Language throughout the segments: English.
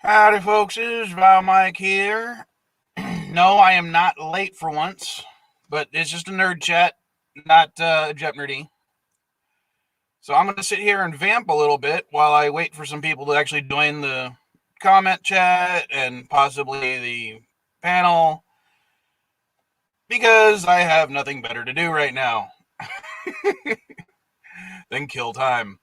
Howdy, folks. It's Val Mike here. No, I am not late for once, but it's just a nerd chat, not Jet Nerdy. So I'm going to sit here and vamp a little bit while I wait for some people to actually join the comment chat and possibly the panel, because I have nothing better to do right now than kill time.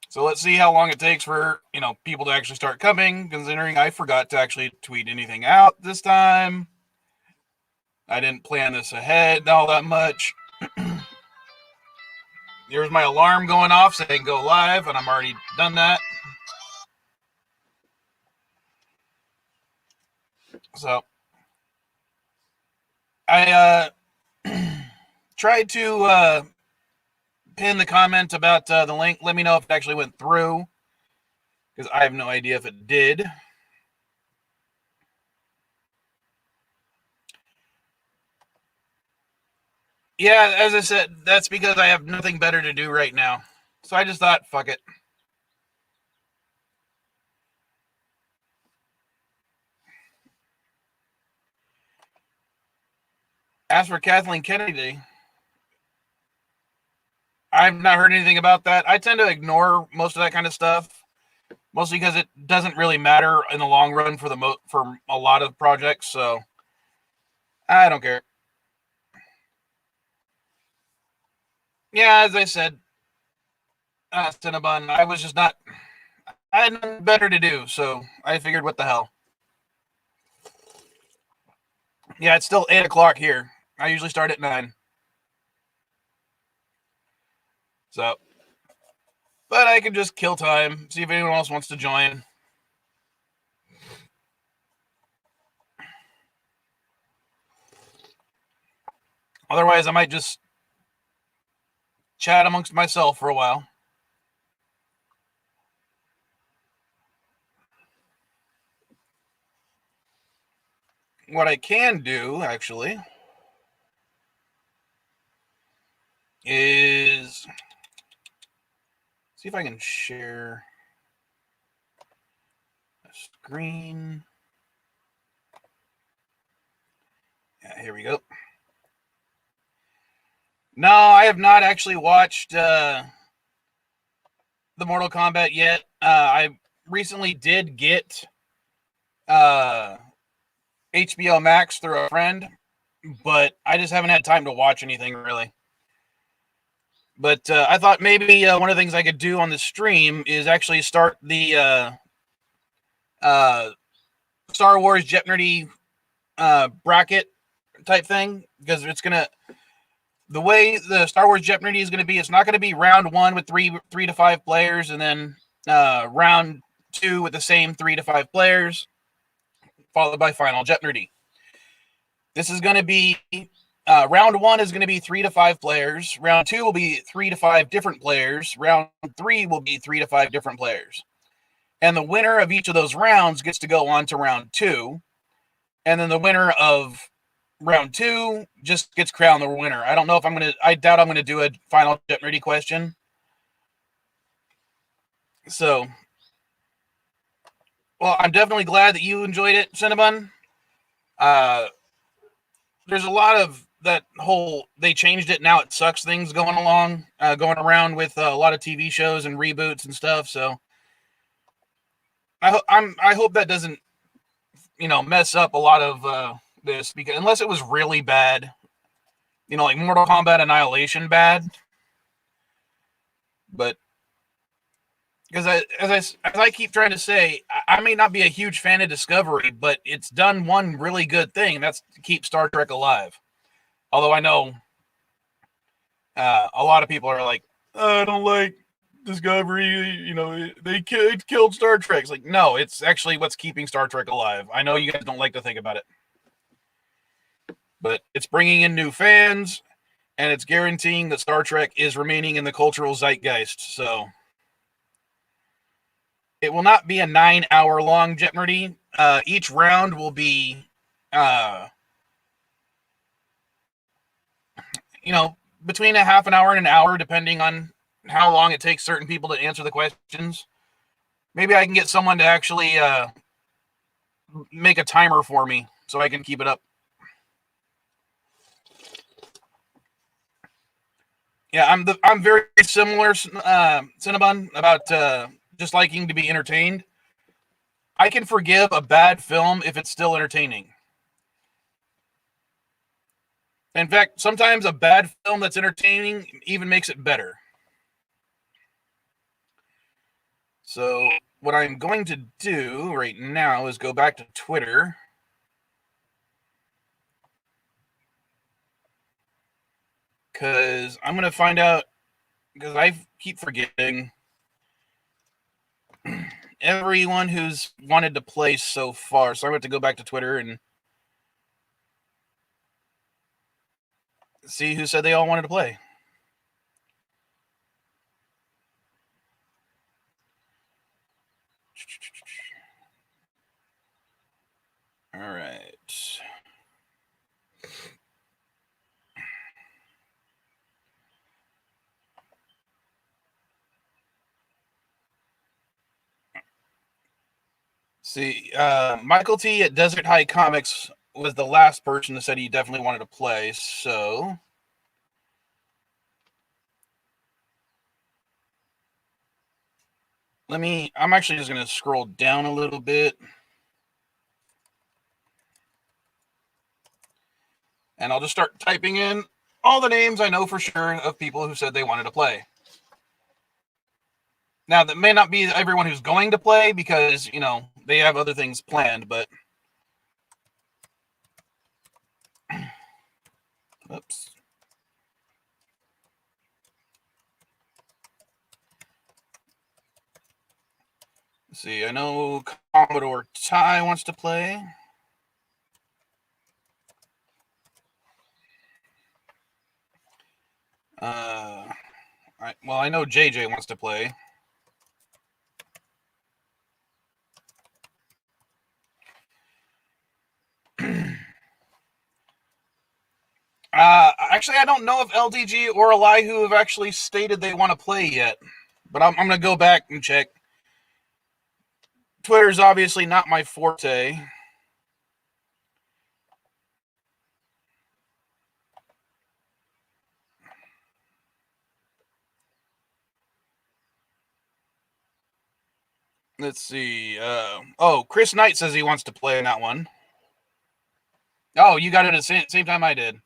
So let's see how long it takes for, people to actually start coming, considering I forgot to actually tweet anything out this time. I didn't plan this ahead all that much. Here's my alarm going off saying go live, and I'm already done that. So I tried to pin the comment about the link. Let me know if it actually went through, because I have no idea if it did. Yeah, as I said, that's because I have nothing better to do right now. So I just thought, fuck it. As for Kathleen Kennedy, I've not heard anything about that. I tend to ignore most of that kind of stuff, mostly because it doesn't really matter in the long run for a lot of projects. So I don't care. Yeah, as I said, Cinnabon, I had nothing better to do, so I figured, what the hell. Yeah, it's still 8 o'clock here. I usually start at 9. So, but I can just kill time, see if anyone else wants to join. Otherwise, I might just chat amongst myself for a while. What I can do, actually, is see if I can share a screen. Yeah, here we go. No, I have not actually watched the Mortal Kombat yet. I recently did get HBO Max through a friend, but I just haven't had time to watch anything really. But I thought maybe one of the things I could do on the stream is actually start the Star Wars Jet Nerdy bracket type thing, because the way the Star Wars Jet Nerdy is going to be, it's not going to be round one with three to five players, and then round two with the same 3 to 5 players, followed by final Jet Nerdy. This is going to be round one is going to be 3 to 5 players. Round two will be 3 to 5 different players. Round three will be 3 to 5 different players. And the winner of each of those rounds gets to go on to round two. And then the winner of round two just gets crowned the winner. I don't know if I doubt I'm going to do a final Jet Nerdy question. So, well, I'm definitely glad that you enjoyed it, Cinnabon. There's a lot of that whole they changed it, now it sucks things going around with a lot of TV shows and reboots and stuff. So I hope that doesn't mess up a lot of this, because unless it was really bad, like Mortal Kombat Annihilation bad. But because as I keep trying to say, I may not be a huge fan of Discovery, but it's done one really good thing, and that's to keep Star Trek alive. Although I know a lot of people are like, I don't like Discovery, they killed Star Trek. It's like, no, it's actually what's keeping Star Trek alive. I know you guys don't like to think about it, but it's bringing in new fans, and it's guaranteeing that Star Trek is remaining in the cultural zeitgeist. So it will not be a 9-hour long Jet Nerdy. Each round will be, between a half an hour and an hour, depending on how long it takes certain people to answer the questions. Maybe I can get someone to actually make a timer for me so I can keep it up. Yeah, I'm very similar, Cinnabon, about just liking to be entertained. I can forgive a bad film if it's still entertaining. In fact, sometimes a bad film that's entertaining even makes it better. So what I'm going to do right now is go back to Twitter. Because I'm going to find out, because I keep forgetting everyone who's wanted to play so far. So I'm going to go back to Twitter and see who said they all wanted to play. All right. See, Michael T at Desert High Comics was the last person that said he definitely wanted to play. So I'm actually just going to scroll down a little bit. And I'll just start typing in all the names I know for sure of people who said they wanted to play. Now, that may not be everyone who's going to play because, they have other things planned, but... Oops. Let's see, I know Commodore Ty wants to play. Well, I know JJ wants to play. Actually, I don't know if LDG or Elihu have actually stated they want to play yet, but I'm going to go back and check. Twitter's obviously not my forte. Let's see. Chris Knight says he wants to play in that one. Oh, you got it at the same time I did.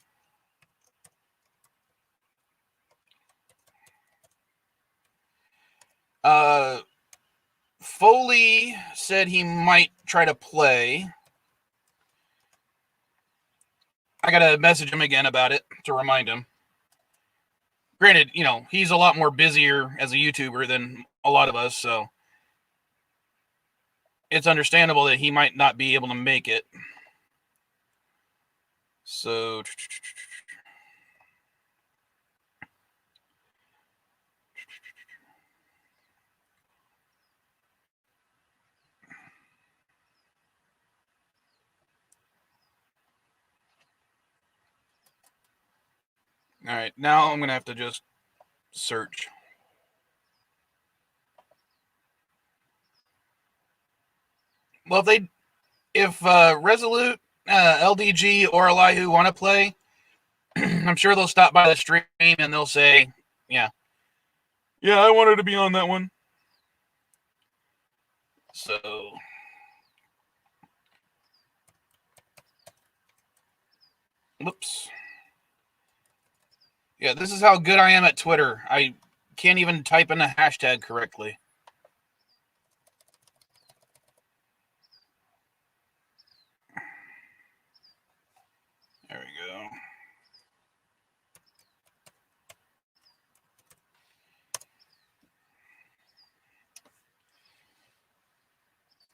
Foley said he might try to play. I got to message him again about it to remind him. Granted, he's a lot more busier as a YouTuber than a lot of us, so it's understandable that he might not be able to make it. So... All right, now I'm going to have to just search. Well, if Resolute, LDG, or Elihu want to play, I'm sure they'll stop by the stream and they'll say, yeah, I wanted to be on that one. So... Whoops. Yeah, this is how good I am at Twitter. I can't even type in a hashtag correctly. There we go.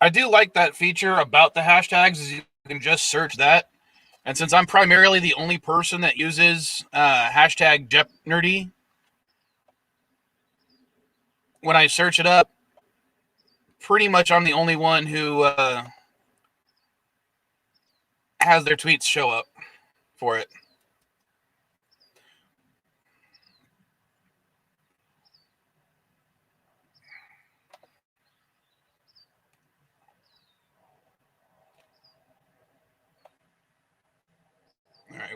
I do like that feature about the hashtags is you can just search that. And since I'm primarily the only person that uses hashtag JepNerdy, when I search it up, pretty much I'm the only one who has their tweets show up for it.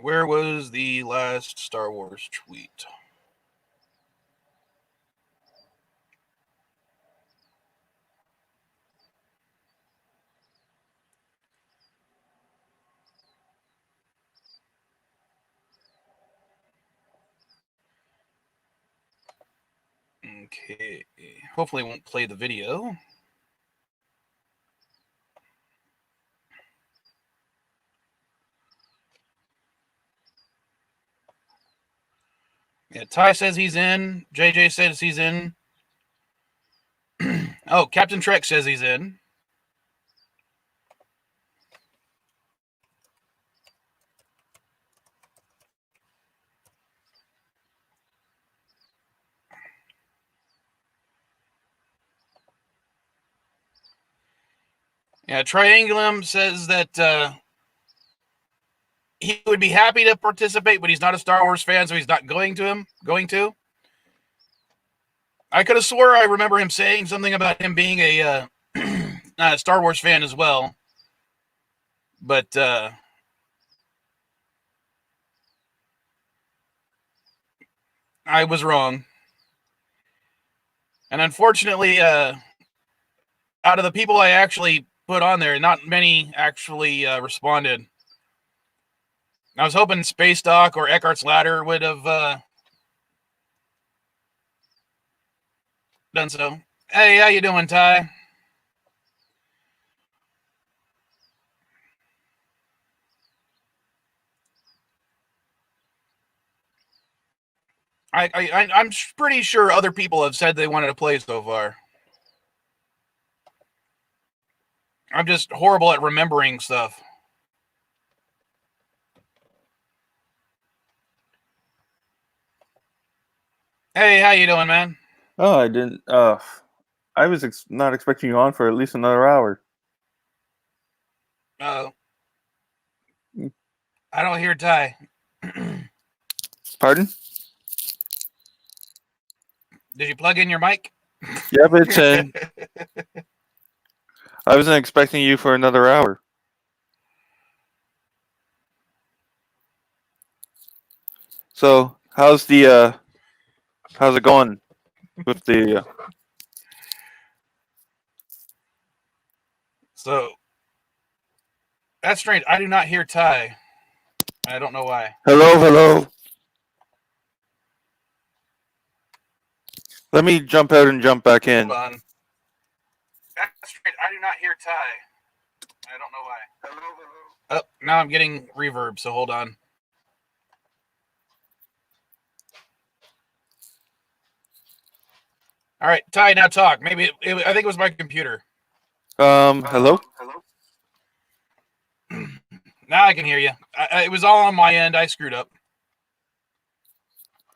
Where was the last Star Wars tweet? Okay. Hopefully it won't play the video. Yeah, Ty says he's in. JJ says he's in. Oh, Captain Trek says he's in. Yeah, Triangulum says that he would be happy to participate, but he's not a Star Wars fan, so he's not going to. I could have swore I remember him saying something about him being a Star Wars fan as well. But I was wrong. And unfortunately, out of the people I actually put on there, not many actually responded. I was hoping Space Doc or Eckhart's Ladder would have done so. Hey, how you doing, Ty? I'm pretty sure other people have said they wanted to play so far. I'm just horrible at remembering stuff. Hey, how you doing, man? Oh, I didn't. I was not expecting you on for at least another hour. I don't hear Ty. Pardon? Did you plug in your mic? Yeah, but it's in. I wasn't expecting you for another hour. So, how's it going with the? So that's strange. I do not hear Ty. I don't know why. Hello. Let me jump out and jump back in. Hold on. That's strange. I do not hear Ty. I don't know why. Hello. Oh, now I'm getting reverb, so hold on. All right, Ty, now talk. Maybe I think it was my computer. Hello? Now I can hear you. It was all on my end. I screwed up.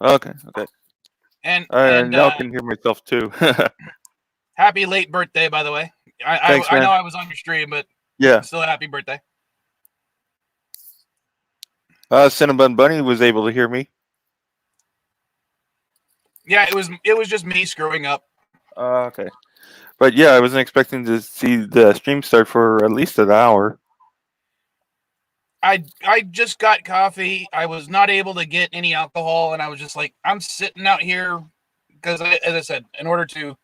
Okay. And Now I can hear myself too. happy late birthday, by the way. Thanks, man. I know I was on your stream, but yeah. Still a happy birthday. Cinnabon Bunny was able to hear me. Yeah, it was just me screwing up. Okay. But yeah, I wasn't expecting to see the stream start for at least an hour. I just got coffee. I was not able to get any alcohol, and I was just like, I'm sitting out here because, as I said, in order to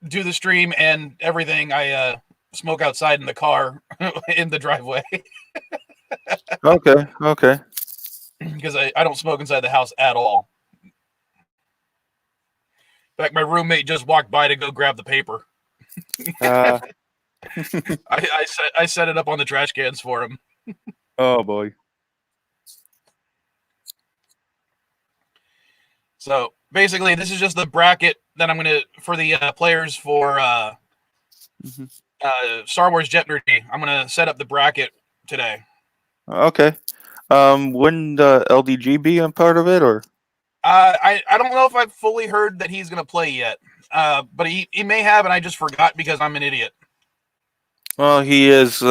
do the stream and everything, I smoke outside in the car in the driveway. Okay. Because I don't smoke inside the house at all. In fact, my roommate just walked by to go grab the paper. I set it up on the trash cans for him. Oh boy. So basically, this is just the bracket that I'm gonna for the players for Star Wars Jeopardy. I'm gonna set up the bracket today. Okay. Wouldn't LDG be a part of it, or? I don't know if I've fully heard that he's gonna play yet. But he may have, and I just forgot because I'm an idiot. Well, he is.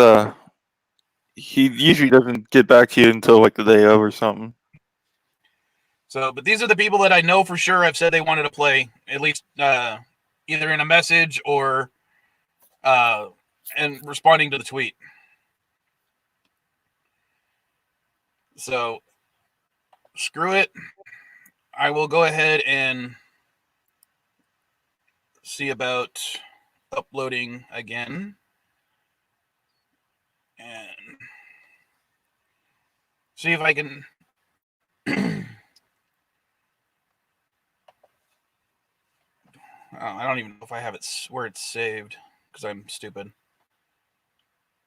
He usually doesn't get back to you until like the day of or something. So, but these are the people that I know for sure have said they wanted to play, at least either in a message or and responding to the tweet. So screw it. I will go ahead and see about uploading again. And see if I can. I don't even know if I have it where it's saved because I'm stupid.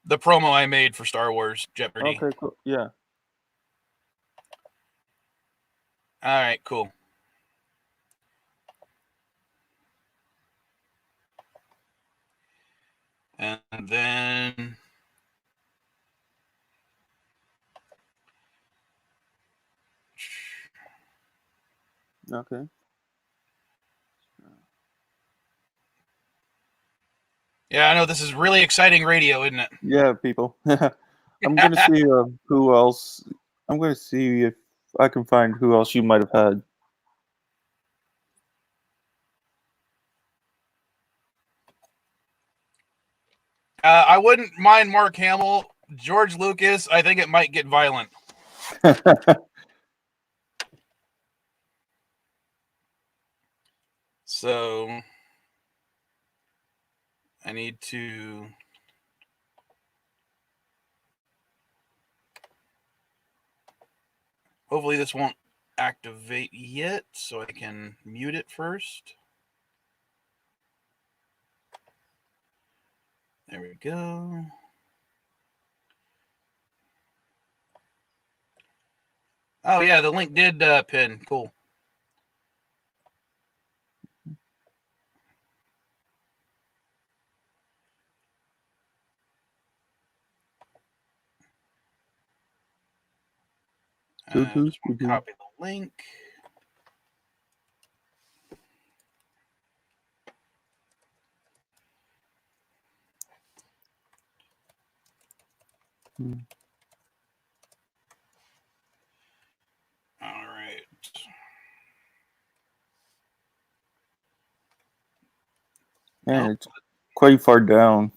The promo I made for Star Wars Jeopardy. Okay, cool. Yeah. All right, cool. And then Okay. yeah, I know this is really exciting radio, isn't it? Yeah, people. I'm gonna see who else. I'm gonna see if I can find who else you might have had. I wouldn't mind Mark Hamill. George Lucas, I think it might get violent. So I need to. Hopefully this won't activate yet, so I can mute it first. There we go. Oh yeah, the link did pin. Cool. Just copy the link. All right. Man, Nope. it's quite far down.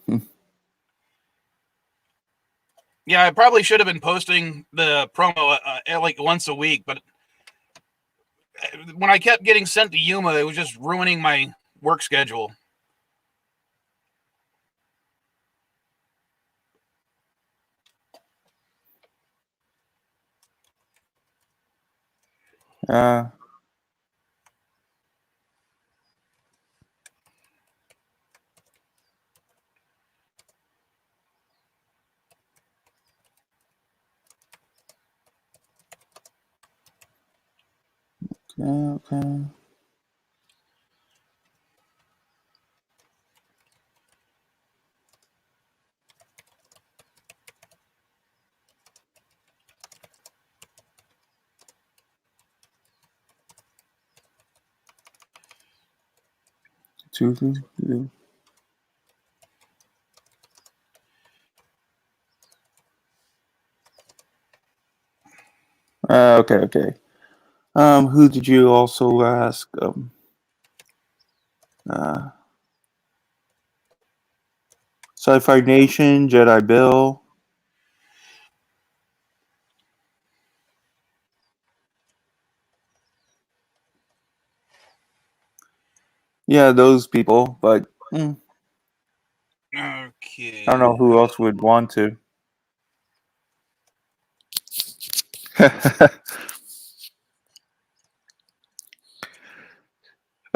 Yeah, I probably should have been posting the promo like once a week, but when I kept getting sent to Yuma, it was just ruining my work schedule. Okay. Okay. Who did you also ask? Sci-Fi Nation, Jedi Bill. Yeah, those people, but Okay. I don't know who else would want to.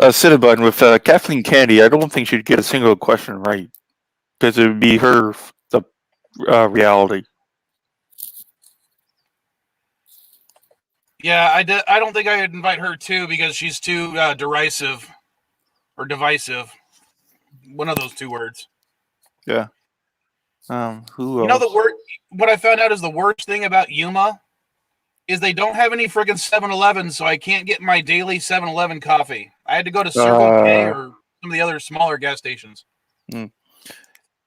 Cinnabon with Kathleen Candy, I don't think she'd get a single question right because it would be her the reality. Yeah, I don't think I'd invite her too because she's too derisive or divisive. One of those two words. Yeah. Who else? You know what I found out is the worst thing about Yuma is they don't have any friggin' 7-Eleven, so I can't get my daily 7-Eleven coffee. I had to go to Circle K or some of the other smaller gas stations.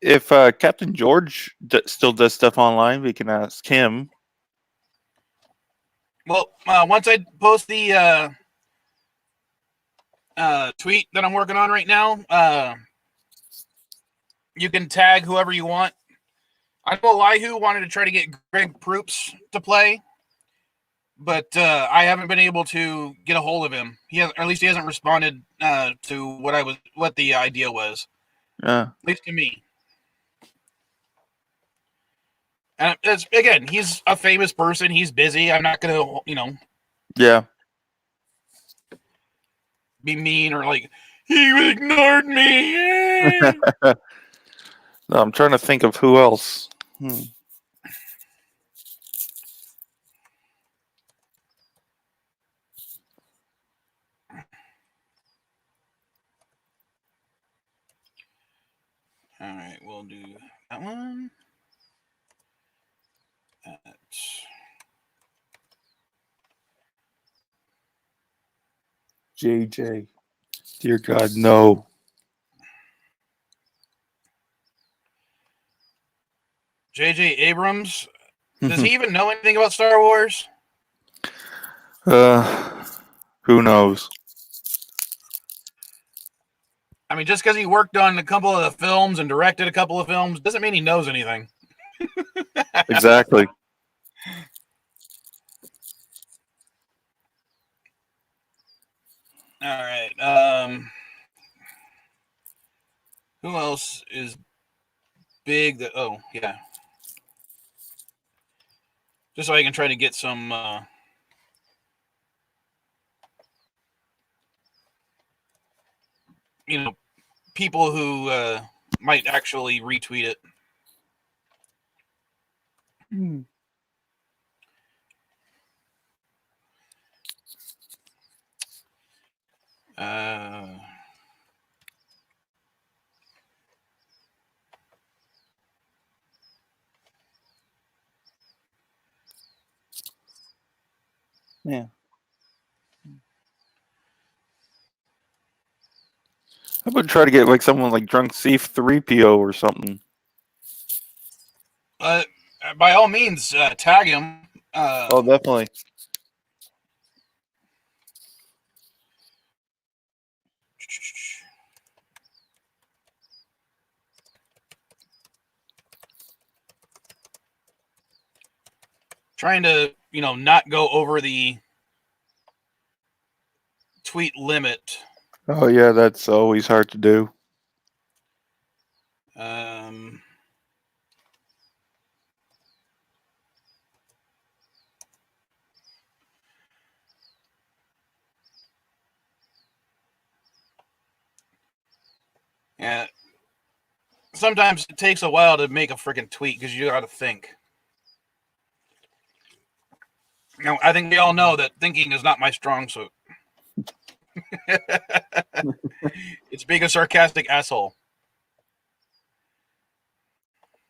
If Captain George still does stuff online, we can ask him. Well, once I post the tweet that I'm working on right now, you can tag whoever you want. I know Elihu wanted to try to get Greg Proops to play. but I haven't been able to get a hold of him. Or at least he hasn't responded to what the idea was. Yeah. At least to me. And again, he's a famous person. He's busy. I'm not gonna, Yeah. be mean or like he ignored me. No, I'm trying to think of who else. All right, we'll do that one. That's... JJ. Dear God, no. J.J. Abrams. Does he even know anything about Star Wars? Who knows? I mean, just because he worked on a couple of the films and directed a couple of films doesn't mean he knows anything. Exactly. All right. Who else is big? Oh, yeah. Just so I can try to get some, people who might actually retweet it. Uh, Yeah. I would try to get like someone like Drunk Thief 3PO or something. by all means, tag him. Oh, definitely. Trying to, not go over the tweet limit. Oh yeah, that's always hard to do. Yeah. Sometimes it takes a while to make a freaking tweet because you got to think. I think we all know that thinking is not my strong suit. It's being a sarcastic asshole.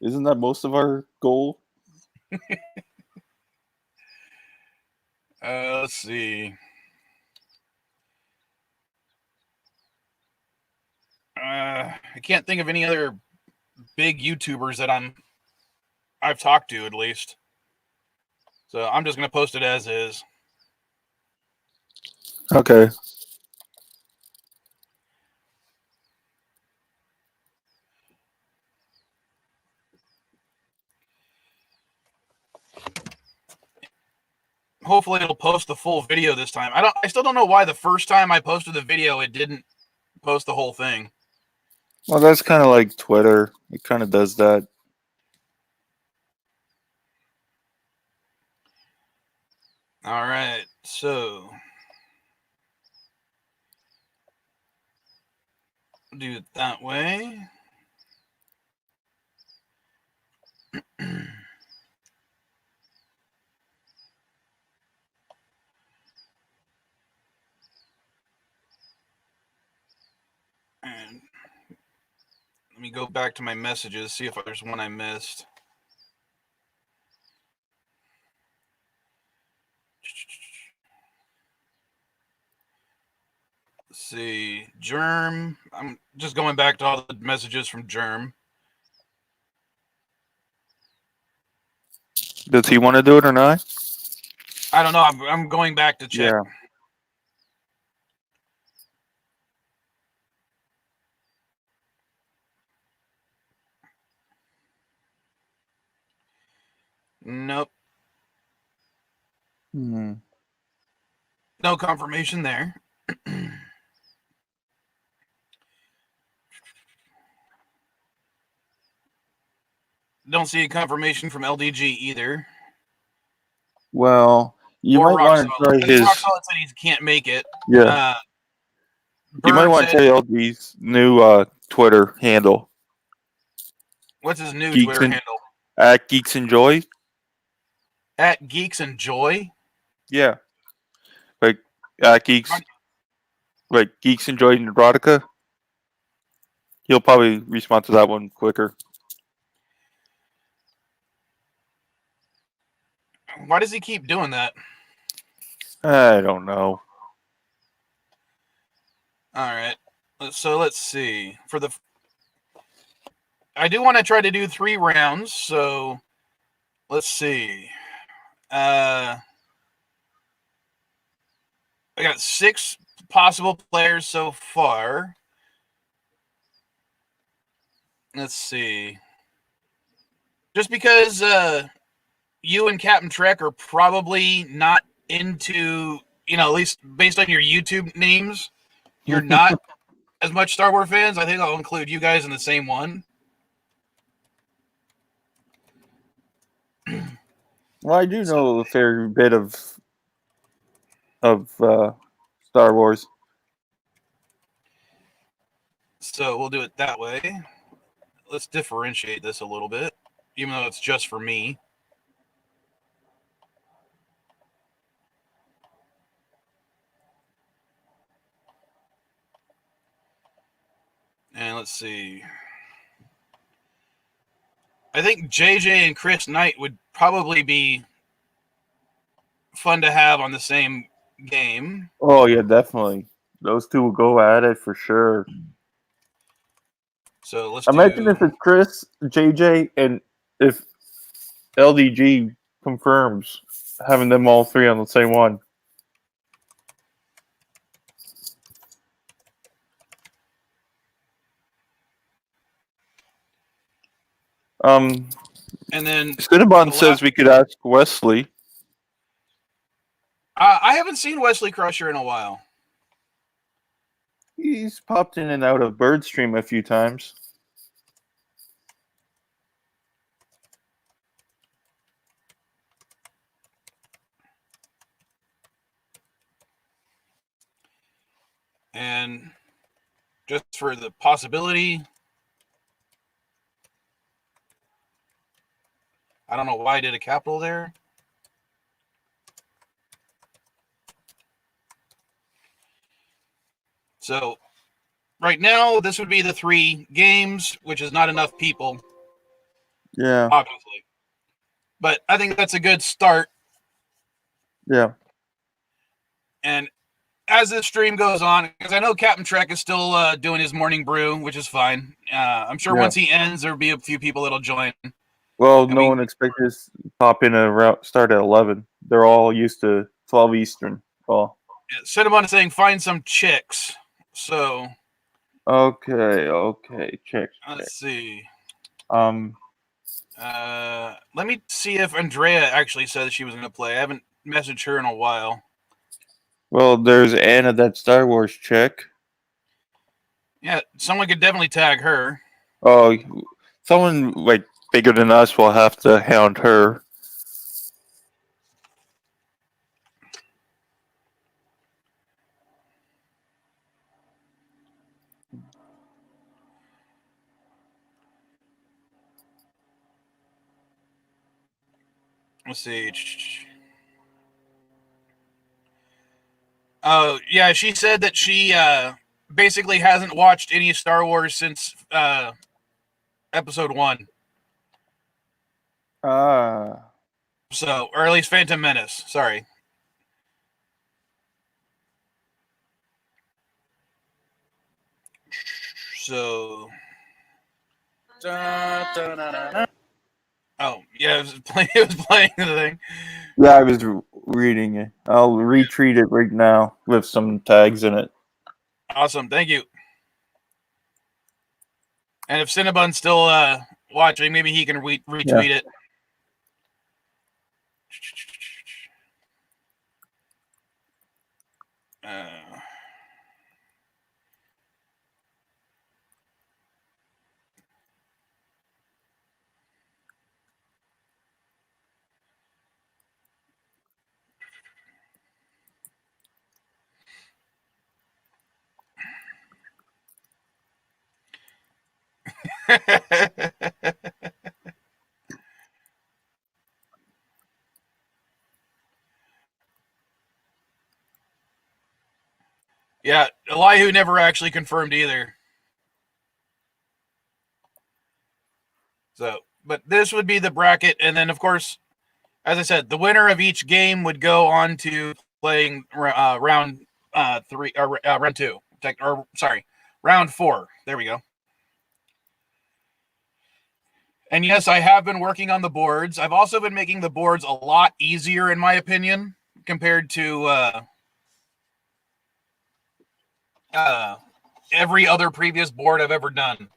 Isn't that most of our goal? Let's see. I can't think of any other big YouTubers that I've talked to, at least. So I'm just gonna post it as is. Okay. Hopefully it'll post the full video this time. I still don't know why the first time I posted the video it didn't post the whole thing. Well, that's kind of like Twitter. It kind of does that. All right, so do it that way. And let me go back to my messages, see if there's one I missed. Let's see. Germ. I'm just going back to all the messages from Germ. Does he want to do it or not? I don't know. I'm going back to check. Yeah. Nope. no confirmation there. Don't see a confirmation from LDG either. Well, you or might Rock want to Solid. try his. Rock Solid said he can't make it. Yeah, you might Bird want to said, try LD's new Twitter handle. what's his new Geeks Twitter and handle? at Geeks and Joy. At Geeks and Joy? Yeah, like at Geeks, like Geeks and Joy and Erotica. He'll probably respond to that one quicker. Why does he keep doing that? I don't know. All right. So let's see. I do want to try to do 3 rounds, so let's see. I got 6 possible players so far. Let's see. Just because you and Captain Trek are probably not into, at least based on your YouTube names, you're not as much Star Wars fans. I think I'll include you guys in the same one. Well, I do know a fair bit of Star Wars. So we'll do it that way. Let's differentiate this a little bit, even though it's just for me. And let's see. I think JJ and Chris Knight would probably be fun to have on the same game. Oh yeah, definitely. Those two will go at it for sure. So let's Imagine if it's Chris, JJ, and if LDG confirms having them all 3 on the same one. And then Cinnabon says we could ask Wesley. I haven't seen Wesley Crusher in a while. He's popped in and out of Birdstream a few times. And just for the possibility, I don't know why I did a capital there. So right now, this would be the 3 games, which is not enough people. Yeah. Obviously. But I think that's a good start. Yeah. And as this stream goes on, because I know Captain Trek is still doing his morning brew, which is fine. I'm sure once he ends, there'll be a few people that'll join. Well, no one expected us to pop in start at 11. They're all used to 12 Eastern. Oh. Cinnamon is saying find some chicks. So. Okay. Check. Let's see. Let me see if Andrea actually said she was going to play. I haven't messaged her in a while. Well, there's Anna, that Star Wars chick. Yeah, someone could definitely tag her. Oh, someone like bigger than us will have to hound her. Let's see. Oh, yeah, she said that she basically hasn't watched any Star Wars since episode 1. So, or at least Phantom Menace. Sorry. So. Oh, yeah, it was playing the thing. Yeah, I was reading it. I'll retweet it right now with some tags in it. Awesome, thank you. And if Cinnabon's still watching, maybe he can retweet it. Yeah, Elihu never actually confirmed either. So, but this would be the bracket, and then of course, as I said, the winner of each game would go on to playing round three or round two, or sorry, round four. There we go. And yes, I have been working on the boards. I've also been making the boards a lot easier, in my opinion, compared to every other previous board I've ever done.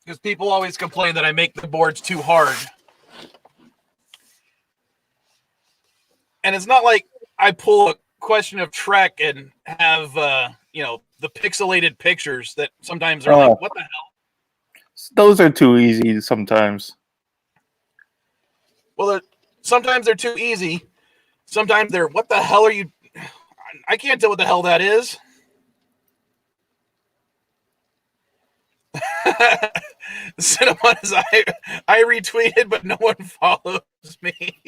Because people always complain that I make the boards too hard. And it's not like I pull a question of Trek and have, the pixelated pictures that sometimes are like, what the hell? Those are too easy sometimes. Well, sometimes they're too easy. Sometimes they're, what the hell are you? I can't tell what the hell that is. Cinnamon is I retweeted, but no one follows me.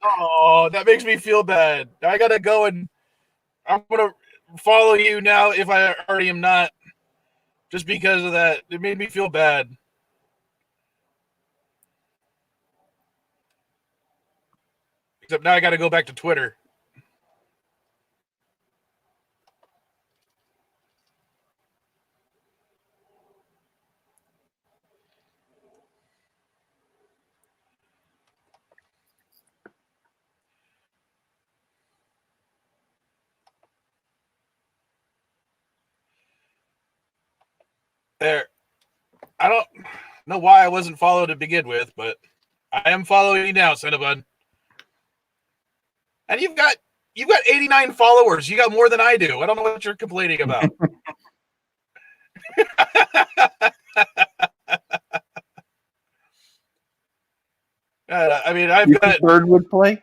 Oh, that makes me feel bad. I gotta go and I'm gonna follow you now if I already am not. Just because of that, it made me feel bad. Except now I gotta go back to Twitter. There. I don't know why I wasn't followed to begin with, but I am following you now, Cinnabon. And you've got 89 followers. You got more than I do. I don't know what you're complaining about. I mean, I've got. Bird would play.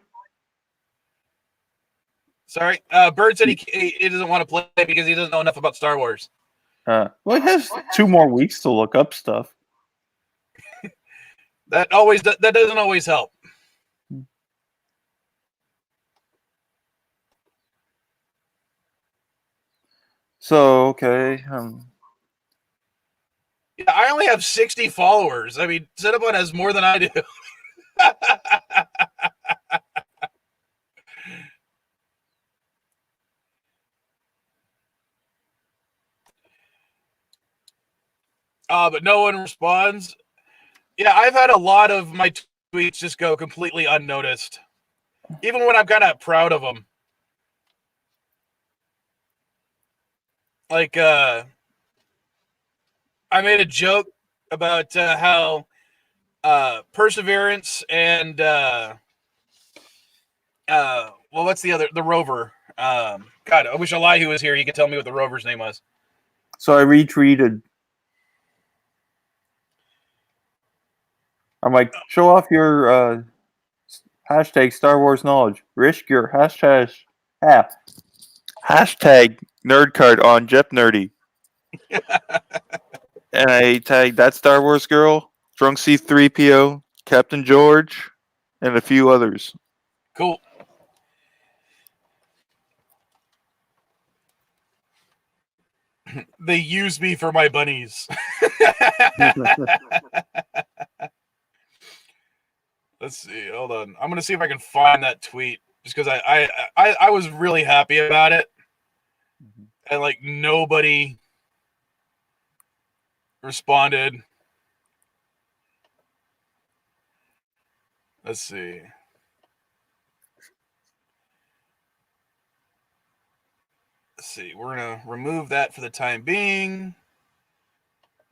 Sorry, Bird said he doesn't want to play because he doesn't know enough about Star Wars. Well, he has 2 more weeks to look up stuff. That doesn't always help. So okay. Yeah, I only have 60 followers. I mean, Cinnabon has more than I do. But no one responds. Yeah, I've had a lot of my tweets just go completely unnoticed, even when I'm kind of proud of them. Like, I made a joke about how Perseverance and what's the rover? God, I wish Elihu was here. He could tell me what the rover's name was. So I retweeted. I'm like, show off your hashtag Star Wars knowledge. Risk your hashtag nerd card on Jep Nerdy. And I tagged that Star Wars girl, Drunk C3PO, Captain George, and a few others. Cool. They use me for my bunnies. Let's see. Hold on. I'm gonna see if I can find that tweet, just because I was really happy about it, and like nobody responded. Let's see. Let's see. We're gonna remove that for the time being.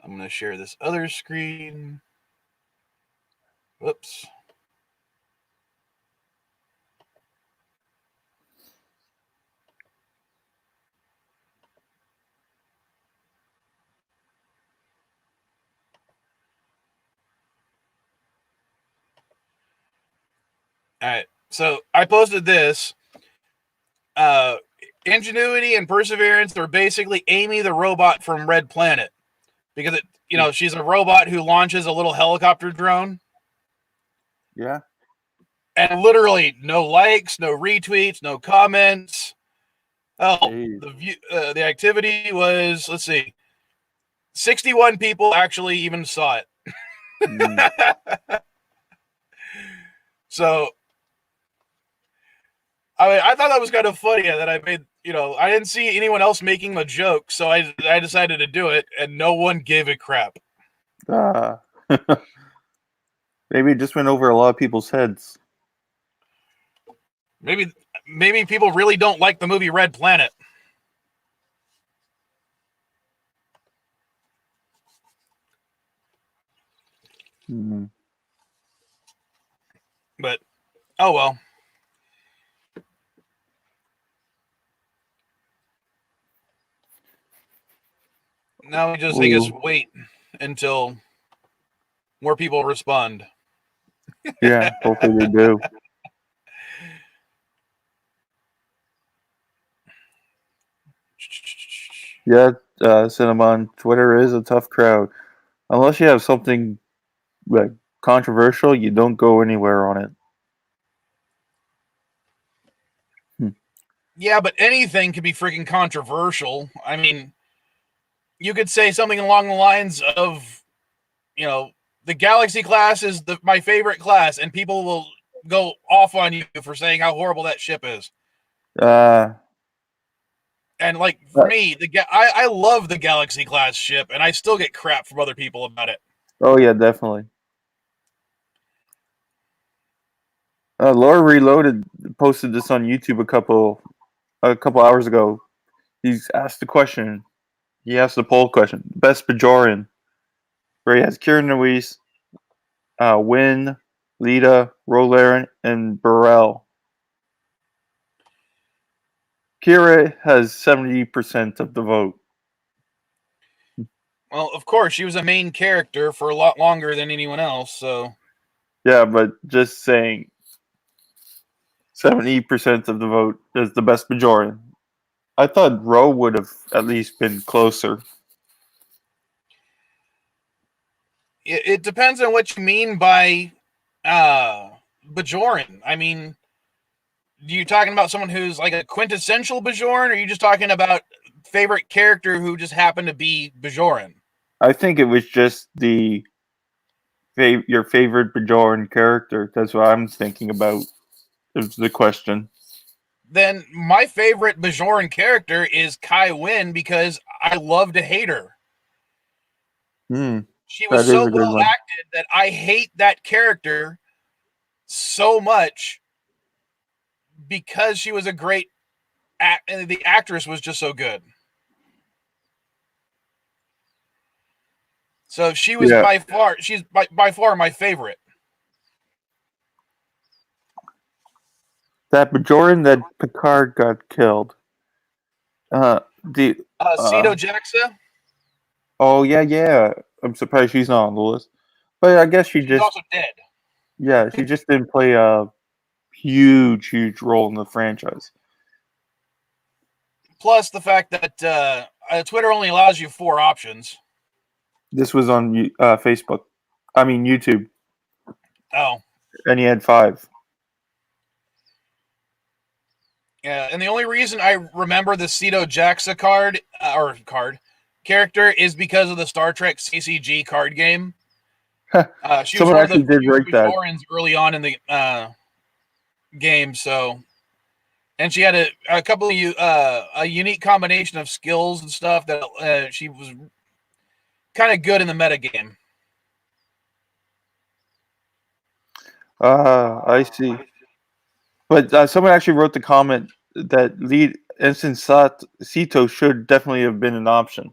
I'm gonna share this other screen. Whoops. All right. So I posted this. Ingenuity and Perseverance are basically Amy the robot from Red Planet. Because, she's a robot who launches a little helicopter drone. Yeah. And literally no likes, no retweets, no comments. Oh, Jeez. the activity was, let's see, 61 people actually even saw it. So, I thought that was kind of funny that I made, I didn't see anyone else making the joke, so I decided to do it, and no one gave a crap. Maybe it just went over a lot of people's heads. Maybe people really don't like the movie Red Planet. But, oh well. Now we just, I guess, wait until more people respond. Yeah, hopefully they do. Yeah, Cinnamon, Twitter is a tough crowd. Unless you have something like controversial, you don't go anywhere on it. Yeah, but anything can be freaking controversial. I mean, you could say something along the lines of, the Galaxy class is my favorite class, and people will go off on you for saying how horrible that ship is. And like for me, I love the Galaxy class ship, and I still get crap from other people about it. Oh yeah, definitely. Laura Reloaded posted this on YouTube a couple hours ago. He's asked the question. He asked the poll question: best Bajoran, where he has Kira Nerys, Wynn, Lita, Rolarin, and Burrell. Kira has 70% of the vote. Well, of course, she was a main character for a lot longer than anyone else, so. Yeah, but just saying 70% of the vote is the best Bajoran. I thought Ro would have at least been closer. It depends on what you mean by Bajoran. I mean, are you talking about someone who's like a quintessential Bajoran, or are you just talking about favorite character who just happened to be Bajoran? I think it was just your favorite Bajoran character. That's what I'm thinking about. Is the question. Then my favorite Bajoran character is Kai Wynn because I love to hate her. She was so well acted that I hate that character so much because she was a great the actress was just so good. So she was she's by far my favorite. That Bajoran that Picard got killed. Cedo Jaxa? Oh yeah. I'm surprised she's not on the list. But I guess she's also dead. Yeah, she just didn't play a huge role in the franchise. Plus the fact that Twitter only allows you 4 options. This was on Facebook. I mean YouTube. Oh. And he had 5. Yeah, and the only reason I remember the Cedo Jaxa character is because of the Star Trek CCG card game. She was one of the Bajorans early on in the game, so, and she had a couple of a unique combination of skills and stuff that she was kind of good in the metagame. I see. But someone actually wrote the comment that lead Ensign Sito should definitely have been an option.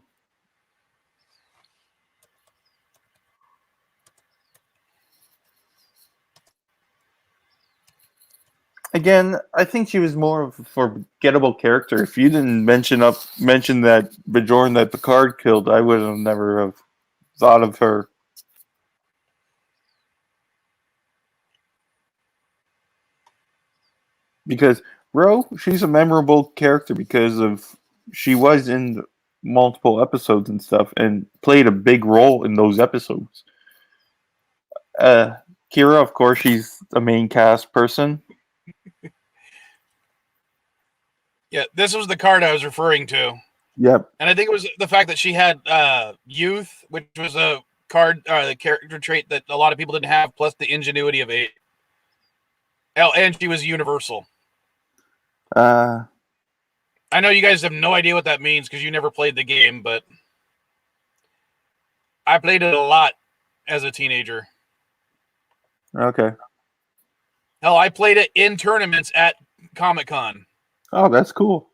Again, I think she was more of a forgettable character. If you didn't mention that Bajoran that Picard killed, I would have never have thought of her. Because Ro, she's a memorable character because of she was in multiple episodes and stuff and played a big role in those episodes. Kira, of course, she's a main cast person. Yeah, this was the card I was referring to. Yep. And I think it was the fact that she had youth, which was a card, the character trait that a lot of people didn't have, plus the ingenuity of 8. Oh, and she was universal. I know you guys have no idea what that means because you never played the game, but I played it a lot as a teenager. Okay. Hell, I played it in tournaments at Comic-Con. Oh, that's cool.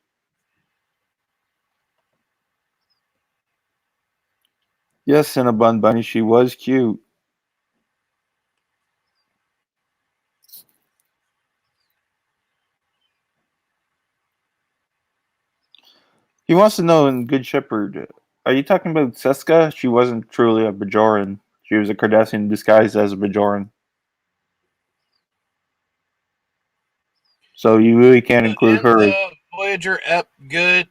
Yes, Cinnabon Bunny, she was cute. He wants to know in Good Shepherd, are you talking about Seska? She wasn't truly a Bajoran. She was a Cardassian disguised as a Bajoran. So you really can't include In her the Voyager ep, good.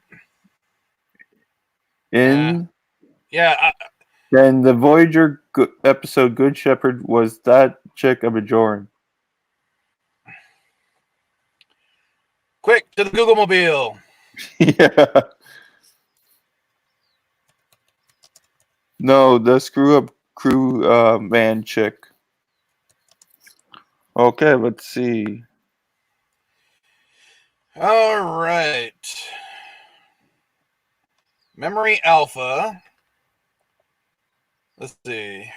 in. Yeah. Then the Voyager episode Good Shepherd, was that chick a Bajoran? Quick to the Google Mobile. Yeah. No, the screw up crew man chick. Okay, let's see. All right. Memory Alpha. Let's see.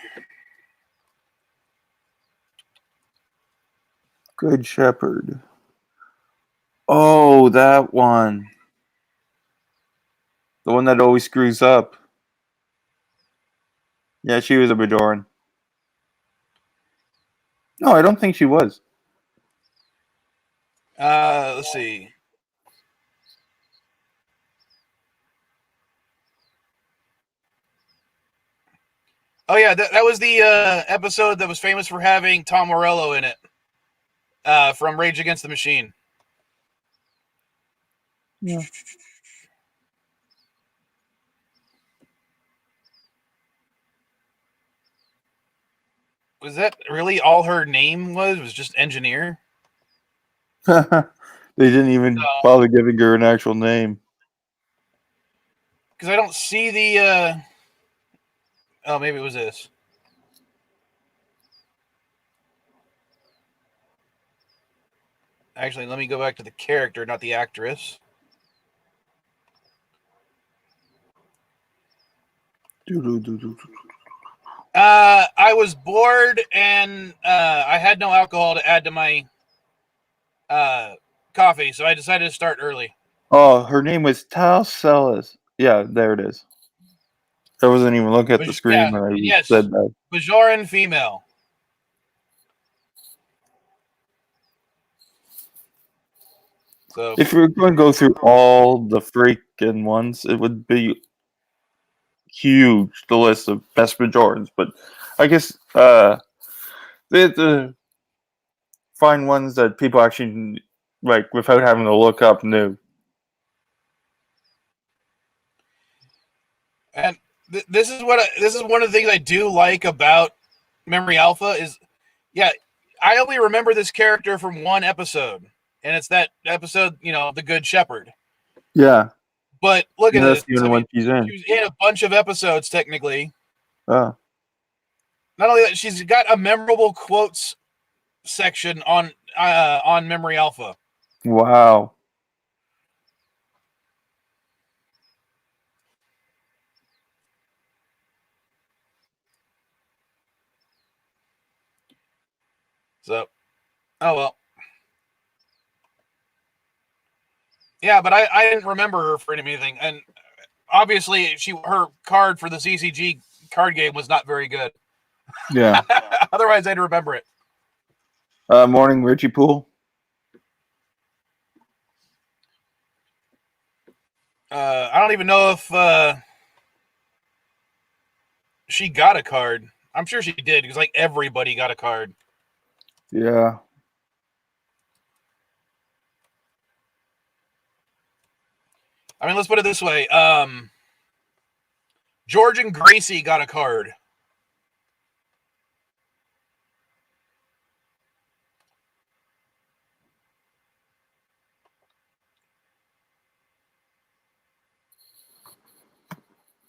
Good Shepherd. Oh, that one. The one that always screws up. Yeah, she was a Bajoran. No, I don't think she was. Let's see. Oh yeah, that was the episode that was famous for having Tom Morello in it. From Rage Against the Machine. Yeah. Was that really all her name was? Was just engineer? They didn't even bother giving her an actual name. Because I don't see the. Oh, maybe it was this. Actually, let me go back to the character, not the actress. I was bored and I had no alcohol to add to my coffee, so I decided to start early. Oh, her name was Tal Celis. Yeah, there it is. I wasn't even looking at the screen when I said that. Bajoran female. So if you're going to go through all the freaking ones, it would be huge, the list of best Bajorans. But I guess they have to find ones that people actually, like, without having to look up, knew. And this is one of the things I do like about Memory Alpha is, yeah, I only remember this character from one episode, and it's that episode, The Good Shepherd. Yeah. But look at That's this. the only one she's in. She was in a bunch of episodes, technically. Oh. Not only that, she's got a memorable quotes section on Memory Alpha. Wow. So, oh well. Yeah, but I didn't remember her for anything, and obviously her card for the CCG card game was not very good. Yeah. Otherwise, I'd remember it. Morning, Richie Poole. I don't even know if she got a card. I'm sure she did because like everybody got a card. Yeah. I mean, let's put it this way. George and Gracie got a card.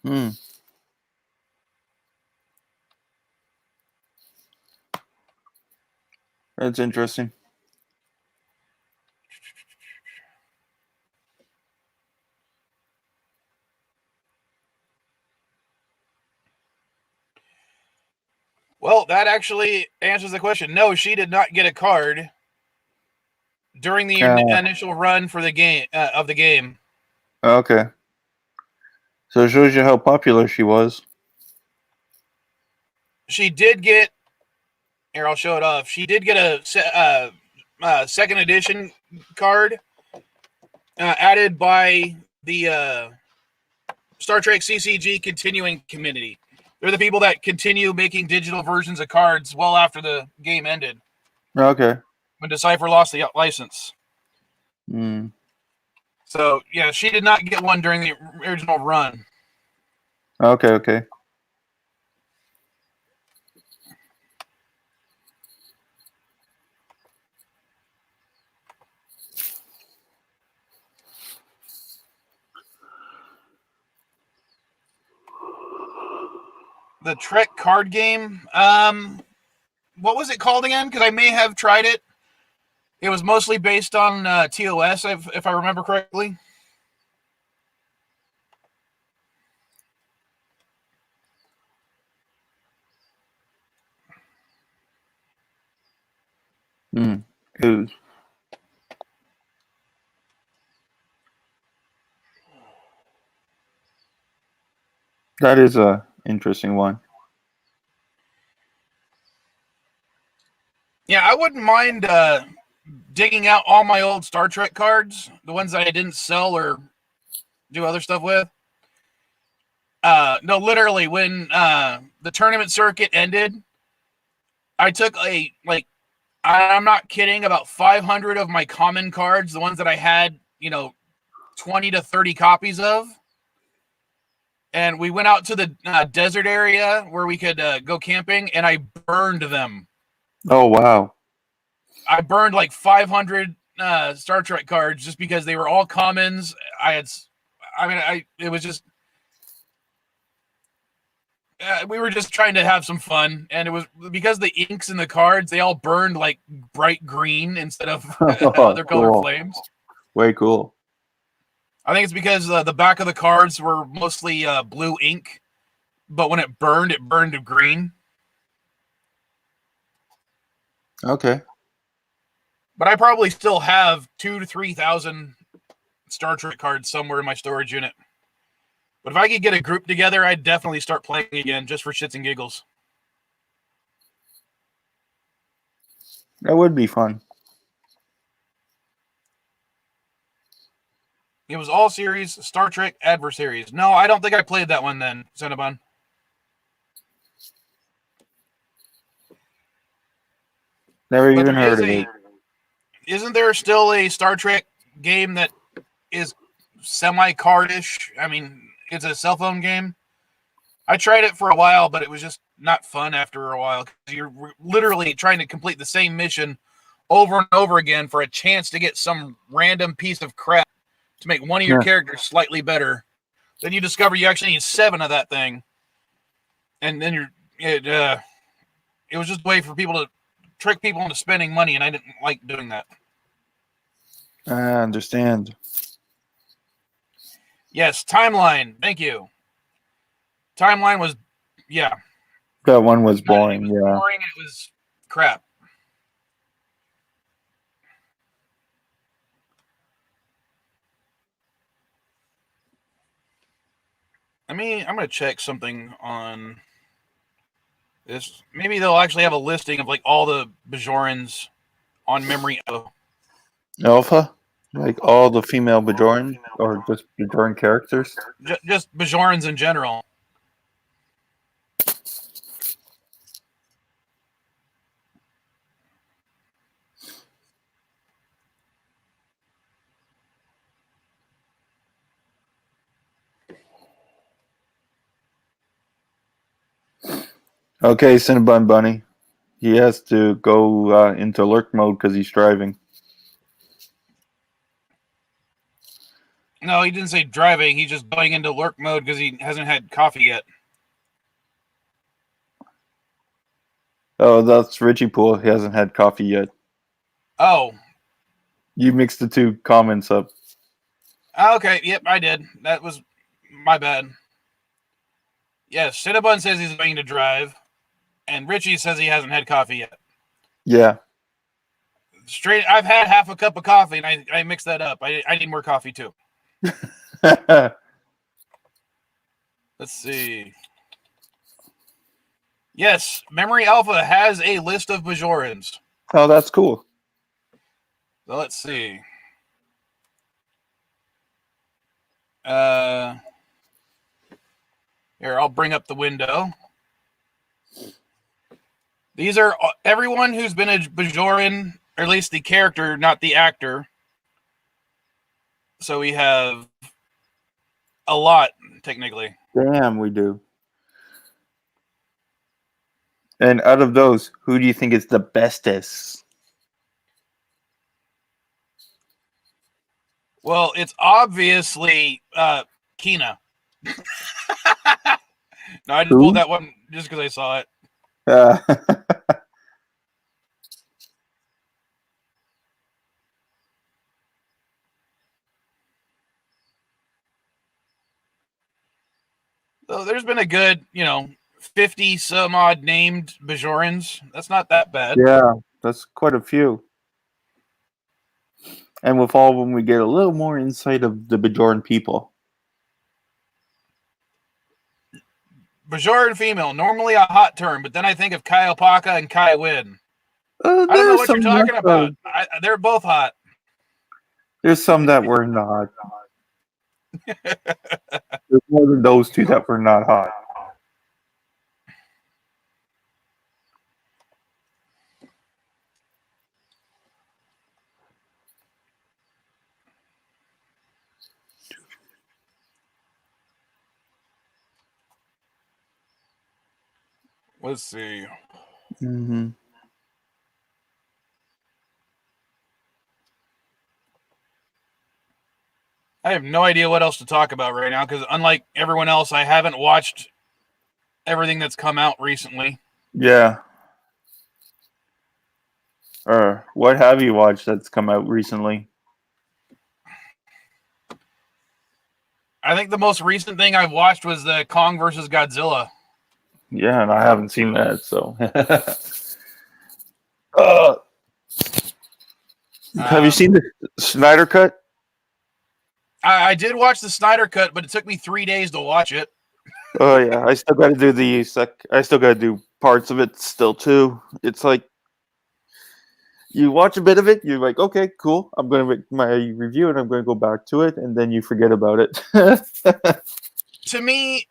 Hmm. That's interesting. Well, that actually answers the question. No, she did not get a card during the initial run for the game of the game. Okay. So it shows you how popular she was. She did get. Here, I'll show it off. She did get a second edition card added by the Star Trek CCG continuing community. They're the people that continue making digital versions of cards well after the game ended. Okay. When Decipher lost the license. Hmm. So, yeah, she did not get one during the original run. Okay, okay. The Trek card game, what was it called again? Because I may have tried it. It was mostly based on TOS, if I remember correctly. Hmm. Ooh. That is a interesting one. Yeah, I wouldn't mind digging out all my old Star Trek cards, the ones that I didn't sell or do other stuff with. No, literally, when the tournament circuit ended, I took I'm not kidding, about 500 of my common cards, the ones that I had, 20 to 30 copies of. And we went out to the desert area where we could go camping, and I burned them. Oh, wow. I burned like 500 Star Trek cards just because they were all commons. It was just, we were just trying to have some fun, and it was because the inks in the cards, they all burned like bright green instead of other color Cool. flames. Way cool. I think it's because the back of the cards were mostly blue ink, but when it burned to green. Okay. But I probably still have 2,000 to 3,000 Star Trek cards somewhere in my storage unit. But if I could get a group together, I'd definitely start playing again just for shits and giggles. That would be fun. It was all series, Star Trek Adversaries. No, I don't think I played that one then, Cinnabon. Never But even there heard is of it. isn't there still a Star Trek game that is semi-cardish? I mean, it's a cell phone game. I tried it for a while, but it was just not fun after a while. You're literally trying to complete the same mission over and over again for a chance to get some random piece of crap to make one of your Yeah. characters slightly better. Then you discover you actually need 7 of that thing, and then it was just a way for people to trick people into spending money, and I didn't like doing that. I understand. Yes, Timeline. Thank you. Timeline was, yeah, That one was it boring, was yeah. boring. It was crap. I'm gonna check something on this. Maybe they'll actually have a listing of like all the Bajorans on memory. Alpha? Like all the female Bajoran or just Bajoran characters? Just Bajorans in general. Okay, Cinnabon Bunny. He has to go into lurk mode because he's driving. No, he didn't say driving. He's just going into lurk mode because he hasn't had coffee yet. Oh, that's Richie Pool. He hasn't had coffee yet. Oh. You mixed the two comments up. Okay, yep, I did. That was my bad. Yes, Cinnabon says he's going to drive, and Richie says he hasn't had coffee yet. Yeah. I've had half a cup of coffee, and I mixed that up. I need more coffee, too. Let's see. Yes, Memory Alpha has a list of Bajorans. Oh, that's cool. So let's see. Here, I'll bring up the window. These are everyone who's been a Bajoran, or at least the character, not the actor. So we have a lot, technically. Damn, we do. And out of those, who do you think is the bestest? Well, it's obviously Kina. No, I just Who? pulled that one just because I saw it. So there's been a good, 50 some odd named Bajorans. That's not that bad. Yeah, that's quite a few. And with all of them, we get a little more insight of the Bajoran people. Bajoran female, normally a hot term, but then I think of Kai Opaka and Kai Wynn. I don't know what you're talking about. They're both hot. There's some that were not. There's more than those two that were not hot. Let's see. Mm-hmm. I have no idea what else to talk about right now because, unlike everyone else, I haven't watched everything that's come out recently. Yeah. What have you watched that's come out recently? I think the most recent thing I've watched was the Kong versus Godzilla. Yeah, and I haven't seen that, so. Have you seen the Snyder Cut? I did watch the Snyder Cut, but it took me 3 days to watch it. Oh yeah, I still got to do I still got to do parts of it still too. It's like you watch a bit of it, you're like, okay, cool. I'm going to make my review, and I'm going to go back to it, and then you forget about it. To me,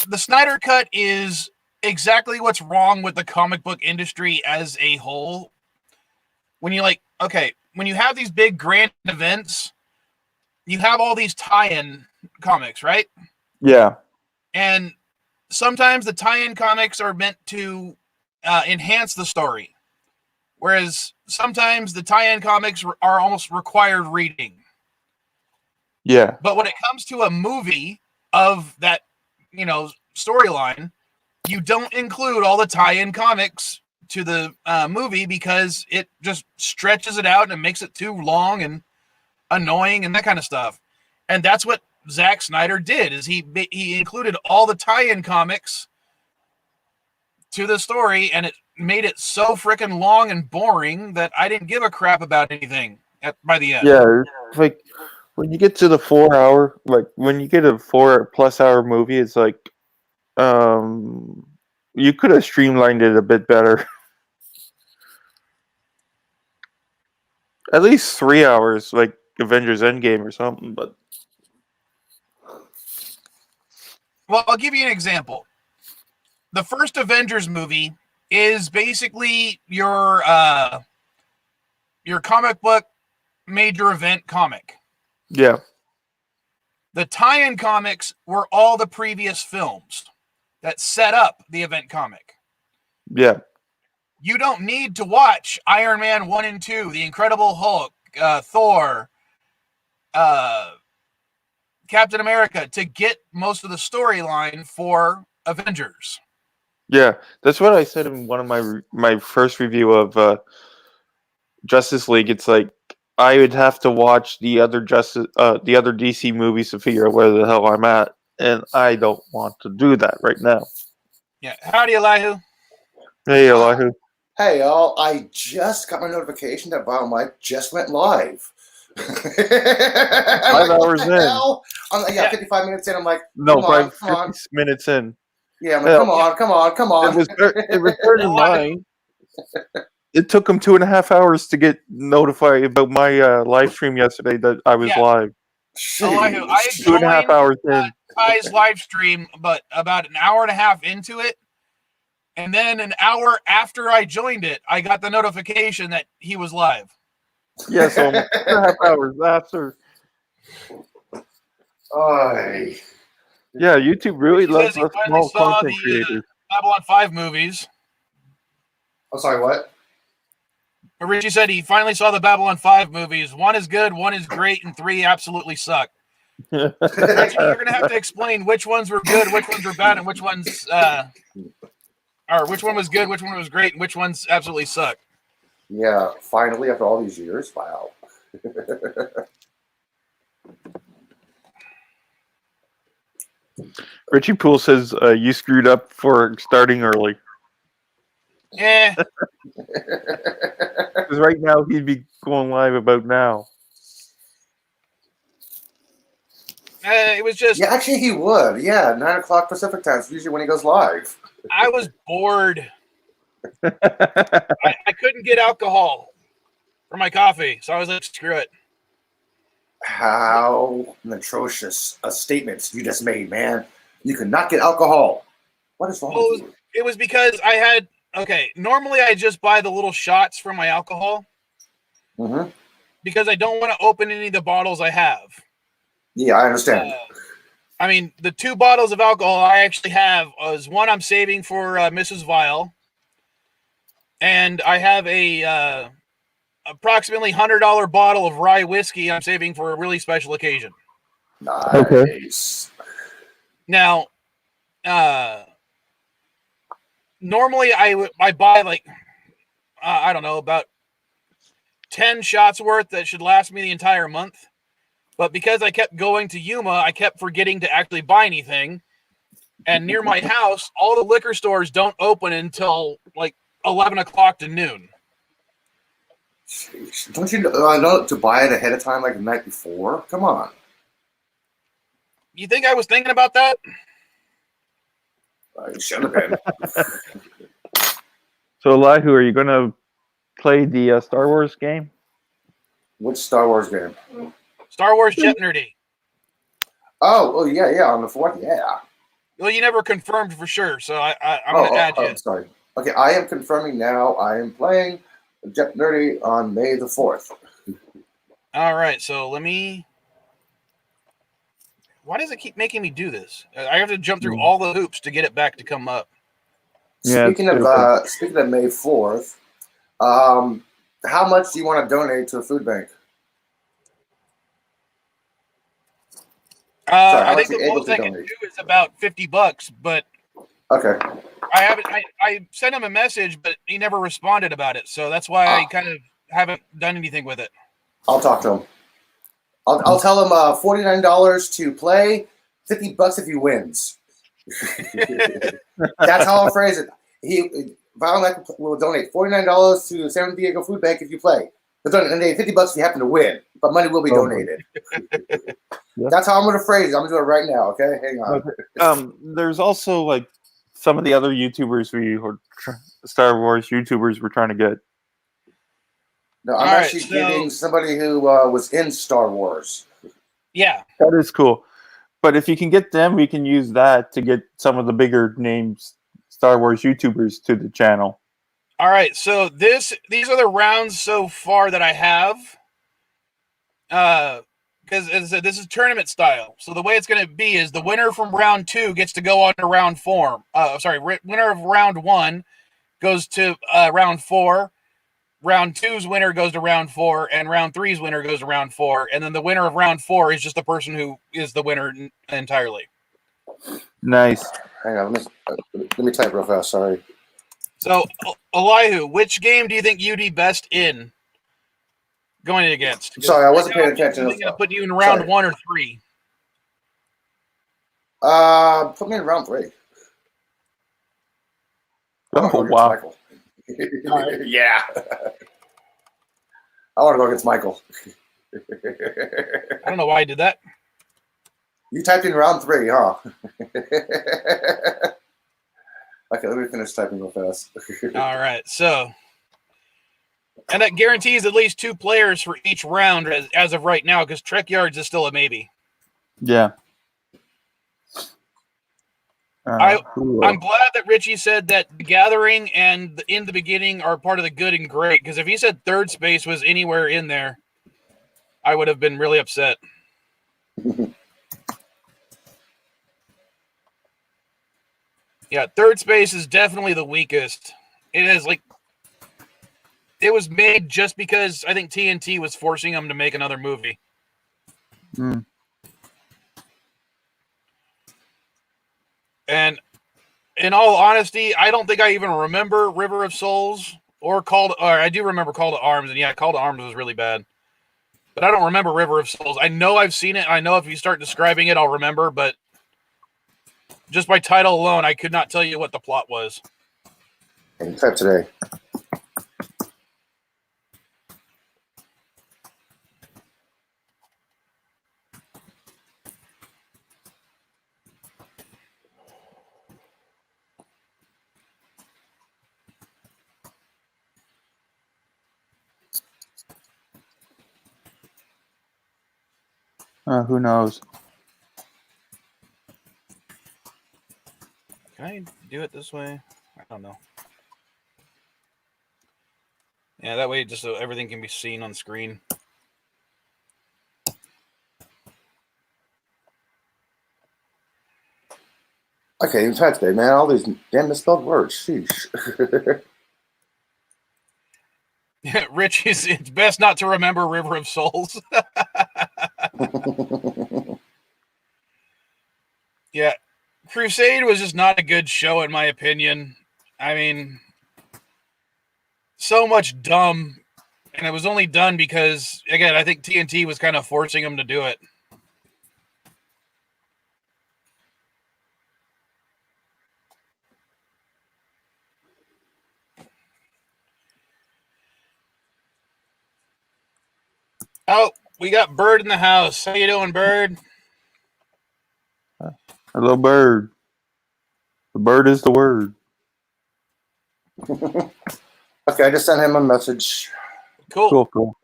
the Snyder Cut is exactly what's wrong with the comic book industry as a whole. When you when you have these big grand events, you have all these tie-in comics, right? Yeah. And sometimes the tie-in comics are meant to enhance the story. Whereas sometimes the tie-in comics are almost required reading. Yeah. But when it comes to a movie of that, storyline, you don't include all the tie-in comics to the movie because it just stretches it out and it makes it too long and annoying and that kind of stuff. And that's what Zack Snyder did, is he included all the tie-in comics to the story, and it made it so freaking long and boring that I didn't give a crap about anything by the end. Yeah, it's like when you get to the 4 hour, like when you get a 4+ hour movie, it's like, you could have streamlined it a bit better. At least 3 hours, like Avengers Endgame or something, but. Well, I'll give you an example. The first Avengers movie is basically your comic book major event comic. Yeah. The tie-in comics were all the previous films that set up the event comic. Yeah. You don't need to watch Iron Man 1 and 2, The Incredible Hulk, Thor, Captain America to get most of the storyline for Avengers. Yeah, that's what I said in one of my first review of Justice League. It's like I would have to watch the other DC movies to figure out where the hell I'm at, and I don't want to do that right now. Yeah. Howdy, Elihu. Hey, Elihu. Hey, y'all. I just got my notification that BioMike just went live. 5 hours in. I'm like, yeah, 55 minutes in. I'm like, No, come 50 on. minutes in. Yeah, I'm like, come on. It returned to mine. It took them 2.5 hours to get notified about my live stream yesterday that I was live. Elihu, I Jeez. 2.5 hours in. Ty's live stream, but about an hour and a half into it. And then an hour after I joined it, I got the notification that he was live. Yeah, so 2.5 hours after. Yeah, YouTube really loves us small content creators. Babylon 5 movies. I'm sorry, what? Richie said he finally saw the Babylon 5 movies. 1 is good, 1 is great, and 3 absolutely suck. Richie, you're going to have to explain which ones were good, which ones were bad, and which ones... or which one was good, which one was great, and which ones absolutely suck. Yeah, finally, after all these years. Wow. Richie Poole says you screwed up for starting early. Yeah. Because right now he'd be going live about now. It was just... Yeah, actually he would. Yeah, 9 o'clock Pacific time is usually when he goes live. I was bored. I couldn't get alcohol for my coffee, so I was like, screw it. How atrocious a statement you just made, man. You could not get alcohol. What is wrong with you? It was because I had... Okay, normally I just buy the little shots for my alcohol. Mm-hmm. Because I don't want to open any of the bottles I have. Yeah, I understand. I mean, the 2 bottles of alcohol I actually have is one I'm saving for Mrs. Vile. And I have a approximately $100 bottle of rye whiskey I'm saving for a really special occasion. Nice. Okay. Now, normally I buy like, I don't know, about 10 shots worth that should last me the entire month. But because I kept going to Yuma, I kept forgetting to actually buy anything. And near my house, all the liquor stores don't open until like 11 o'clock to noon. Jeez. Don't you know to buy it ahead of time, like the night before? Come on. You think I was thinking about that? You should have been. So, Elihu, are you going to play the Star Wars game? Which Star Wars game? Star Wars Jet Nerdy. Oh, yeah, on the 4th, yeah. Well, you never confirmed for sure, so I'm going to add you. I'm sorry. Okay, I am confirming now. I am playing Jet Nerdy on May the 4th. All right, so let me... Why does it keep making me do this? I have to jump through all the hoops to get it back to come up. Yeah, speaking of May 4th, how much do you want to donate to a food bank? I think the most I can do is about $50, but okay. I sent him a message, but he never responded about it, so that's why I kind of haven't done anything with it. I'll talk to him. I'll tell him $49 to play, $50 if he wins. That's how I'll phrase it. Violent will donate $49 to the San Diego Food Bank if you play. He'll donate $50 if you happen to win, but money will be donated. Yeah. That's how I'm going to phrase it. I'm going to do it right now. Okay, hang on. Okay. There's also like some of the other YouTubers Star Wars YouTubers we're trying to get. No, I'm actually getting somebody who was in Star Wars. Yeah, that is cool. But if you can get them, we can use that to get some of the bigger names Star Wars YouTubers to the channel. All right, so these are the rounds so far that I have. Because as I said, this is tournament style. So the way it's going to be is the winner from round 2 gets to go on to round 4. Winner of round 1 goes to round 4. Round 2's winner goes to round 4, and round 3's winner goes to round 4, and then the winner of round 4 is just the person who is the winner entirely. Nice. Hang on, let me type real fast. Sorry. So, Elihu, which game do you think you'd be best in going against? Sorry, I wasn't paying attention. I'm going to put you in round 1 or 3. Put me in round 3. Oh, wow. Yeah. I want to go against Michael. I don't know why I did that. You typed in round 3, huh? Okay, let me finish typing real fast. All right, so, and that guarantees at least 2 players for each round as of right now, because Trek Yards is still a maybe. Yeah. I'm glad that Richie said that the Gathering and In the Beginning are part of the good and great, because if he said Third Space was anywhere in there, I would have been really upset. Yeah, Third Space is definitely the weakest. It is it was made just because I think TNT was forcing them to make another movie. And in all honesty, I don't think I even remember River of Souls or I do remember Call to Arms, and yeah, Call to Arms was really bad. But I don't remember River of Souls. I know I've seen it. I know if you start describing it, I'll remember, but just by title alone, I could not tell you what the plot was. And type today. Who knows? Can I do it this way? I don't know. Yeah, that way just so everything can be seen on screen. Okay, you type today, man. All these damn misspelled words. Sheesh. Rich, it's best not to remember River of Souls. Yeah, Crusade was just not a good show, in my opinion. I mean, so much dumb, and it was only done because, again, I think TNT was kind of forcing them to do it. Oh, we got Bird in the house. How you doing, Bird? Hello, Bird. The bird is the word. Okay, I just sent him a message. Cool. Cool.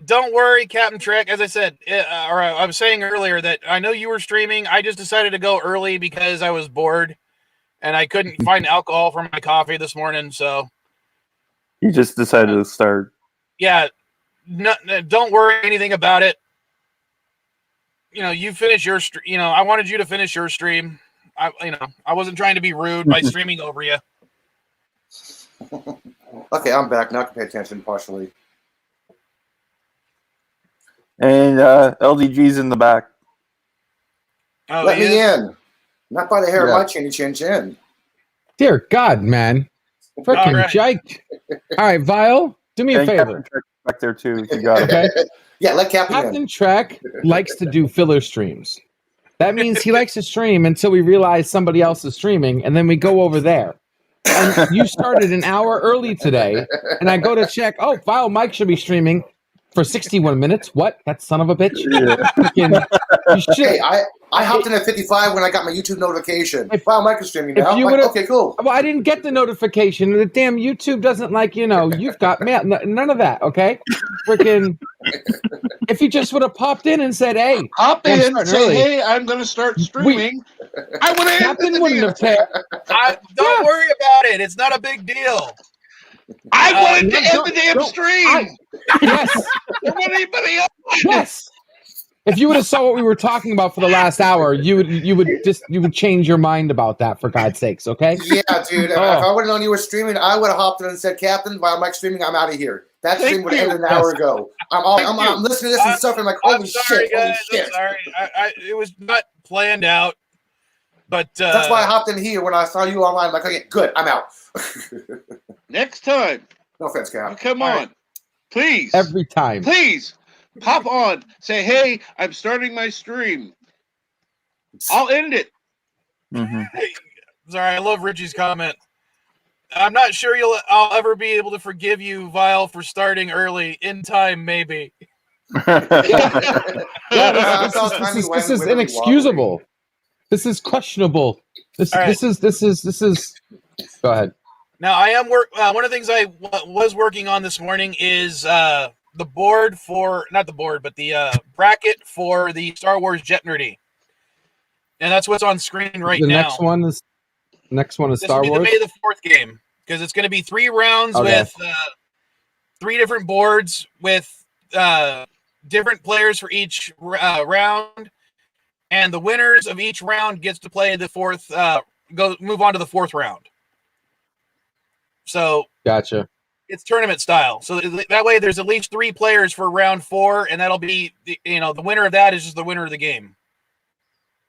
Don't worry, Captain Trek. As I said, or I was saying earlier that I know you were streaming. I just decided to go early because I was bored and I couldn't find alcohol for my coffee this morning. So You just decided to start. yeah, don't worry anything about it. You know, you finish your I wanted you to finish your stream. I wasn't trying to be rude by streaming over you. Okay, I'm back. Now I can pay attention partially. And LDG's in the back. Oh, Let me in. Not by the hair of my chinny chin chin. Dear God, man. Freaking right. Jake. All right, Vile, do me a And favor. Captain Trek back there too. If you got it. Okay. Yeah, let Captain in. Captain Trek likes to do filler streams. That means he likes to stream until we realize somebody else is streaming, and then we go over there. And you started an hour early today, and I go to check. Oh, Vile Mike should be streaming for 61 minutes. What? That son of a bitch. Yeah. You should. Hey, I hopped in at 55 when I got my YouTube notification. Wow, Mike is streaming if now. you Like, would've- okay, cool. Well, I didn't get the notification. The damn YouTube doesn't like, you've got mail. None of that, okay? Freaking. If you just would have popped in and said, hey, Hop I'm in, starting say, early. hey, I'm going to start streaming. I would have Captain wouldn't have cared. Don't worry about it. It's not a big deal. I wanted to no, end the damn don't- stream. Yes. Don't want anybody else. Yes. If you would have saw what we were talking about for the last hour, you would change your mind about that, for God's sakes, okay? Yeah, dude. If I would have known you were streaming, I would have hopped in and said, Captain, while Mike's streaming, I'm out of here. That stream would have ended an hour ago. I'm listening to this and stuff, and I'm like, holy shit, holy shit. I'm sorry. It was not planned out, but that's why I hopped in here when I saw you online. I'm like, okay, good, I'm out. Next time, No offense, Cap. come on, please. Every time. Please hop on. Say, hey, I'm starting my stream. I'll end it. Mm-hmm. Sorry, I love Richie's comment. I'm not sure I'll ever be able to forgive you, Vile, for starting early. In time, maybe. This is inexcusable. This is questionable. This is. Go ahead. Now, I am one of the things I was working on this morning is the board for not the board, but the bracket for the Star Wars Jet Nerdy, and that's what's on screen right now. The next one is Star Wars. This will be the May the 4th game because it's going to be 3 rounds with 3 different boards with different players for each round, and the winners of each round gets to play the 4th. Move on to the 4th round. So gotcha. It's tournament style. So that way, there's at least 3 players for round 4, and that'll be the winner of that is just the winner of the game.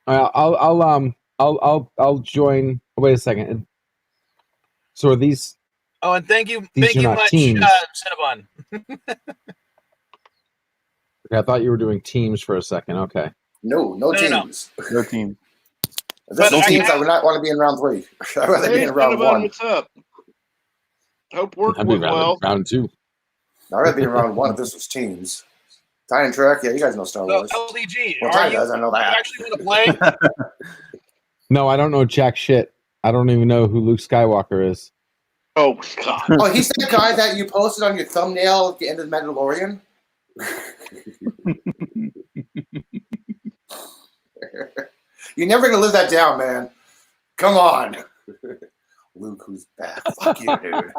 I'll join. Wait a second. So are these? Oh, and thank you much, Cinnabon. Okay, I thought you were doing teams for a second. Okay. No teams. No team. If this is teams, I would not want to be in round 3. I'd rather be in round 1. What's up? Hope work I'd went be well. round 2. I'd rather be in round 1 if this was teams. Tie and Trek, yeah, you guys know Star Wars. LDG, well, Ty does, I know that. You actually want to play? No, I don't know jack shit. I don't even know who Luke Skywalker is. Oh, God. Oh, he's the guy that you posted on your thumbnail at the end of the Mandalorian? You're never going to live that down, man. Come on. Luke, who's back? Fuck you, dude.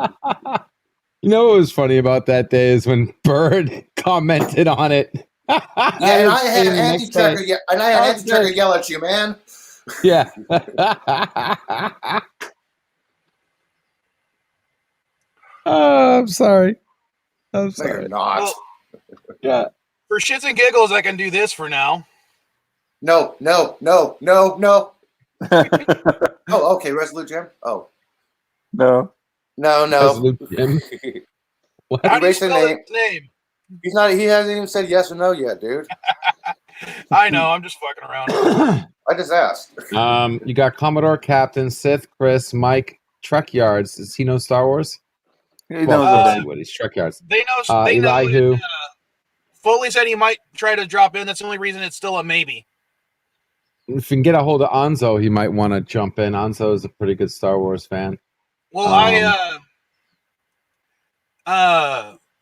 You know what was funny about that day is when Bird commented on it. Yeah, and I had an anti-tracker yell at you, man. Yeah. Oh, I'm sorry. No, you're not. Well, Yeah. For shits and giggles, I can do this for now. No. Oh, okay, Resolute Jim. Oh. No. No. Resolute Jim. What? How do you Erase the spell his name? He's not. He hasn't even said yes or no yet, dude. I know. I'm just fucking around. I just asked. You got Commodore Captain, Sith, Chris, Mike, Truck Yards. Does he know Star Wars? He Well, knows let's see what he's Truck Yards. They know. They know. Elihu. Foley said he might try to drop in. That's the only reason it's still a maybe. If you can get a hold of Anzo, he might want to jump in. Anzo is a pretty good Star Wars fan. Well,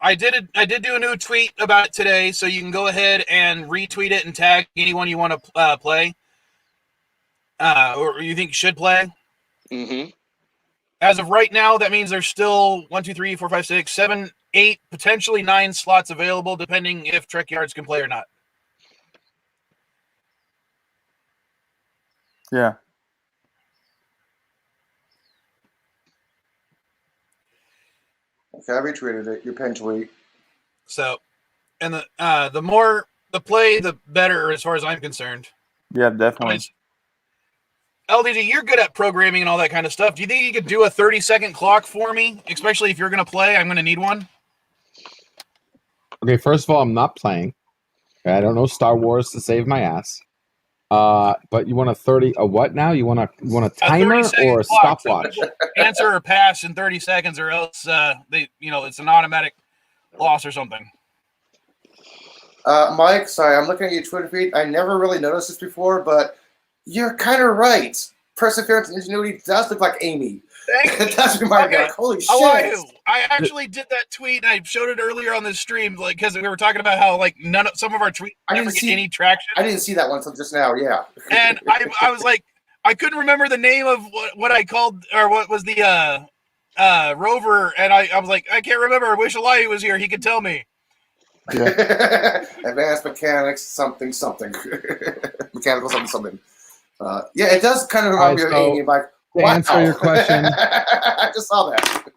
I did do a new tweet about it today, so you can go ahead and retweet it and tag anyone you want to play, or you think should play. Mm-hmm. As of right now, that means there's still 1, 2, 3, 4, 5, 6, 7, 8, potentially 9 slots available, depending if Trek Yards can play or not. Yeah. Okay, I retweeted it. Your pin tweet. So, and the more the play, the better, as far as I'm concerned. Yeah, definitely. LDG, you're good at programming and all that kind of stuff. Do you think you could do a 30-second clock for me? Especially if you're going to play, I'm going to need one. Okay, first of all, I'm not playing. Okay, I don't know Star Wars to save my ass. But you want a what now? You want a timer or a stopwatch? So answer or pass in 30 seconds, or else it's an automatic loss or something. Mike, sorry, I'm looking at your Twitter feed. I never really noticed this before, but you're kind of right. Perseverance and Ingenuity does look like Amy. Thank you. That's remind me, like, holy shit. I actually did that tweet, and I showed it earlier on the stream, like, because we were talking about how like some of our tweets never get any traction. I didn't see that one until just now. Yeah. And I was like, I couldn't remember the name of what I called, or what was the rover, and I was like, I can't remember. I wish Elihu was here; he could tell me. Yeah. Advanced mechanics, something. Mechanical something. Yeah, it does kind of remind me of so Amy. Like, to answer your question, I just saw that.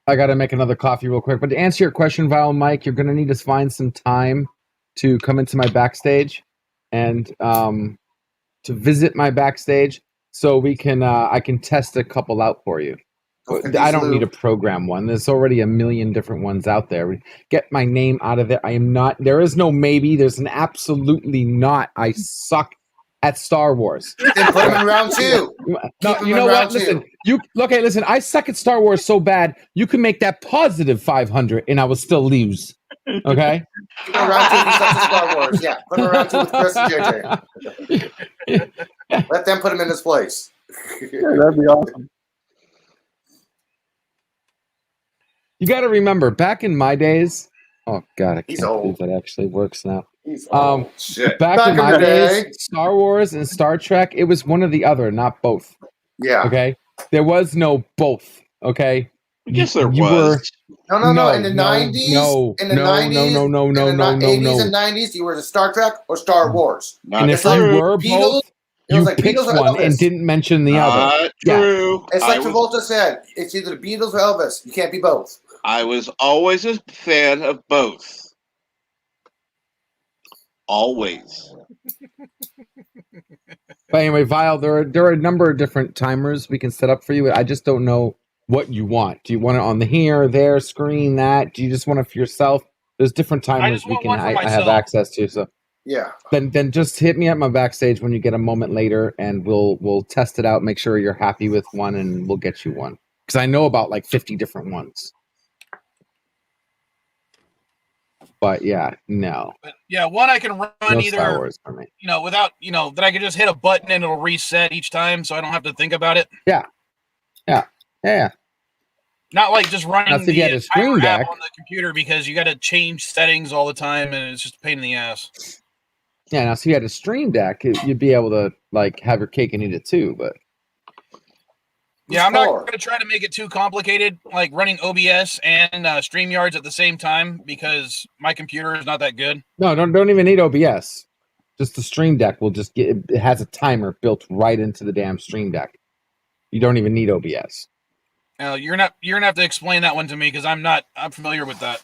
I got to make another coffee real quick. But to answer your question, Val and Mike, you're going to need to find some time to come into my backstage and to visit my backstage so we can I can test a couple out for you. I don't need to program one. There's already a million different ones out there. Get my name out of it. I am not. There is no maybe. There's an absolutely not. I suck at Star Wars. Then put him in round 2. No, you know what? Listen, listen. I suck at Star Wars so bad. You can make that positive 500, and I will still lose. Okay. Keep him in round 2 if he sucks at Star Wars. Yeah, put him in round 2 with Chris and JJ. Let them put him in his place. Yeah, that'd be awesome. You got to remember, back in my days. Oh God, I He's can't believe old. that actually works now. He's old. Shit. Back in my the days, day. Star Wars and Star Trek, it was one or the other, not both. Yeah. Okay, there was no both. Okay, I guess there You was. No. In the 90s, no, in the no, 90s, no, no, no, in no, the no, no, 80s no. and 90s, you were the Star Trek or Star Wars. Not And if true. you were Beatles, both, it was you like picked Beatles or one Elvis. and didn't mention the other. Not true. It's I like was, Travolta said, it's either the Beatles or Elvis. You can't be both. I was always a fan of both. Always. But anyway, Vile, there are a number of different timers we can set up for you. I just don't know what you want. Do you want it on the here, there, screen, that? Do you just want it for yourself? There's different timers want one for I have myself. access to. So Yeah. then just hit me at my backstage when you get a moment later, and we'll test it out. Make sure you're happy with one, and we'll get you one. Because I know about like 50 different ones. But yeah, no. But yeah, one I can run No either, Star Wars for me. without, that I can just hit a button and it'll reset each time, so I don't have to think about it. Yeah. Not like just running Now, if you had a Stream entire app Deck- on the computer because you got to change settings all the time, and it's just a pain in the ass. Yeah, now if you had a Stream Deck, you'd be able to like have your cake and eat it too. But Yeah, I'm not Score. going to try to make it too complicated, like running OBS and StreamYards at the same time, because my computer is not that good. no, don't even need OBS. Just the Stream Deck will just get. It has a timer built right into the damn Stream Deck. You don't even need OBS. You're gonna have to explain that one to me because I'm familiar with that.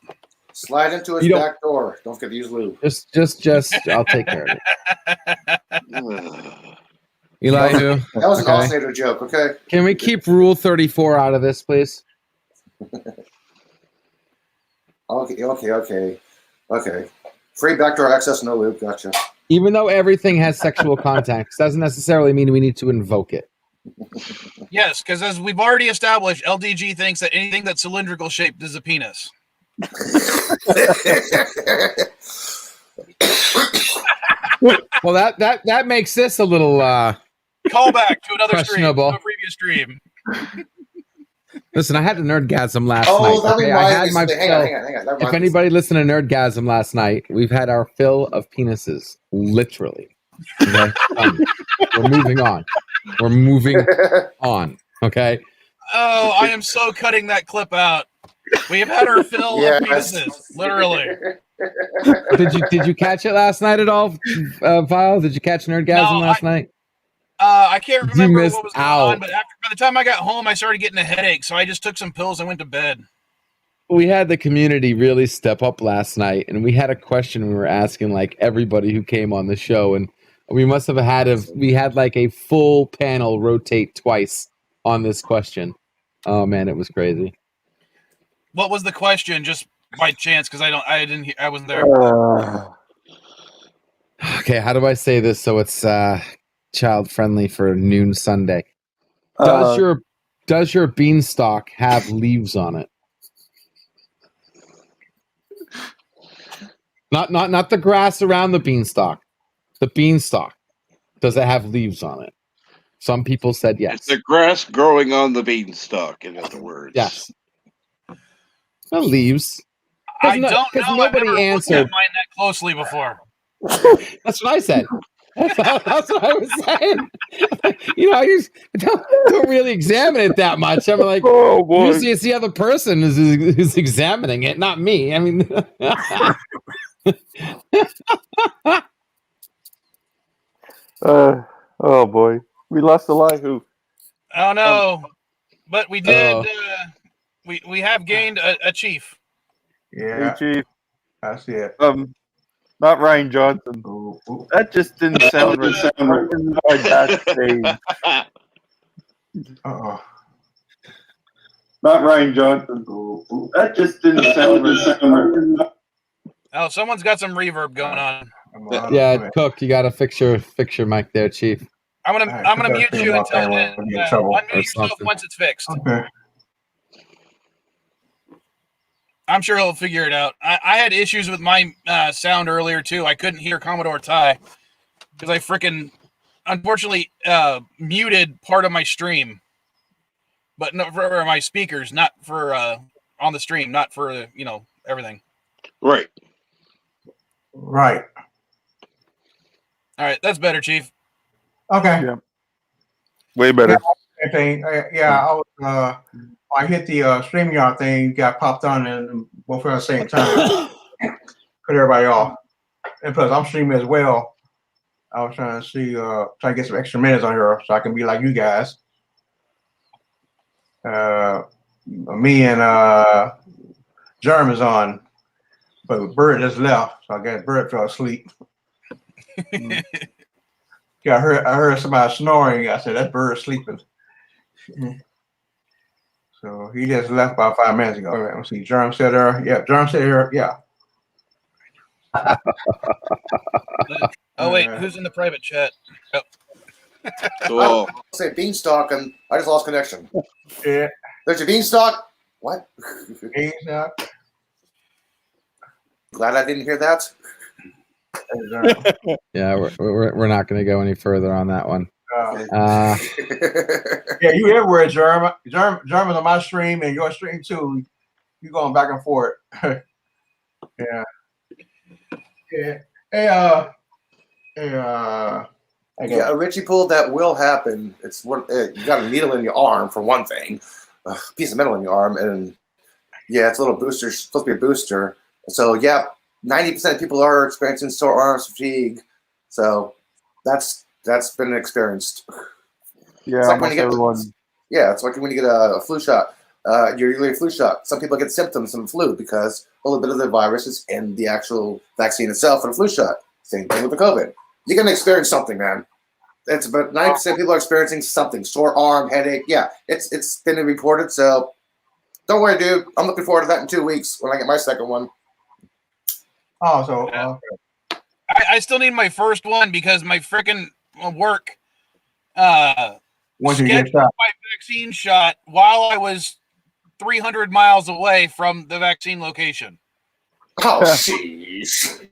Slide into his You don't- back door. Don't forget to use lube. Just I'll take care of it. Ugh. Elihu, That was an okay. alternator joke, okay? Can we keep Rule 34 out of this, please? Okay. Free backdoor access, no lube. Gotcha. Even though everything has sexual context, doesn't necessarily mean we need to invoke it. Yes, because as we've already established, LDG thinks that anything that's cylindrical shaped is a penis. Well, that makes this a little. Call back to another stream, to Questionable. a previous stream. Listen, I had a nerdgasm last Oh, night. that okay? I had reminds my me. Hang fill. on. That If reminds me. anybody listened to Nerdgasm last night, we've had our fill of penises, literally. Okay? We're moving on. We're moving on. Okay. Oh, I am so cutting that clip out. We have had our fill Yes. of penises, literally. Did you catch it last night at all, Vile? Did you catch Nerdgasm No, last night? I can't remember missed what was going out. on, but by the time I got home, I started getting a headache, so I just took some pills and went to bed. We had the community really step up last night, and we had a question we were asking like everybody who came on the show, and we must have we had like a full panel rotate twice on this question. Oh man, it was crazy. What was the question? Just by chance, because I wasn't there. Okay, how do I say this so it's child friendly for noon Sunday? Does your beanstalk have leaves on it? Not the grass around the beanstalk. The beanstalk. Does it have leaves on it? Some people said yes. It's the grass growing on the beanstalk, in other words. Yes. No leaves. I no- don't know. 'cause I've nobody never looked answered. at mine that closely before. That's what I said. That's what I was saying. You know, I just don't really examine it that much. I'm like, Oh boy. usually it's the other person who's examining it, not me. I mean, Oh boy. We lost Elihu. Oh no, but we did. Oh. We have gained a chief. Yeah, Hey, Chief. I see it. Not Ryan Johnson. Ooh, ooh. That just didn't sound right. Our backstage. Uh-oh. Not Ryan Johnson. Ooh, ooh. That just didn't sound right. Oh, someone's got some reverb going on. Yeah, Cook, you got to fix your mic there, Chief. I'm gonna mute you until unmute Or yourself something. once it's fixed. Okay. I'm sure he'll figure it out. I had issues with my sound earlier too. I couldn't hear Commodore Ty because I freaking unfortunately muted part of my stream, but not for my speakers, not for on the stream, not for everything. Right. Right. All right, that's better, Chief. Okay. Yeah. Way better. I hit the StreamYard thing, got popped on, and both at the same time. Cut everybody off. And plus, I'm streaming as well. I was trying to see, try to get some extra minutes on here so I can be like you guys. Me and Germ is on, but Bird just left, so I guess Bird fell asleep. Yeah, I heard somebody snoring. I said, that's Bird sleeping. So he just left about 5 minutes ago. Let's see, Germ said there. Yeah, Germ said there. Yeah. Oh wait, who's in the private chat? Oh. Cool. I say Beanstalk, and I just lost connection. Yeah. There's your Beanstalk. What? Beanstalk. Glad I didn't hear that. Yeah, we're not going to go any further on that one. Yeah, you everywhere, Germ. Germ is on my stream and your stream too. You going back and forth. Yeah. Yeah. Hey, Yeah, Richie pulled that will happen. It's what you got a needle in your arm for one thing, a piece of metal in your arm, and yeah, it's a little booster. It's supposed to be a booster. So yeah, 90% of people are experiencing sore arms fatigue. So that's been experienced. Yeah, it's like when almost you get everyone. Yeah, it's like when you get a flu shot. Your yearly flu shot. Some people get symptoms from flu because a little bit of the virus is in the actual vaccine itself for the flu shot. Same thing with the COVID. You're gonna experience something, man. It's about 90% of people are experiencing something. Sore arm, headache. Yeah, it's been reported. So don't worry, dude. I'm looking forward to that in 2 weeks when I get my second one. Oh, so I still need my first one because my freaking work once you get scheduled my vaccine shot while I was 300 miles away from the vaccine location. Oh, jeez.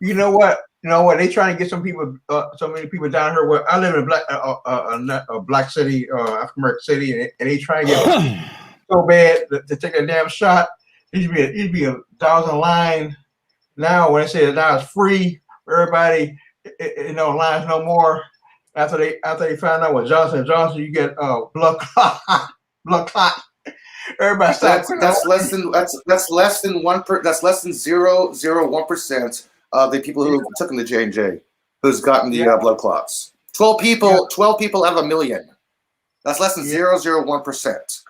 You know what? They trying to get some people, so many people down here. Where I live in a black city, African American city, and they trying to get so bad to take a damn shot. It used to be 1,000 line. Now when they say that now it's free for everybody, lines no more. After they found out what Johnson & Johnson, you get blood clot. Everybody stopped. That's less than 0.001% of the people who took the J&J who's gotten the blood clots. 12 people out of 1 million. That's less than 0.001%.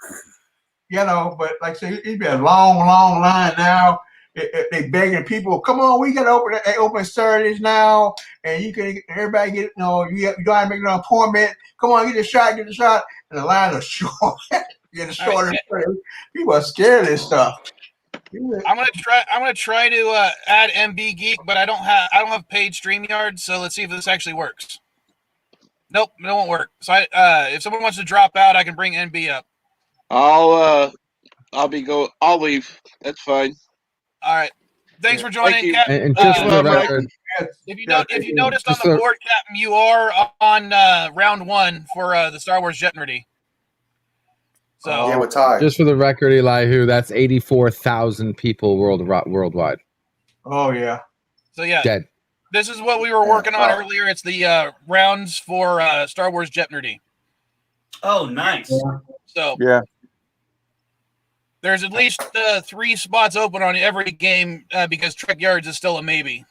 But like I say, it'd be a long line now. They begging people, come on, we got open Saturdays now, and you can everybody get you gotta make an appointment. Come on, get the shot, and the line is short. Getting shorter. People are scared of this stuff. I'm gonna try to add MB Geek, but I don't have paid StreamYard, so let's see if this actually works. Nope, it won't work. So if someone wants to drop out, I can bring NB up. I'll leave. That's fine. All right. Thanks for joining, Thank Captain. And just for the record, If you noticed on the board, Captain, you are on round 1 for the Star Wars Jeopardy. So yeah, with Ty. just for the record, Elihu, that's 84,000 people worldwide. Oh yeah. So yeah, Dead. This is what we were working on Oh. earlier. It's the rounds for Star Wars Jeopardy. Oh, nice. So Yeah. there's at least 3 spots open on every game because Trek Yards is still a maybe.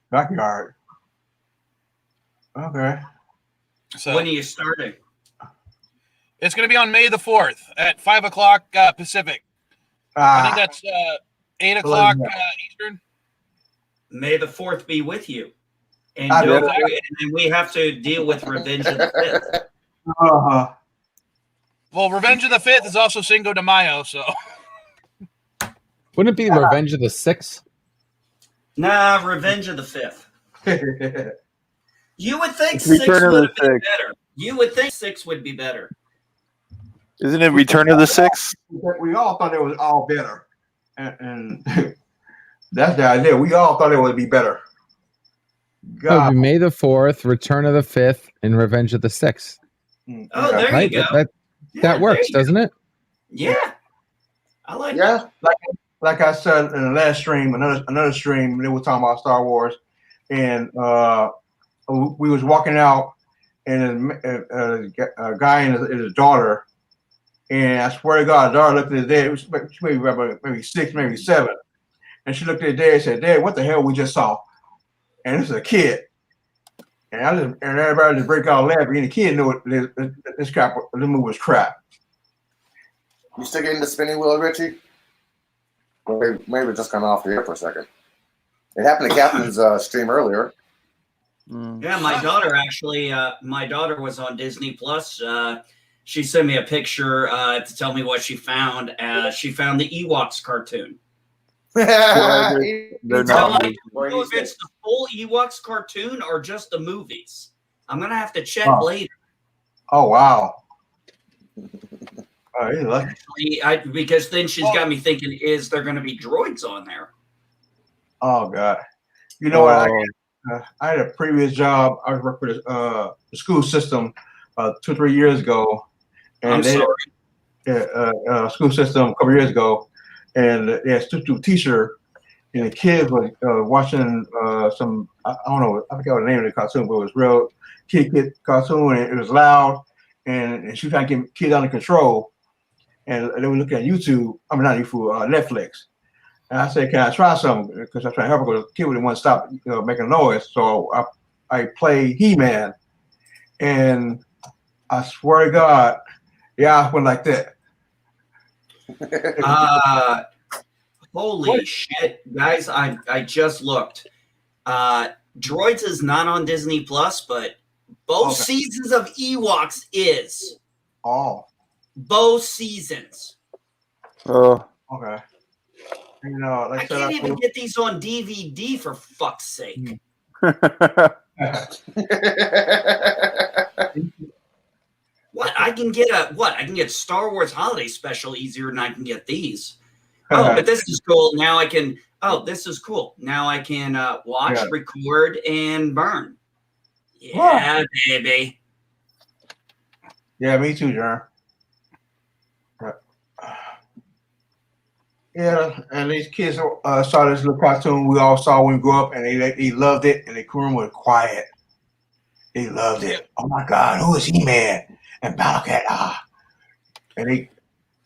Backyard. Okay. So When are you starting? it's going to be on May the 4th at 5 o'clock Pacific. I think that's 8 o'clock Eastern. May the 4th be with you. And, I don't know. worry, and then we have to deal with Revenge of the 5th. Uh-huh. Well, Revenge of the 5th is also Cinco de Mayo, so Wouldn't it be Revenge of the 6th? Nah, Revenge of the 5th. You would think It's 6 Return of would the have been Six. better. You would think 6 would be better. Isn't it Return of the Six? We all thought it was all better. And that's the idea. We all thought it would be better. It would God. be May the 4th, Return of the 5th, and Revenge of the 6th. Oh, there Right? you go. That Yeah, works, there you doesn't it? go. Yeah. I like Yeah. Like I said in the last stream, another stream, they were talking about Star Wars, and we was walking out, and a guy and his daughter, and I swear to God, the daughter looked at his dad. It was maybe 6, maybe 7, and she looked at his dad and said, "Dad, what the hell we just saw?" And this is a kid, and everybody just break out laughing. And the kid knew this movie was crap. You still getting the spinning wheel, Richie? Or maybe we're just kind of off the air for a second. It happened to Captain's stream earlier. Yeah, my daughter actually, my daughter was on Disney Plus. She sent me a picture to tell me what she found. She found the Ewoks cartoon. They're So not. I don't know if it's the full Ewoks cartoon or just the movies. I'm gonna have to check later. Oh wow! Oh, you're lucky. Actually, because then she's got me thinking: is there gonna be droids on there? Oh God! You know what? I had a previous job. I worked for the school system 2 or 3 years ago, and I'm sorry. School system a couple years ago, and they had a substitute teacher, and the kids were watching some, I don't know, I forget what the name of the cartoon, but it was real kid cartoon, and it was loud, and she was trying to get kids under control, and they were looking at YouTube. I mean, not YouTube, Netflix. And I said, "Can I try something?" Because I was trying to help her, because the kid wouldn't want to stop making noise. So I play He-Man, and I swear to God, the eyes went like that. Holy shit, guys! I just looked. Droids is not on Disney Plus, but both seasons of Ewoks is. Oh, both seasons. okay. You know, I can't even get these on DVD for fuck's sake. What? I can get I can get Star Wars Holiday Special easier than I can get these. Oh, but this is cool. Now I can. Oh, this is cool. Now I can watch, record, and burn. Yeah, baby. Yeah, me too, John. Yeah, and these kids saw this little cartoon we all saw when we grew up, and they loved it, and the room was quiet. They loved it. Oh my God, who is He-Man and Battle Cat? And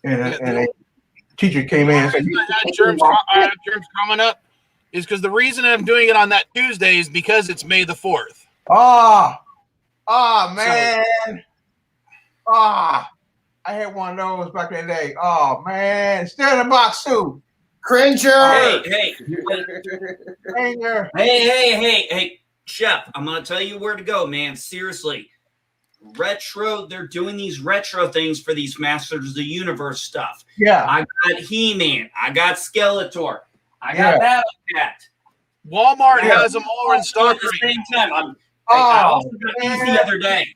the teacher came in and said, I had germs coming up is because the reason I'm doing it on that Tuesday is because it's May the 4th. Man. I had one of those back in the day. Oh man, still in the box too. Cringer. Hey, Chef, I'm gonna tell you where to go, man. Seriously. Retro, they're doing these retro things for these Masters of the Universe stuff. Yeah. I got He-Man, I got Skeletor, I got Battle Cat. Walmart has them all in stock at the same time. I also got these the other day.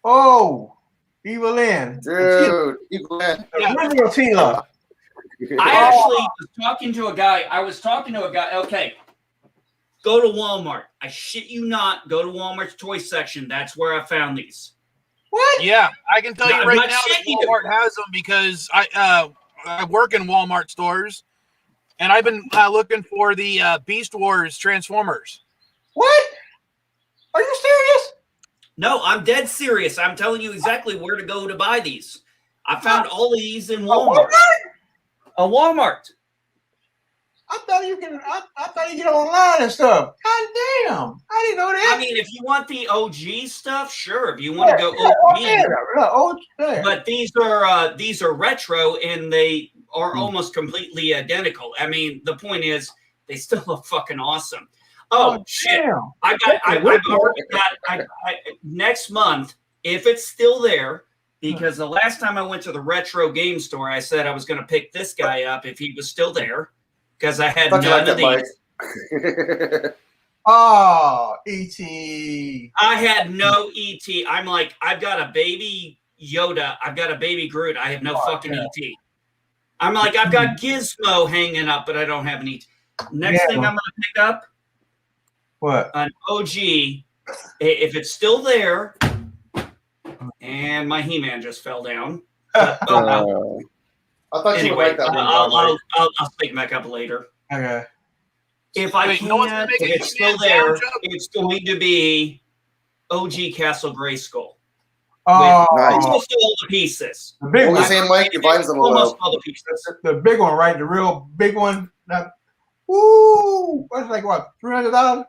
Oh, Evil Lynn. Dude, Evil Lynn. Tila. I actually was talking to a guy. Okay. Go to Walmart. I shit you not. Go to Walmart's toy section. That's where I found these. What? Yeah, I can tell you right now that shitting you. Walmart has them because I work in Walmart stores, and I've been looking for the Beast Wars Transformers. What? Are you serious? No, I'm dead serious. I'm telling you exactly where to go to buy these. I found all of these in Walmart. A Walmart. I thought you get online and stuff. God damn! I didn't know that. I mean, if you want the OG stuff, sure. If you want to go OG, but these are retro and they are almost completely identical. I mean, the point is they still look fucking awesome. Oh shit! Damn. I've already got next month if it's still there. Because the last time I went to the retro game store, I said I was going to pick this guy up if he was still there. Because I had none of these. Oh, E.T. I had no E.T. I'm like, I've got a baby Yoda. I've got a baby Groot. I have no fucking E.T. I'm like, I've got Gizmo hanging up, but I don't have an E.T. Next thing I'm going to pick up, what? An OG. If it's still there, and my He-Man just fell down. I thought you would Anyway, like that one. I'll speak back up later. Okay. If I Wait, no one's gonna can, make if a it's still He-Man there, joke? it's going to be OG Castle Grayskull. Oh, Nice. Almost all the pieces. the big What one. was saying, Mike? Your volume's a little Almost low. all the pieces. The big one, right? The real big one. That, woo! What's like what? $300?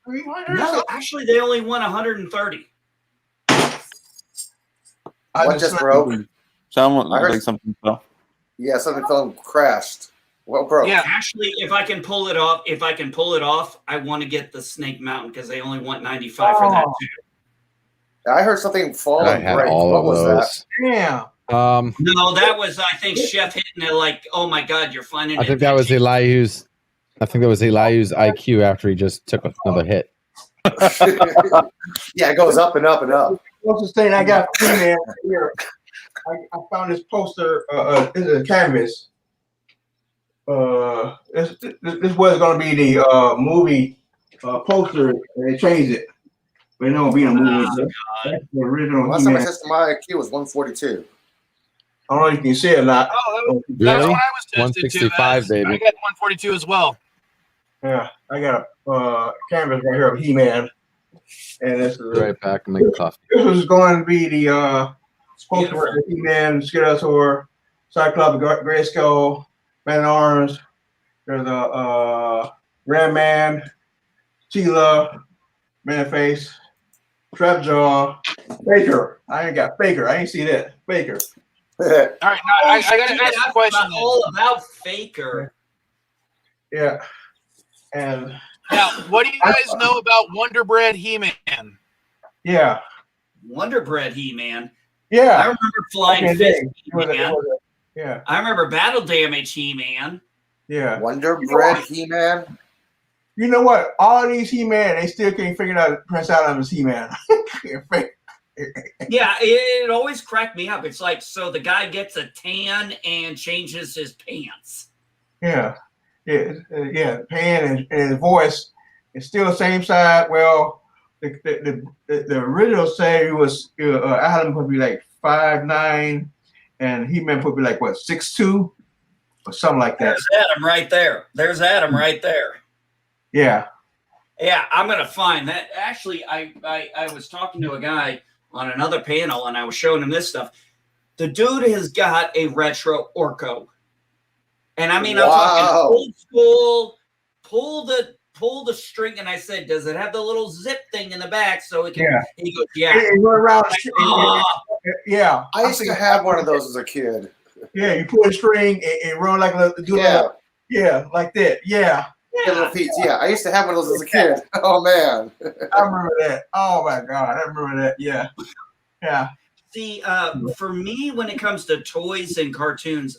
$300? No, actually, they only won 130. What just broke? Sound I heard- like something fell. Yeah, something fell and crashed. What broke? Yeah. Actually, if I can pull it off, I want to get the Snake Mountain because they only want 95 for that too. I heard something fall I and had break. all What of was those. Yeah. No, that was I think Chef hitting it like, oh my god, you're finding. I think that was Elihu's. I think that was Elihu's IQ after he just took another hit. that? Yeah, it goes up and up and up. Closest thing I got from there here. I found this poster. This is a canvas. This was going to be the movie poster, and they changed it. But it don't be a movie. That's the original. Last time I He-Man. tested my IQ was 142. I don't know if you can see it or not. Oh, that's Really? what I was tested to. 165, baby. I got 142 as well. Yeah, I got a canvas right here of He-Man, and this is Right back and make coffee. this was going to be the poster of He-Man, Skeletor, Cyclops, Grayskull, Man-at-Arms. There's a Red Man, Teela, Man-Face, Trapjaw, Faker. I ain't got Faker. I ain't see that. Faker. All right, now I got to ask a question. then. All about Faker. Yeah. And Now, what do you guys know about Wonder Bread He-Man? yeah. Wonder Bread He-Man. I Yeah. remember Flying Okay, Fist it was a- He-Man. Yeah. I remember Battle Damage He-Man. Yeah. Wonder Bread He-Man. You know what? All these He-Man, they still can't figure out Prince Adam's He-Man. Yeah, it always cracked me up. It's like, so the guy gets a tan and changes his pants. Yeah. Yeah. Pan and his voice is still the same side. Well, the original say he was Adam would be like 5'9", and He-Man would be like what 6'2", or something like that. There's Adam right there. There's Adam right there. Yeah. Yeah, I'm gonna find that. Actually, I was talking to a guy on another panel, and I was showing him this stuff. The dude has got a retro Orko, and I mean, I'm talking Wow. old school. Pull the string, and I said, "Does it have the little zip thing in the back so it can?" Yeah. He goes, "Yeah." And run around. Oh, Yeah. I used to have one of those as a kid. Yeah, you pull a string and run like a Yeah. like that. Yeah. Get little feet. Yeah, I used to have one of those as a kid. Oh man. I remember that. Oh my God, I remember that. Yeah. Yeah. see, for me, when it comes to toys and cartoons,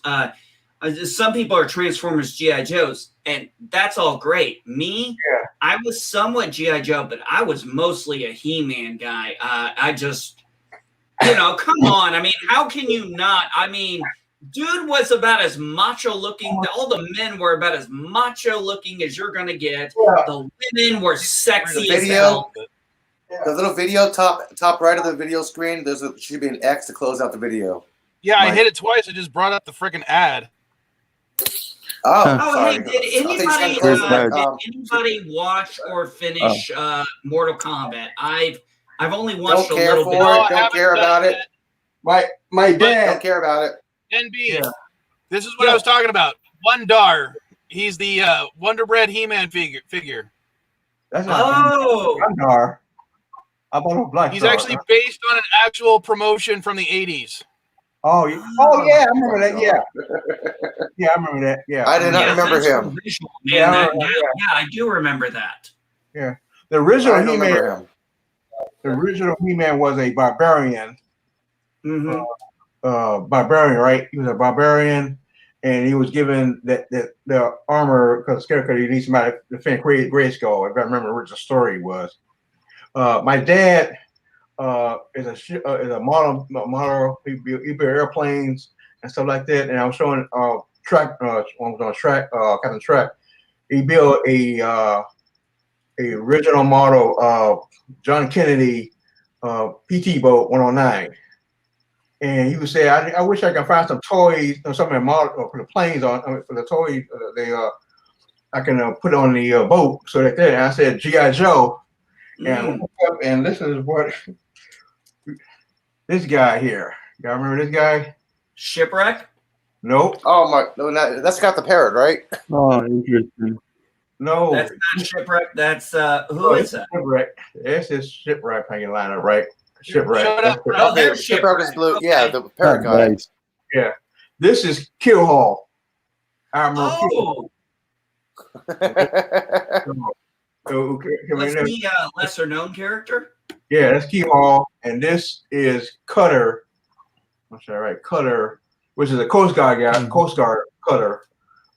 some people are Transformers, G.I. Joes, and that's all great. Me, I was somewhat G.I. Joe, but I was mostly a He-Man guy. I just, come on. I mean, how can you not? I mean, dude was about as macho looking. All the men were about as macho looking as you're going to get. Yeah. The women were sexy The as video? hell. The little video top right of the video screen, should be an X to close out the video. Yeah, I Mike. hit it twice. It just brought up the freaking ad. Oh, Oh, sorry. hey, did I think you anybody, said close Ned. did anybody watch or finish Mortal Kombat? I've only Don't watched a care little for bit. No, I it. Don't haven't care done about it it. yet. My Don't dad. care about it. NB. Yeah. This is what I was talking about. Wondar. He's the Wonder Bread He-Man figure. That's not Gundar. I thought it was Black He's Star. actually based on an actual promotion from the 80s. Oh, yeah, I remember that. Yeah, I remember that. Yeah, I did not remember that's him. visual, Yeah, man. I That, remember, yeah, I do remember that. Yeah, the original I don't He-Man. remember him. The original He-Man was a barbarian. Mm-hmm. Barbarian, right? He was a barbarian, and he was given the armor because Scarecrow he needs somebody to defend Grayskull. If I remember what the story was. My dad is a model. He built airplanes and stuff like that. And I was showing track. One was on track. Captain Track. He built a original model of John Kennedy PT boat 109. And he would say, I wish I could find some toys or some of the model for the planes for the toys I can put on the boat so that and I said G.I. Joe. And this is what this guy here. Y'all remember this guy? Shipwreck? Nope. Oh my! No, that's got the parrot, right? Oh, interesting. No. That's not Shipwreck. That's who is that? Shipwreck. This is Shipwreck hanging lineup, right? Shipwreck. Shut up, bro. Oh, there's Shipwreck is blue. Okay. Yeah, the parrot guy. Nice. Yeah. This is Kill Hall. Admiral Kill. Was he a lesser known character? Yeah, that's Key Hall, and this is Cutter. I'm sorry, right? Cutter, which is a Coast Guard guy, Coast Guard Cutter.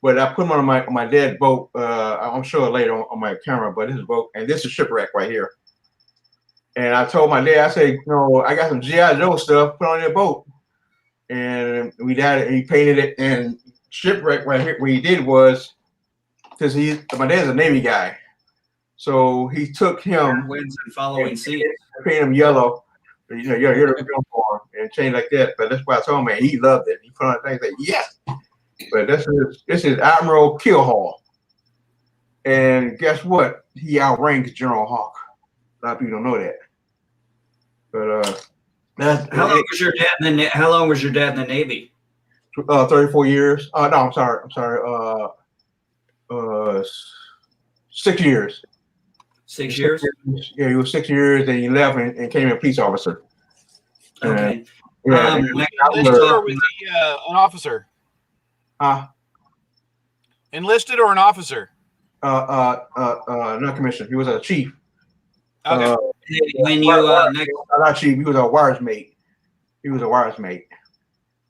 But I put him on my dad's boat. I'm sure later on my camera, but this is a boat, and this is Shipwreck right here. And I told my dad, I said, I got some G.I. Joe stuff, put on your boat. And we did it, he painted it, and Shipwreck right here. What he did was, because my dad's a Navy guy, so he took him. Winds and following seas. Paint him yellow, you're the uniform and change like that. But that's why I told him, man, he loved it. He put on things like yes. But this is Admiral Kill Hall, and guess what? He outranks General Hawk. A lot of people don't know that. But How long was your dad in the How long was your dad in the Navy? 34 years. No, I'm sorry. 6 years. 6 years? Yeah, he was 6 years, and he left and came a police officer. Okay. Yeah. Enlisted or was he an officer? Enlisted or an officer? Not commissioned. He was a chief. Okay. When you not chief, he was a wires mate. He was a wires mate.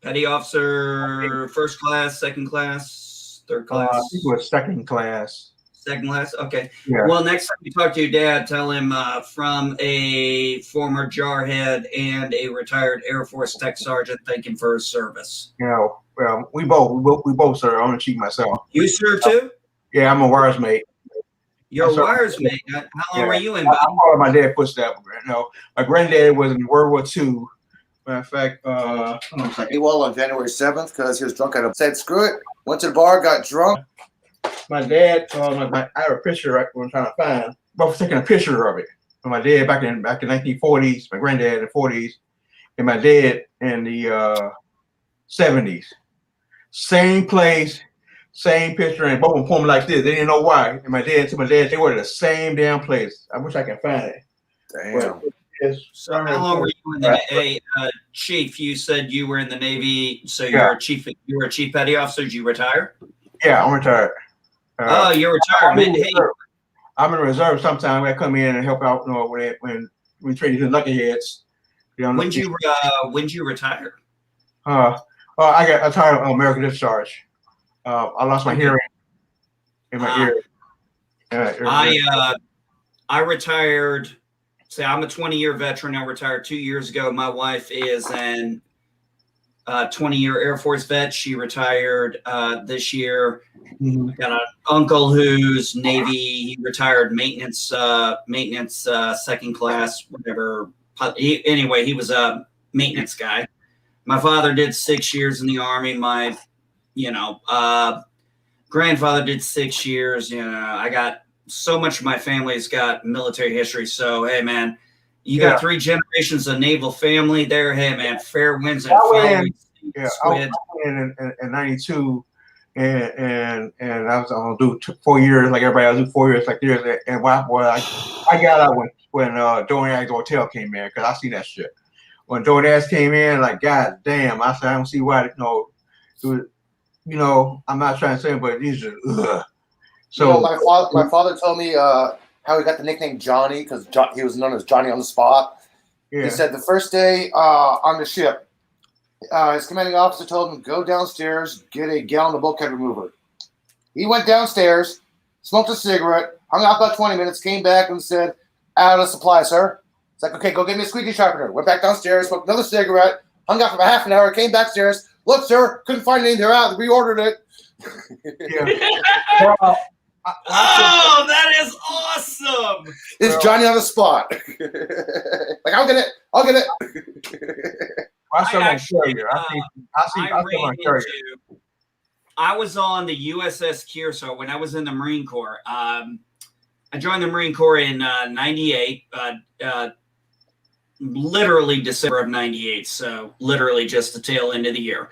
petty officer, first class, second class, third class? He was second class. Second class. Okay. Yeah. Well, next time you talk to your dad, tell him from a former jarhead and a retired Air Force tech sergeant, thank him for his service. Well, we both serve. I'm a chief myself. You serve too? Yeah, I'm a wires mate. You're a wires mate. How long were you in? I followed my dad's footsteps. My granddad was in World War II. Matter of fact, hold on a second. He won on January 7th because he was drunk at him. Said screw it. Went to the bar, got drunk. My dad, I have a picture right I'm trying to find. I was taking a picture of it. My dad back in 1940s, my granddad in the 40s, and my dad in the 70s. Same place, same picture, and both of them pointing like this. They didn't know why. And my dad, they were at the same damn place. I wish I could find it. Damn. So how long were you in the Navy? Chief, you said you were in the Navy, so you're a chief. You were a chief petty officer. Did you retire? Yeah, I'm retired. You're retired, man. Hey, I'm in reserve. Sometimes I come in and help out. When we train these lucky heads. When did you retire? I got retired on American discharge. I lost my hearing in my ear. I retired. Say I'm a 20-year veteran. I retired 2 years ago. My wife is an 20-year Air Force vet. She retired this year. Mm-hmm. Got an uncle who's Navy. He retired maintenance, second class, whatever. Anyway, he was a maintenance guy. My father did 6 years in the Army. My, grandfather did 6 years. You know, I got so much of my family's got military history. So, hey, man, you got 3 generations of naval family there. Hey, man, fair winds and foul. Yeah, I went in 92, and I was gonna do 4 years like everybody else. Do 4 years like theirs. And I got out when Donag's Hotel came in, because I see that shit. When Donag's came in, like, God damn, I said, I don't see why, I'm not trying to say it, but these are ugh. So my father told me how he got the nickname Johnny, because he was known as Johnny on the spot. Yeah. He said the first day on the ship, his commanding officer told him, go downstairs, get a gallon of bulkhead remover. He went downstairs, smoked a cigarette, hung out about 20 minutes, came back and said, out of supply, sir. It's like, okay, go get me a squeaky sharpener. Went back downstairs, smoked another cigarette, hung out for about half an hour, came backstairs. Look, sir, couldn't find anything. They're out. Reordered it. Yeah. Oh, that is awesome. It's Johnny on the spot. Like, I'll get it. I still want to show you. I was on the USS Kearsarge when I was in the Marine Corps. I joined the Marine Corps in 98, literally December of 98. So literally just the tail end of the year.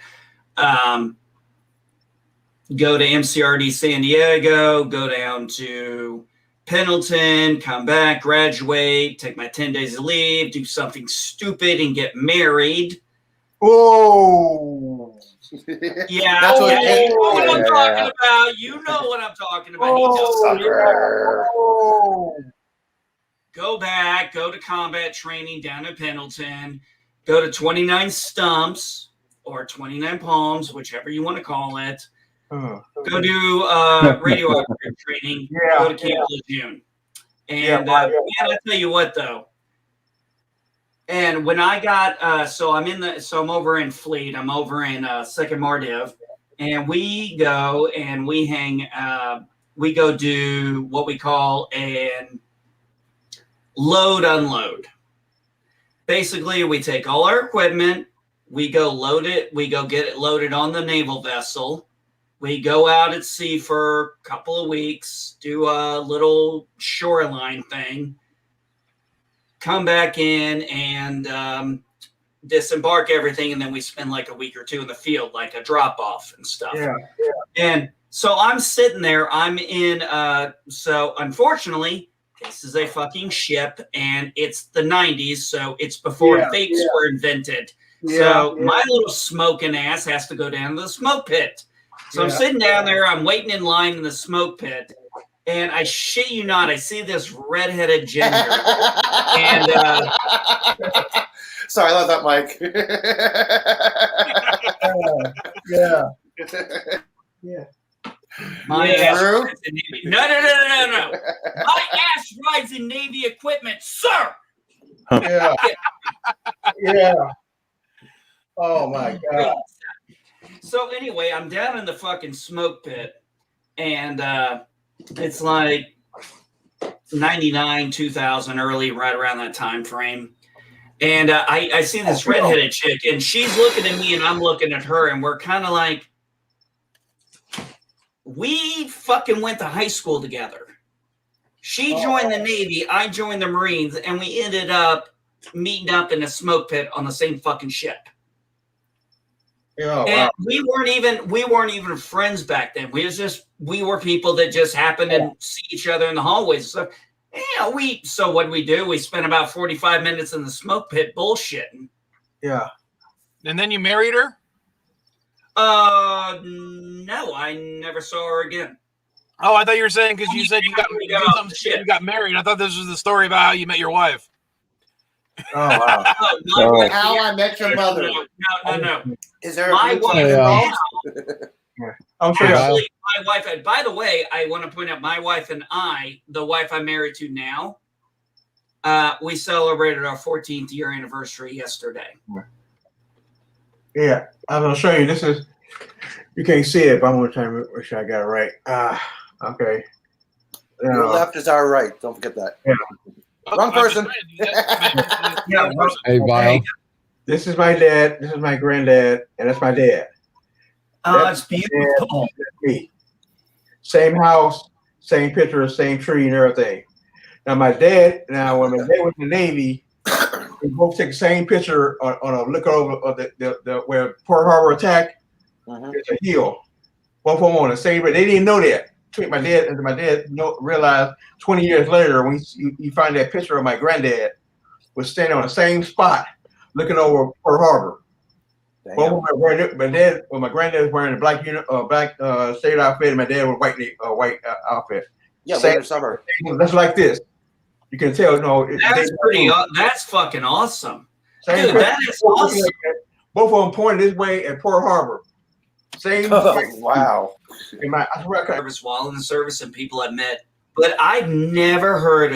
Go to MCRD San Diego, go down to Pendleton, come back, graduate, take my 10 days of leave, do something stupid and get married. Oh. Yeah, That's what you know what I'm yeah. talking about. You know what I'm talking about. He knows. Go back, go to combat training down in Pendleton, go to 29 Stumps or 29 Palms, whichever you want to call it. Go do radio operator training. Go to Camp Lejeune. And man, I tell you what though. And when I got so I'm over in Fleet. I'm over in Second Mardiv, and we go and we hang. We go do what we call an load unload. Basically, we take all our equipment. We go load it. We go get it loaded on the naval vessel. We go out at sea for a couple of weeks, do a little shoreline thing, come back in and disembark everything, and then we spend like a week or two in the field, like a drop-off and stuff. Yeah. And so I'm sitting there. I'm in so unfortunately, this is a fucking ship, and it's the 90s, so it's before vapes were invented. So my little smoking ass has to go down to the smoke pit. So I'm sitting down there, I'm waiting in line in the smoke pit, and I shit you not, I see this redheaded ginger. And sorry, I love that, Mike. Yeah. My ass rides in Navy. No. My ass rides in Navy equipment, sir. Yeah. Yeah. Oh my God. So anyway, I'm down in the fucking smoke pit, and it's like 99, 2000, early, right around that time frame. And I see this redheaded chick, and she's looking at me, and I'm looking at her, and we're kind of like, we fucking went to high school together. She joined the Navy, I joined the Marines, and we ended up meeting up in a smoke pit on the same fucking ship. Oh, and we weren't even friends back then. We were people that just happened to see each other in the hallways. So so what did we do? We spent about 45 minutes in the smoke pit bullshitting. Yeah. And then you married her? No, I never saw her again. Oh, I thought you were saying because you said you got married. I thought this was the story about how you met your wife. Oh wow. How I Met Your Mother. No. Is there my wife involved? Actually, my wife, and by the way, I want to point out my wife and I, the wife I'm married to now, we celebrated our 14th year anniversary yesterday. Yeah, I'm gonna show you. This is, you can't see it, but I'm gonna try to make sure I got it right. Okay. Your left is our right. Don't forget that. Yeah. Wrong person. Hey, Vile. This is my dad. This is my granddad, and that's my dad. It's beautiful. That's me. same house, same picture, same tree, and everything. Now when my dad was in the Navy, we both took the same picture on a look over of the where Pearl Harbor attack. It's a hill. Both of them on the same, but they didn't know that. My dad realized 20 years later when you find that picture of my granddad was standing on the same spot looking over Pearl Harbor. Both of my granddad was wearing a black state outfit, and my dad was white outfit. Yeah, winter summer. That's like this. You can tell. No, That's fucking awesome, same dude. That is awesome. Both of them pointed this way at Pearl Harbor. Same. Wow. I swear I Service while in the service, and people I've met, but I've never heard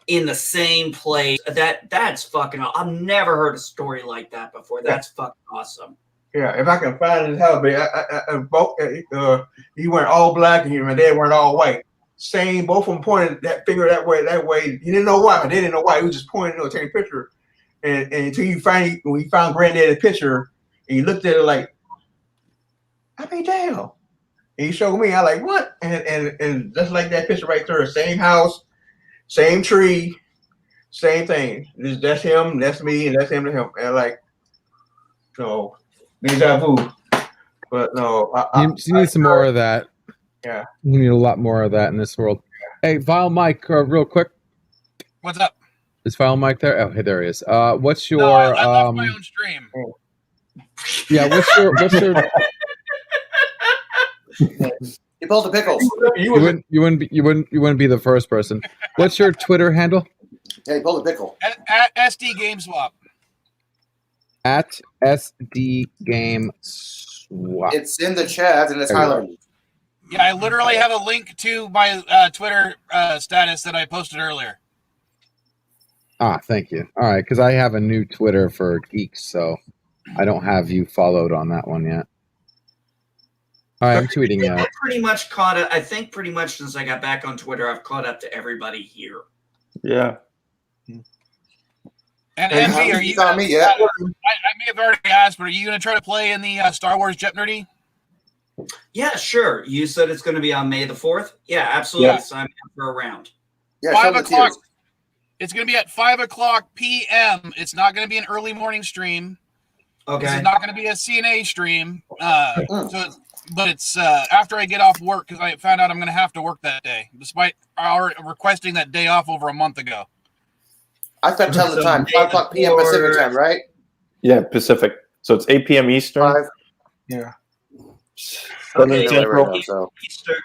in the same place. That's fucking. I've never heard a story like that before. That's fucking awesome. Yeah, if I can find his house, but he went all black, and my dad went all white. Same, both of them pointed that finger that way. He didn't know why, but they didn't know why. He was just pointing, taking a picture. And until when you found granddad's picture, and you looked at it like, I mean, damn. And he showed me, I like, what? And just like that picture right there, same house, same tree, same thing. That's him, that's me, and that's him and him. And like, deja vu. But no, you need some more of that. Yeah, you need a lot more of that in this world. Hey, Vile Mike, real quick. What's up? Is Vile Mike there? Oh, hey, there he is. What's your? No, I left my own stream. Yeah, what's your? He pulled the pickles. You wouldn't be the first person. What's your Twitter handle? Yeah, he pulled the pickle. At SD Game Swap. At SD Game Swap. It's in the chat and it's highlighted. Yeah, I literally have a link to my Twitter status that I posted earlier. Ah, thank you. All right, because I have a new Twitter for geeks, so I don't have you followed on that one yet. All right, I'm tweeting you. I pretty much caught it. I think pretty much since I got back on Twitter, I've caught up to everybody here. Yeah. And Envy, are you on me yet? I may have already asked, but are you going to try to play in the Star Wars Jeopardy? Yeah, sure. You said it's going to be on May the 4th? Yeah, absolutely. Yeah. Sign up for a round. Yeah, 5 o'clock. It's going to be at 5 o'clock p.m. It's not going to be an early morning stream. Okay. This is not going to be a CNA stream. But it's after I get off work because I found out I'm going to have to work that day, despite our requesting that day off over a month ago. I thought tell the time. 5 o'clock p.m. Pacific time, right? Yeah, Pacific. So it's 8 p.m. Eastern. 5. Yeah. 7 Central. Right now, Eastern,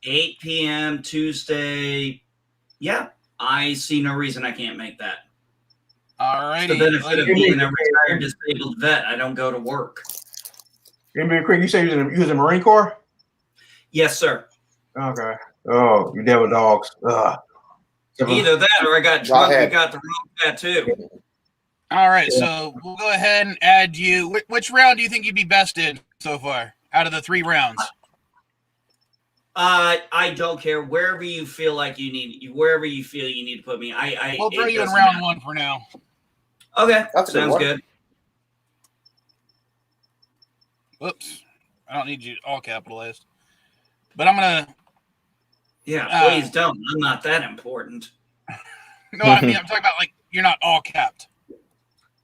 8 p.m. Tuesday. Yeah, I see no reason I can't make that. All righty. The benefit of being a retired disabled vet, I don't go to work. Quick, you say you was in the Marine Corps? Yes, sir. Okay. Oh, you devil dogs. Either that or I got drunk and got the wrong tattoo. All right, so we'll go ahead and add you. Which round do you think you'd be best in so far out of the 3 rounds? I don't care. Wherever you feel like you need, wherever you feel you need to put me. We'll throw you in round 1 for now. Okay, sounds good. Whoops, I don't need you all capitalized, but I'm gonna. Yeah, please don't. I'm not that important. No, I mean I'm talking about like you're not all capped.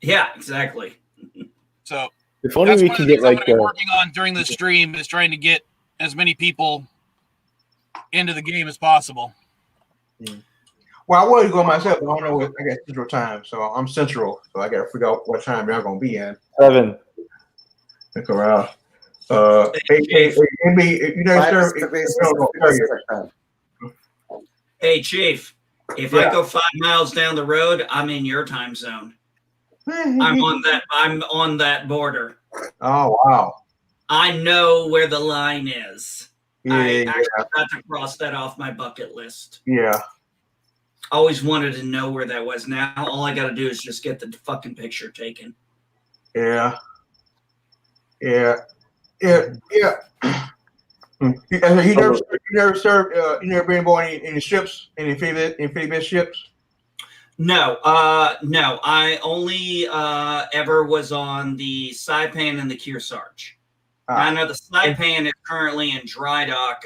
Yeah, exactly. So if only we can get like working on during the stream is trying to get as many people into the game as possible. Well, I was going myself, but I don't know what I got Central Time, so I'm Central, so I got to figure out what time y'all gonna be in. 7. Look around. Hey, Chief, if I go 5 miles down the road, I'm in your time zone. I'm on that border. Oh wow! I know where the line is. Yeah, I actually got to cross that off my bucket list. Yeah. Always wanted to know where that was. Now all I got to do is just get the fucking picture taken. Yeah. You never served. You never been aboard any ships, any amphibious ships. No. No. I only ever was on the Saipan and the Kearsarge. I know the Saipan is currently in dry dock,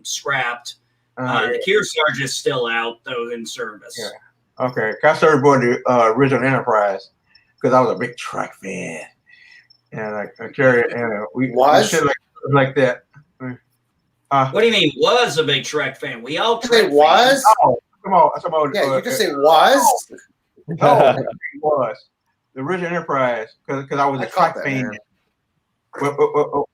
scrapped. The Kearsarge is still out, though, in service. Yeah. Okay. I started aboard the original Enterprise because I was a big truck fan. And I carry it, and we shit like that. What do you mean, was a big Trek fan? We all Trek was? Oh, come on. Yeah, you just say was? No, it was. The original Enterprise, because I was a Trek fan.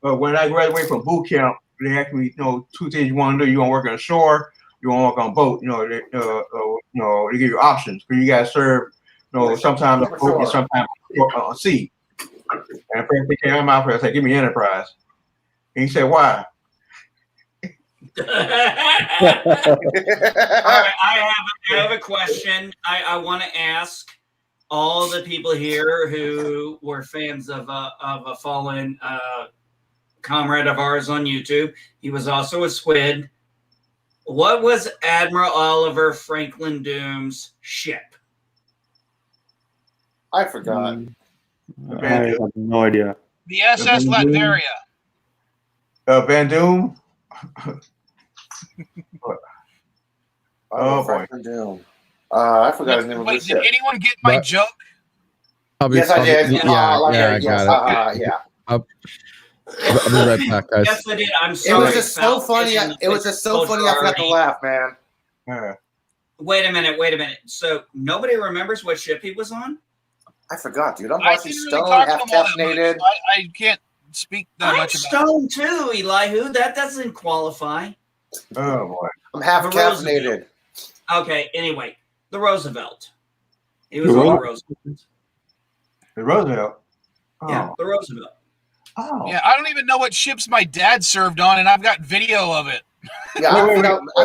When I graduated from boot camp, they asked me, 2 things you want to do. You want to work on shore, you want to work on boat. They give you options. Because you got to serve, sometimes on boat and sometimes on sea. And the first thing came out of my mouth, I said, give me Enterprise. And he said, why? All right, I have a question. I want to ask all the people here who were fans of a fallen comrade of ours on YouTube. He was also a squid. What was Admiral Oliver Franklin Doom's ship? I forgot. I have no idea. The SS Latveria. Van Doom. Oh boy. I forgot his name. Wait, did anyone get my joke? Yes, I did. I got it. I'll be right back, guys. Yes, I did. I'm sorry. It was just so funny. It was just so funny. I forgot to laugh, man. Wait a minute. So nobody remembers what ship he was on? I forgot, dude. I'm I watching didn't Stone, really talk half to him all that caffeinated. much. I can't speak that much about Stone too, Elihu. That doesn't qualify. Oh boy. I'm half caffeinated. Okay, anyway, the Roosevelt. He was on the Roosevelt. The Roosevelt? Oh. Yeah, the Roosevelt. Oh. Yeah, I don't even know what ships my dad served on, and I've got video of it. Yeah, I've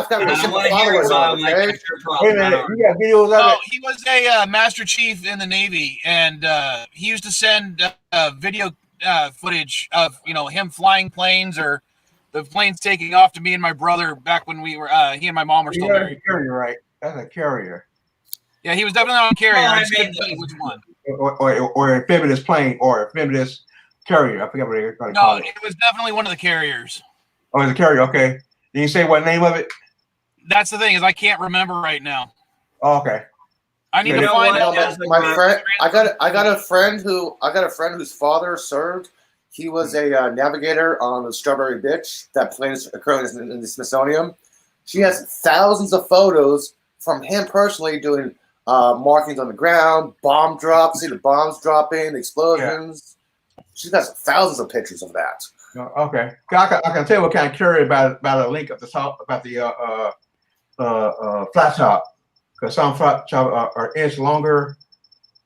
got some followers on it, okay? Wait a minute, you got videos of it? He was a Master Chief in the Navy, and he used to send video footage of him flying planes or the planes taking off to me and my brother back when we were he and my mom were still married. Carrier, right? That's a carrier. Yeah, he was definitely on a carrier. Well, I just couldn't tell you which one. Or amphibious plane or amphibious carrier. I forget what they're going to call it. No, it was definitely one of the carriers. Oh, it's a carrier. Okay. Did you say what name of it? That's the thing is I can't remember right now. Oh, okay. I need to find out. My friend, I got a friend whose father served. He was a navigator on the Strawberry Bitch. That plane is currently in the Smithsonian. She has thousands of photos from him personally doing markings on the ground, bomb drops, see the bombs dropping, the explosions. Yeah. She's got thousands of pictures of that. Okay, I can tell what kind of carrier by the link at the top about the flat top, because some flat top are an inch longer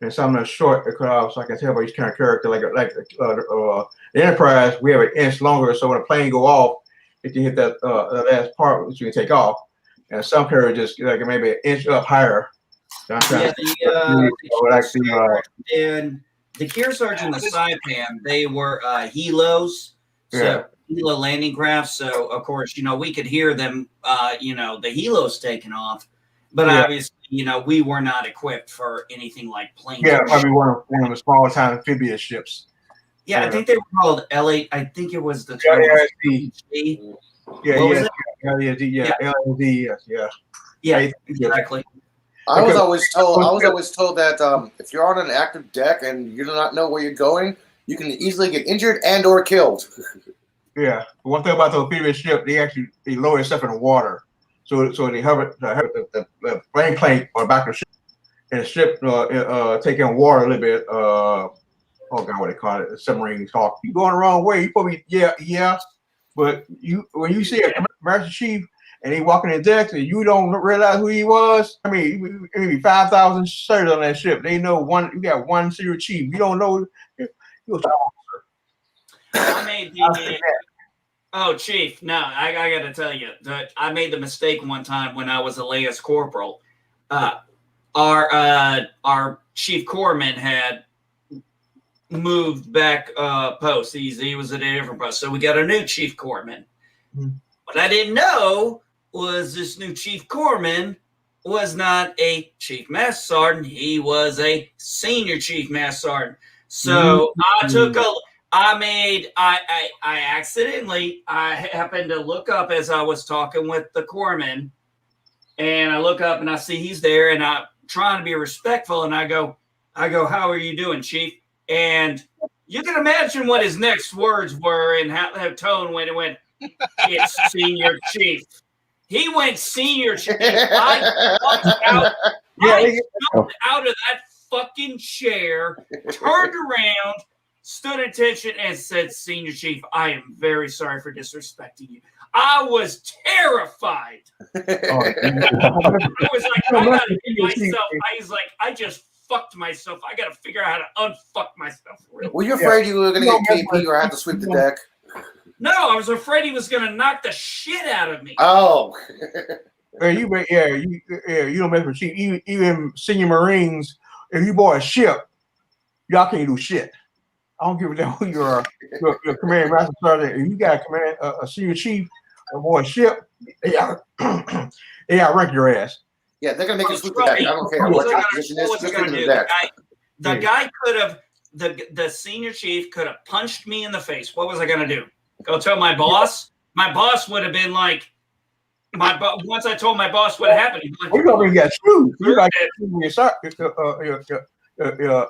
and some are short. So I can tell by each kind of character. Like the Enterprise, we have an inch longer, so when a plane go off, it can hit that last part which you can take off. And some carrier just like maybe an inch up higher. And the Kearsarge and the Saipan, they were helos. So helo landing craft. So of course, we could hear them, the helos taking off, but obviously, we were not equipped for anything like planes. Yeah, probably one of the small time amphibious ships. Yeah, I think they were called LA. I think it was the LASD. Yeah, exactly. I was always told that if you're on an active deck and you do not know where you're going, you can easily get injured and or killed. Yeah. One thing about the amphibious ship, they lower themselves in the water, so they hover the plane on the back of the ship, and the ship taking water a little bit. Oh God, what they call it? The submarine talk. You going the wrong way? You probably yeah. But when you see a Master Chief and he walking the decks and you don't realize who he was, I mean, maybe 5,000 sailors on that ship. They know you got one senior chief. You don't know. Chief, no, I got to tell you that I made the mistake one time when I was a lance corporal. Our chief corpsman had moved back post. He was at a different post, so we got a new chief corpsman. What I didn't know was this new chief corpsman was not a chief master sergeant. He was a senior chief master sergeant. So I accidentally, I happened to look up as I was talking with the corpsman, and I look up and I see he's there, and I'm trying to be respectful, and I go, how are you doing, Chief? And you can imagine what his next words were and how that tone when it went, it's Senior Chief. He went Senior Chief. I jumped out of that fucking chair, turned around, stood at attention, and said, Senior Chief, I am very sorry for disrespecting you. I was terrified. I was like, I gotta get myself. I was like, I just fucked myself. I gotta figure out how to unfuck myself. Were you afraid you were gonna get KP or have to sweep the deck? No, I was afraid he was gonna knock the shit out of me. Oh. You don't mess with Chief. Even senior Marines, if you board a ship, y'all can't do shit. I don't give a damn who you are. Your command master sergeant. If you got a senior chief aboard a ship, they rank your ass. Yeah, they're gonna make you sweep the deck. I don't care what your position is. Just sweep the deck. The guy could have. The senior chief could have punched me in the face. What was I gonna do? Go tell my boss? My boss would have been like, once I told my boss what happened, he'd be like, you already got screwed. You got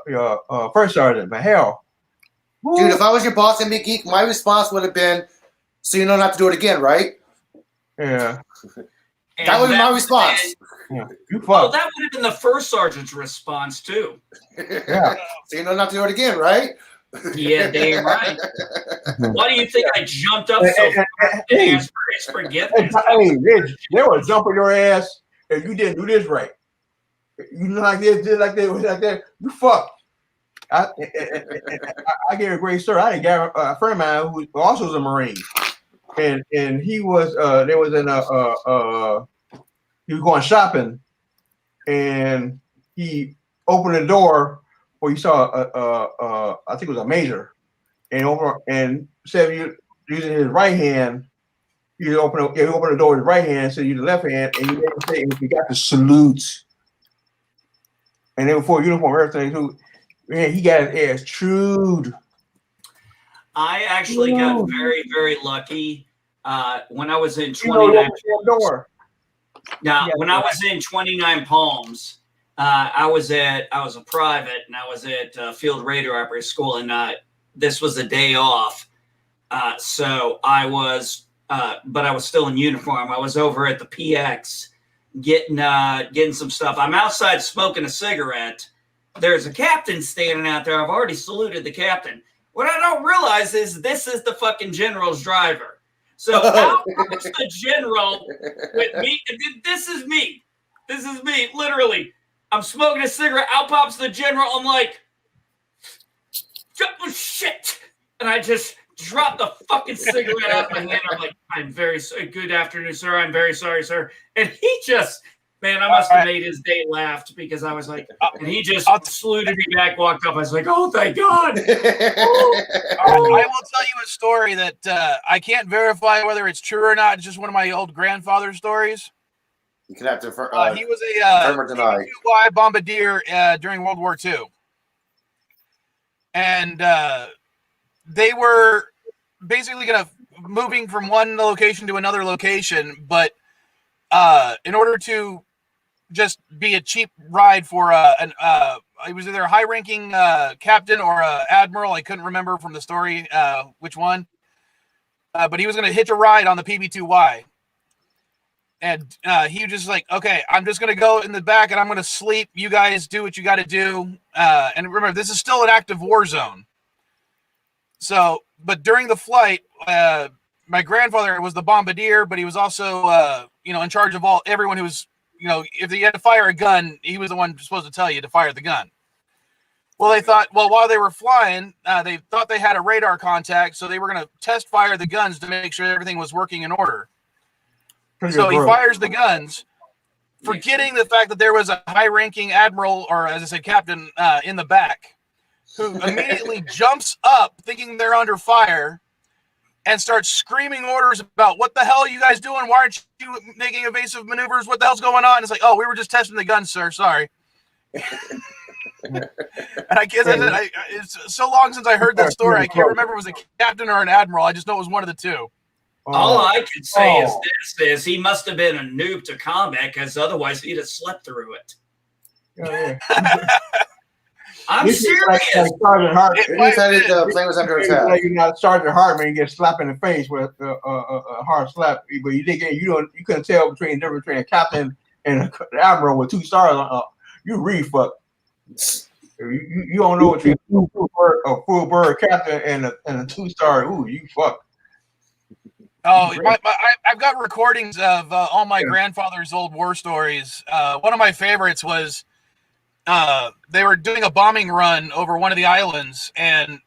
your first sergeant, but hell. Dude, if I was your boss in Big Geek, my response would have been, so you don't have to do it again, right? Yeah. That would be my response. Yeah. You fucked. Oh, that would have been the first sergeant's response, too. Yeah. So you don't have to do it again, right? Yeah, damn right. Why do you think I jumped up so fast and asked for his forgiveness? Hey, Rich, they would jump on your ass if you didn't do this right. You know, like this, like that, you fucked. I gave a great story. I got a friend of mine who also was a Marine, and he was there was in he was going shopping, and he opened the door where he saw I think it was a major, and said using his right hand, he opened the door with his right hand, so you the left hand, and he got the salute, and then before uniform everything too. Man, he got his ass chewed. I actually got very, very lucky when I was in 29. When I was in 29 Palms, I was a private, and I was at Field Radio Operating School, and this was a day off. So I was, but I was still in uniform. I was over at the PX getting some stuff. I'm outside smoking a cigarette. There's a captain standing out there. I've already saluted the captain. What I don't realize is this is the fucking general's driver. So out comes the general with me. This is me. This is me. Literally. I'm smoking a cigarette. Out pops the general. I'm like, oh, shit. And I just dropped the fucking cigarette out of my hand. I'm like, I'm very sorry. Good afternoon, sir. I'm very sorry, sir. And he just... Man, I must have made his day laughed because I was like, and he just saluted me back, walked up. I was like, oh, thank God. I will tell you a story that I can't verify whether it's true or not. It's just one of my old grandfather's stories. You can have to he was a PBY bombardier during World War II. And they were basically moving from one location to another location, but in order to just be a cheap ride for it was either a high-ranking captain or admiral. I couldn't remember from the story which one, but he was going to hitch a ride on the PB2Y, and he was just like, "Okay, I'm just going to go in the back and I'm going to sleep. You guys do what you got to do." And remember, this is still an active war zone. So, but during the flight, my grandfather was the bombardier, but he was also in charge of everyone who was. If you had to fire a gun, he was the one supposed to tell you to fire the gun. Well, they thought, while they were flying, they thought they had a radar contact, so they were going to test fire the guns to make sure everything was working in order. So he fires the guns, forgetting the fact that there was a high-ranking admiral, or as I said, captain, in the back, who immediately jumps up thinking they're under fire, and starts screaming orders about what the hell are you guys doing? Why aren't you making evasive maneuvers? What the hell's going on? It's like, oh, we were just testing the gun, sir. Sorry. And I guess it's so long since I heard that story. I can't remember if it was a captain or an admiral. I just know it was one of the two. All I can say is he must have been a noob to combat, because otherwise he'd have slept through it. I'm serious. Like Sergeant Hartman. He decided the plane was under attack. Like you're not Sergeant Hartman and get slapped in the face with a hard slap, but you couldn't tell the difference between a captain and an admiral with 2 stars. You really fucked. You don't know what a full bird captain and a 2-star. Ooh, you fucked. Oh, I've got recordings of all my grandfather's old war stories. One of my favorites was they were doing a bombing run over one of the islands, and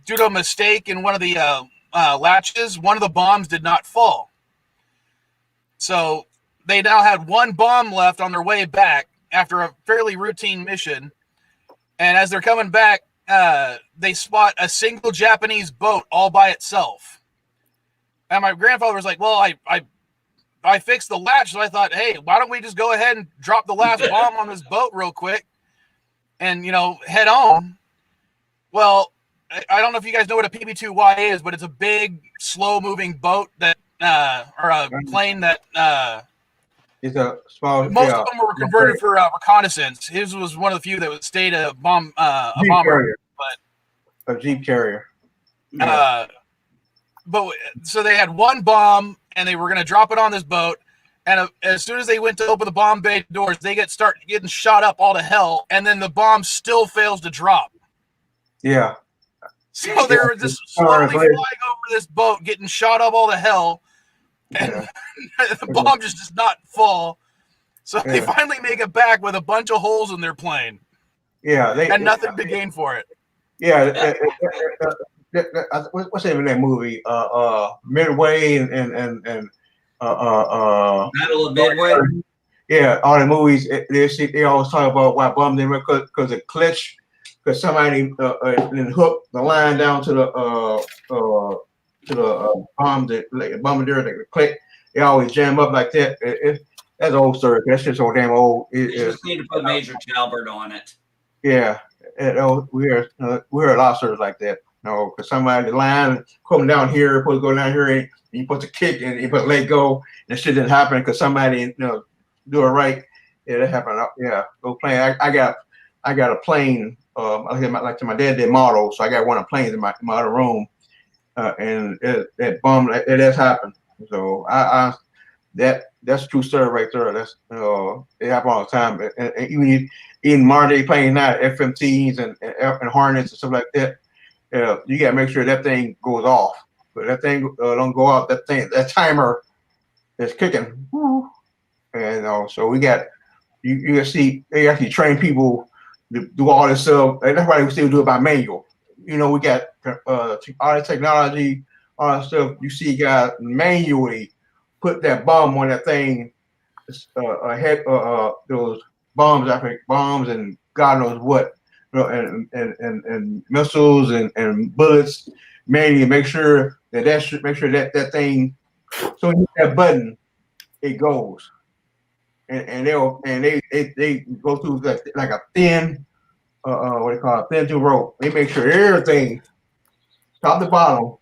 due to a mistake in one of the latches, one of the bombs did not fall. So they now had 1 bomb left on their way back after a fairly routine mission. And as they're coming back, they spot a single Japanese boat all by itself. And my grandfather was like, well, I fixed the latch, so I thought, hey, why don't we just go ahead and drop the last bomb on this boat real quick and, head on. Well, I don't know if you guys know what a PB-2Y is, but it's a big, slow-moving boat that, or a plane that, it's a small. Most of them were converted for reconnaissance. His was one of the few that stayed a bomber. Carrier. But A Jeep carrier. But so they had 1 bomb, and they were going to drop it on this boat. And as soon as they went to open the bomb bay doors, they start getting shot up all to hell, and then the bomb still fails to drop. Yeah. So they were just slowly flying over this boat, getting shot up all to hell, and the bomb just does not fall. So they finally make it back with a bunch of holes in their plane. Yeah, and nothing to gain for it. Yeah. What's the name of that movie? Midway and Battle of Midway. Yeah, all the movies they always talk about why bomb didn't work because of glitch, because somebody then hooked the line down to the bomb, the bombardier, the click. They always jam up like that. That's old story. That's just so damn old. You just need to put Major Talbert on it. Yeah, we hear a lot of stories like that. Because somebody the line coming down here, supposed to go down here, and you put the kick and you put let go, and shit didn't happen because somebody do it right. Yeah, that happened. Yeah, go plane. I got a plane. Like my dad did models, so I got one of the planes in my other room, and that bomb it has happened. So that's true story right there. That's it happens all the time. And even modern day planes now, F-15s and Hornets and stuff like that. You gotta make sure that thing goes off. But that thing don't go off. That timer is kicking. And so we got you see they actually train people to do all this stuff. And that's why we still do it by manual. We got all the technology, all that stuff. You see guys manually put that bomb on that thing. Those bombs, I think bombs and God knows what. And missiles and bullets, manually make sure that thing. So you hit that button, it goes, and they go through like a thin, what do you call it, thin to rope. They make sure everything, top to bottom.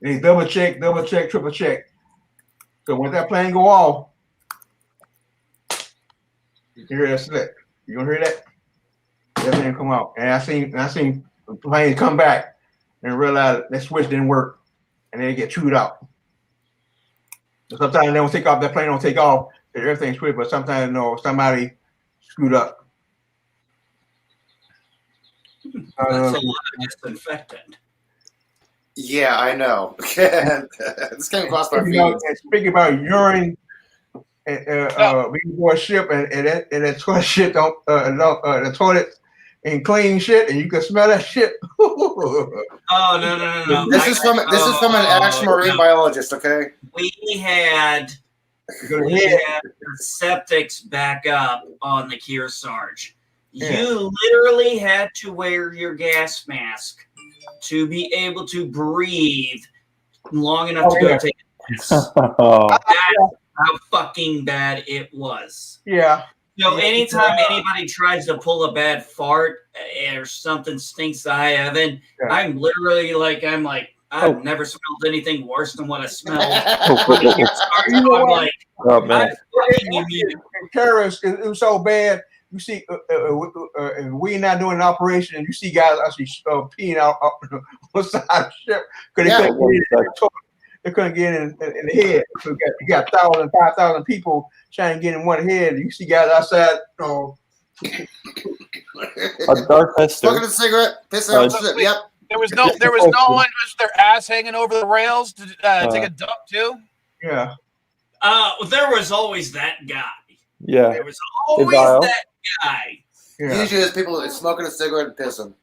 They double check, triple check. So when that plane go off, you can hear that slip. You gonna hear that? That thing come out, and I seen the plane come back and realize that switch didn't work, and they get chewed out. So sometimes they don't take off. That plane don't take off. Everything's switched, but sometimes somebody screwed up. That's a lot of disinfectant. Yeah, I know. This came across my feed. Speaking about urine, being on a ship, and that toilet shit the toilet and clean shit, and you can smell that shit. Oh no! This is from an actual marine biologist. Okay. We had septics back up on the Kearsarge. Yeah. You literally had to wear your gas mask to be able to breathe long enough to go take a piss. That's how fucking bad it was. Yeah. So anytime anybody tries to pull a bad fart or something stinks the high heaven, Yeah. I'm literally like, I've never smelled anything worse than what I smelled. You know I'm what? like, Oh man. I'm fucking immune. Terrorists, it was so bad. You see, we not doing an operation, and you see guys actually peeing out on the side of the ship because they couldn't get in the head. So you got 1,000, 5,000 people trying to get in one head. You see guys outside. A dark Hester. Smoking a cigarette, pissing out shit. Yep. There was no one with their ass hanging over the rails to take a dump too. Yeah. There was always that guy. Yeah. There was always Dial. that guy. Usually there's people smoking a cigarette and pissing.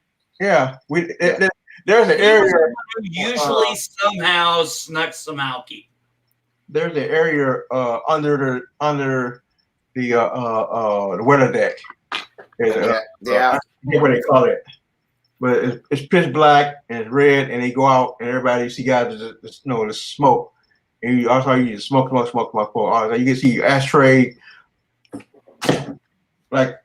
Yeah. There's an area. Who usually somehow snuck some alky. There's an area under the weather deck. Yeah. I forget what they call it, but it's pitch black and it's red, and they go out and everybody, you see guys the smoke, and you also you just smoke. Also, you can see your ashtray, like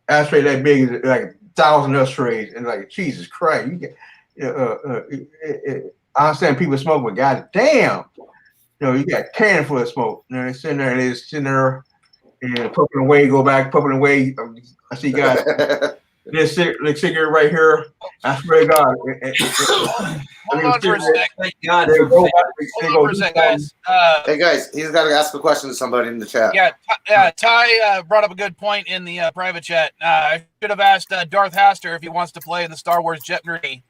ashtray that big, like 1,000 ashtrays, and like Jesus Christ, you get. I understand people smoke, but goddamn, you got a can full of smoke. They're sitting there, and puffing away, go back, puffing away. I see guys. This cigarette right here. I swear to God. Hold on for a sec. Thank God. Hold on for a sec, guys. Hey guys, he's got to ask a question to somebody in the chat. Yeah, Ty brought up a good point in the private chat. I should have asked Darth Haster if he wants to play in the Star Wars Jeopardy.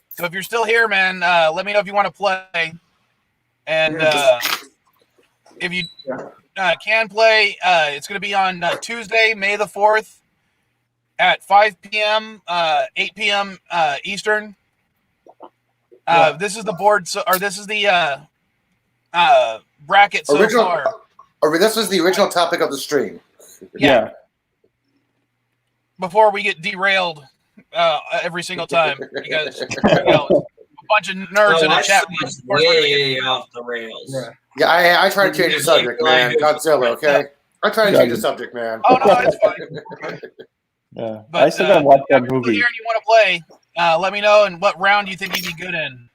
So if you're still here, man, let me know if you want to play. And if you can play, it's going to be on Tuesday, May the 4th at 5 p.m., 8 p.m. Eastern. This is the board, this is the bracket so far. This was the original topic of the stream. Yeah. Before we get derailed every single time, because a bunch of nerds in the chat. Way off the rails. Yeah, I try to change the subject, man. Godzilla, okay? I try to change the subject, man. Oh no, it's fine. Yeah, But, I still gotta watch that movie. Here and you want to play? Let me know. And what round do you think you'd be good in?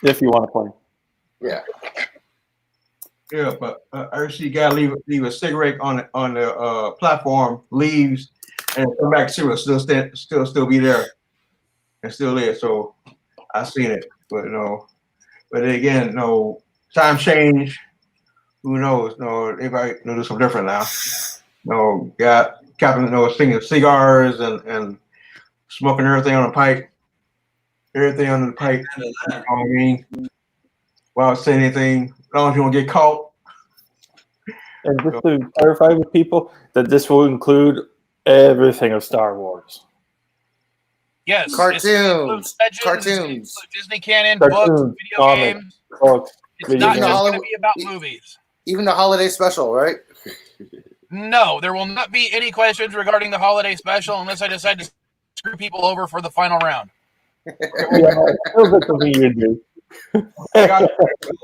If you want to play. Yeah. Yeah, but I see guy leave a cigarette on the platform, leaves, and come back. Cigarette still be there, and still there. So I seen it, but but again, time change. Who knows? Everybody do something different now. Got Captain, singing cigars and smoking everything on the pipe. Everything on the pipe. You know what I mean? Without saying anything, as long as you don't get caught. And just to clarify with people that this will include everything of Star Wars. Yes. Cartoons. Legends, Disney canon, books, video comics, games. Books, It's not just going to be about movies. Even the holiday special, right? No, there will not be any questions regarding the holiday special unless I decide to screw people over for the final round. You do. You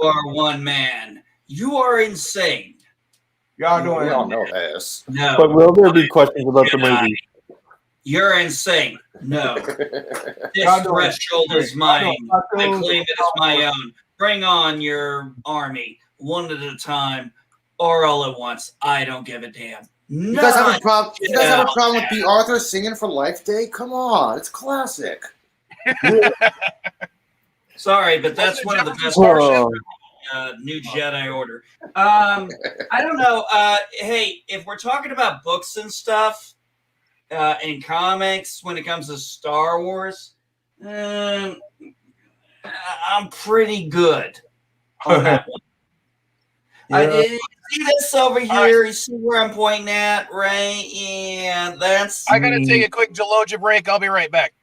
are one man. You are insane. Y'all doing We all know this. No. But will there be questions about the movie? You're insane. No. This threshold is mine. I claim it as my own. Bring on your army, one at a time, or all at once. I don't give a damn. You guys have a problem? You guys have a problem with B. Arthur singing for Life Day? Come on, it's classic. Sorry, but that's one of the best New Jedi Order. I don't know. Hey, if we're talking about books and stuff and comics when it comes to Star Wars, I'm pretty good on that one. You see this over here? You see where I'm pointing at, right? Yeah, that's. I gotta take a quick Gelogia break. I'll be right back.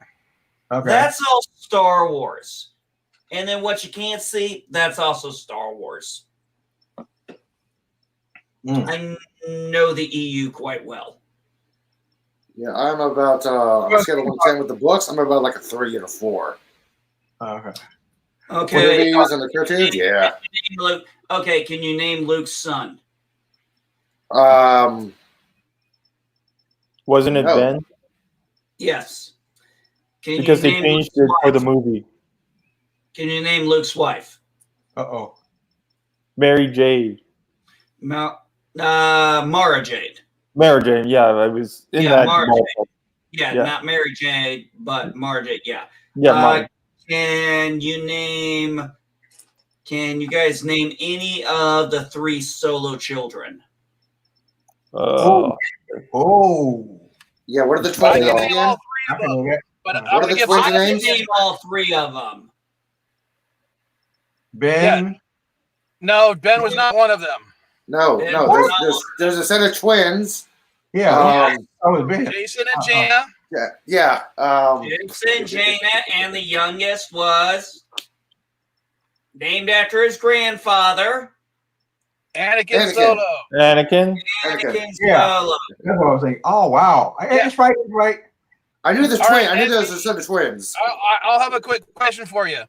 Okay. That's all Star Wars. And then what you can't see, that's also Star Wars. I know the EU quite well. Yeah, I'm about on a scale of 1 to 10 with the books. I'm about like a 3 and a 4. Okay. Okay. What do they use on the cartoons? Yeah. Okay, can you name Luke's son? Wasn't it No. Ben? Yes. Can Because you they name changed Luke's it for the wife? movie. Can you name Luke's wife? Uh-oh. Mary Jade. Mara Jade. Mary Jane, yeah, I was in Yeah, that. Mara ballpark. Yeah, Yeah. not Mary Jade, but Mara Jade. Yeah. Yeah, Mara. Can you guys name any of the 3 solo children? Oh. Yeah, what are the I twins' can names name again? all 3 of them. But I'm What are gonna the give twins' I can names? name all 3 of them. Ben. No, Ben was not one of them. No, Ben no. was There's a set of twins. Yeah, Um, I was Ben. Jason and Jana. yeah. Jason, Jana, and the youngest was named after his grandfather, Anakin Solo. Anakin. Anakin Yeah. Solo. That's what I was thinking. Oh wow, that's right. That's right. I knew there's All twins. right, I knew and there was a set of twins. I'll have a quick question for you.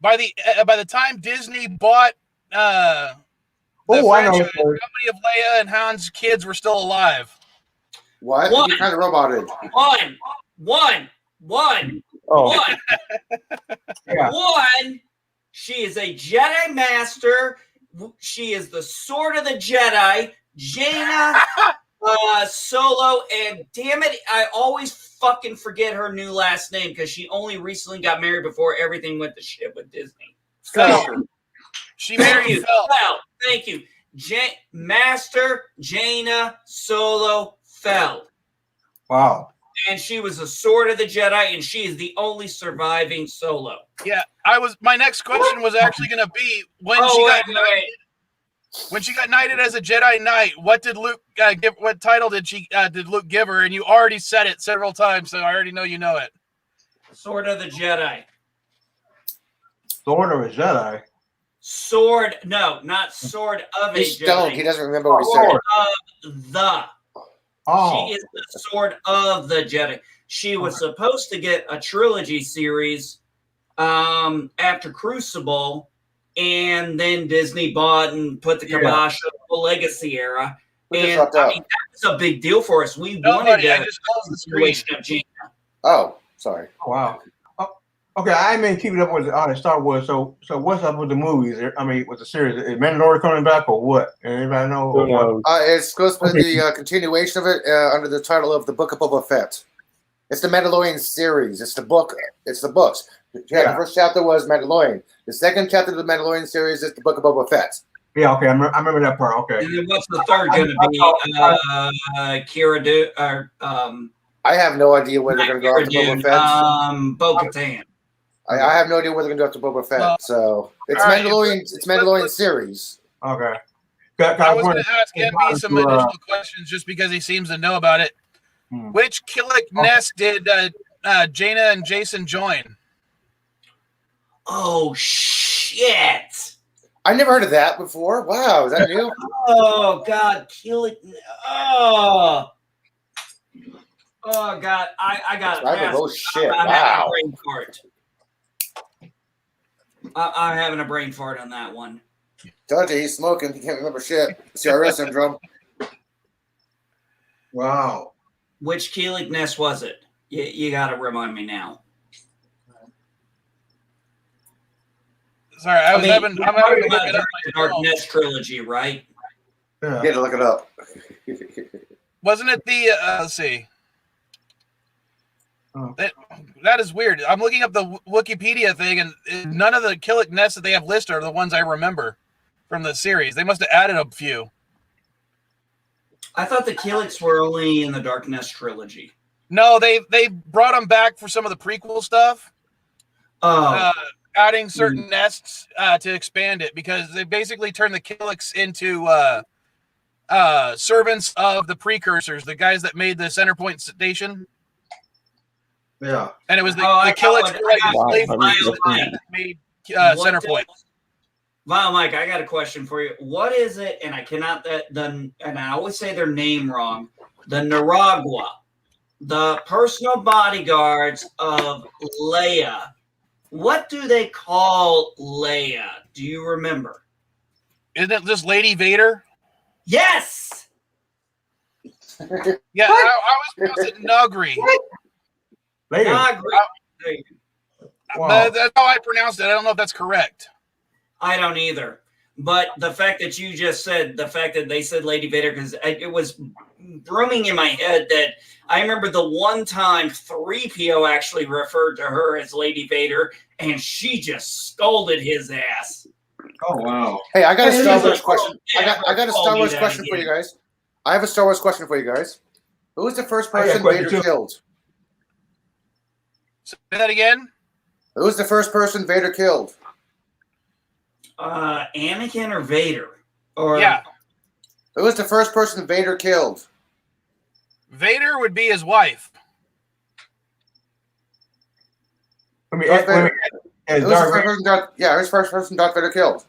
By the time Disney bought the I know. franchise, how many of Leia and Han's kids were still alive? What? One. You kind of roboted. One. Oh, Yeah. One. She is a Jedi Master. She is the Sword of the Jedi. Jaina, Solo, and damn it, I always fucking forget her new last name because she only recently got married before everything went to shit with Disney. Fell. She Thank married you. Fel. Thank you. Master Jaina Solo Feld. Wow. And she was a Sword of the Jedi, and she is the only surviving Solo. Yeah, my next question was actually going to be when she got knighted as a Jedi Knight. What did Luke give? What title did Luke give her? And you already said it several times, so I already know you know it. Sword of the Jedi. Sword of a Jedi. Sword, no, not Sword of a He's Jedi. stoned. He doesn't remember what he said. Sword of the. Oh. She is the Sword of the Jedi. She was supposed to get a trilogy series after Crucible, and then Disney bought and put the kibosh on the Legacy era. We just And dropped out. that was a big deal for us. We No, wanted buddy, I to just closed the screen. situation of Jaina. Oh, sorry. Wow. Okay, I may keep it up with the Star Wars. So what's up with the movies? I mean, with the series, is Mandalorian coming back or what? Anybody know? who knows? It's supposed to be the continuation of it under the title of the Book of Boba Fett. It's the Mandalorian series. It's the book. It's the books. Yeah. The first chapter was Mandalorian. The second chapter of the Mandalorian series is the Book of Boba Fett. Yeah, okay, I remember that part. Okay. And then what's the third going to be? Kira I have no idea where they're going to go after Boba Fett. Bo-Katan. I have no idea where they're going to go after Boba Fett. So it's all right, Mandalorian. It's Mandalorian series. Okay. I was going to ask Envy some additional questions just because he seems to know about it. Which Killick nest did Jaina and Jason join? Oh, shit. I never heard of that before. Wow, is that new? Oh, God. Kill it. Oh, God. I got it. Oh, shit. I'm Wow. having a brain fart. I'm having a brain fart on that one. Told you he's smoking. He can't remember shit. CRS syndrome. Wow. Which Keelik nest was it? You got to remind me now. Sorry, I'm having to look it up. The Dark Nest trilogy, right? Yeah. You had to look it up. Wasn't it the let's see. Oh. That is weird. I'm looking up the Wikipedia thing, and none of the Killick nests that they have listed are the ones I remember from the series. They must have added a few. I thought the Keeliks were only in the Dark Nest trilogy. No, they brought them back for some of the prequel stuff. Adding certain nests to expand it because they basically turned the Killicks into servants of the precursors, the guys that made the Centerpoint station. Yeah. And it was the Killicks were like slave that made Centerpoint. Wow, Mike, I got a question for you. What is it? And I cannot and I always say their name wrong. The Naragua, the personal bodyguards of Leia. What do they call Leia? Do you remember? Isn't it just Lady Vader? Yes. Yeah, I was pronounced it Nugri. Later. Not great. Wow. That's how I pronounced it. I don't know if that's correct. I don't either. But the fact that you just said, the fact that they said Lady Vader, because it was drumming in my head that I remember the one time 3PO actually referred to her as Lady Vader, and she just scolded his ass. Oh wow. Hey, I got a Hey, Star he's Wars like, question. I got a call Star me Wars that question for again. you guys. I have a Star Wars question for you guys. Who was the first I got a person question Vader too. killed? Say that again. Who was the first person Vader killed? Anakin or Vader? Or Yeah, Who was the first person Vader killed? Vader would be his wife. I mean, Darth Vader. as Who was the Darth first Vader, person who's the first person Darth Vader killed?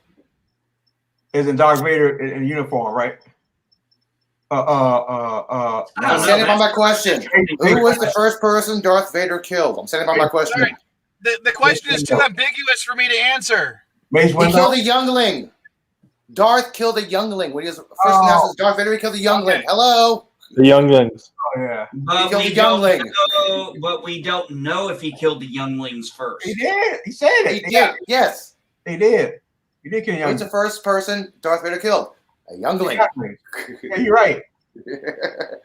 isn't Darth Vader in uniform, right? I don't I'm know, standing by that's my question. Who was the first person Darth Vader killed? I'm standing by my question. Sorry. The question is too ambiguous for me to answer. Mace He Windu? killed a youngling. Darth killed a youngling. When he was first announced as Darth Vader, he killed a youngling. Okay. Hello? The younglings. Oh yeah. But killed we a don't youngling. know. But we don't know if he killed the younglings first. He did. He said He it. did. Yes. He did. He did kill Who's young. the first person Darth Vader killed? A youngling. Yeah, you're right.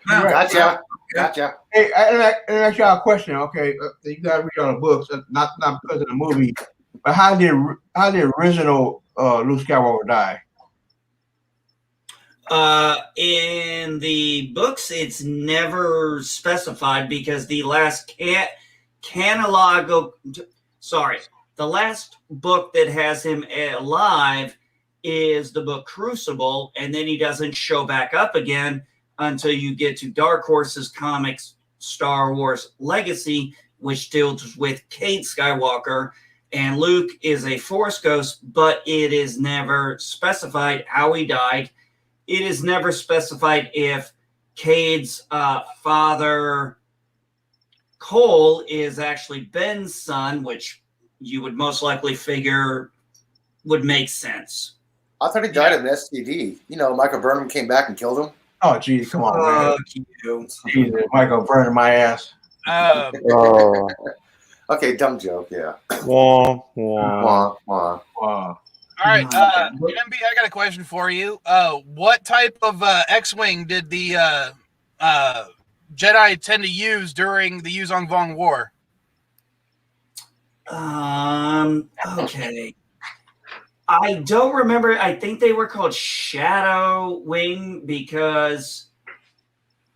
Huh. Gotcha. Gotcha. Hey, I ask y'all a question. Okay, you gotta read all the books, not because of the movie. But how did original Luke Skywalker die? In the books, it's never specified because the last the last book that has him alive is the book Crucible, and then he doesn't show back up again until you get to Dark Horse's comics Star Wars Legacy, which deals with Cade Skywalker. And Luke is a Force ghost, but it is never specified how he died. It is never specified if Cade's father, Cole, is actually Ben's son, which you would most likely figure would make sense. I thought he died of an STD. You know, Michael Burnham came back and killed him. Oh, geez, come on, man. Fuck you. Jesus, Michael burning my ass. Oh. Okay, dumb joke. Yeah. Wah, wah. Wah, wah. Wow. All right, MB, I got a question for you. What type of X-wing did the Jedi tend to use during the Yuzong Vong War? Okay. I don't remember. I think they were called Shadow Wing because,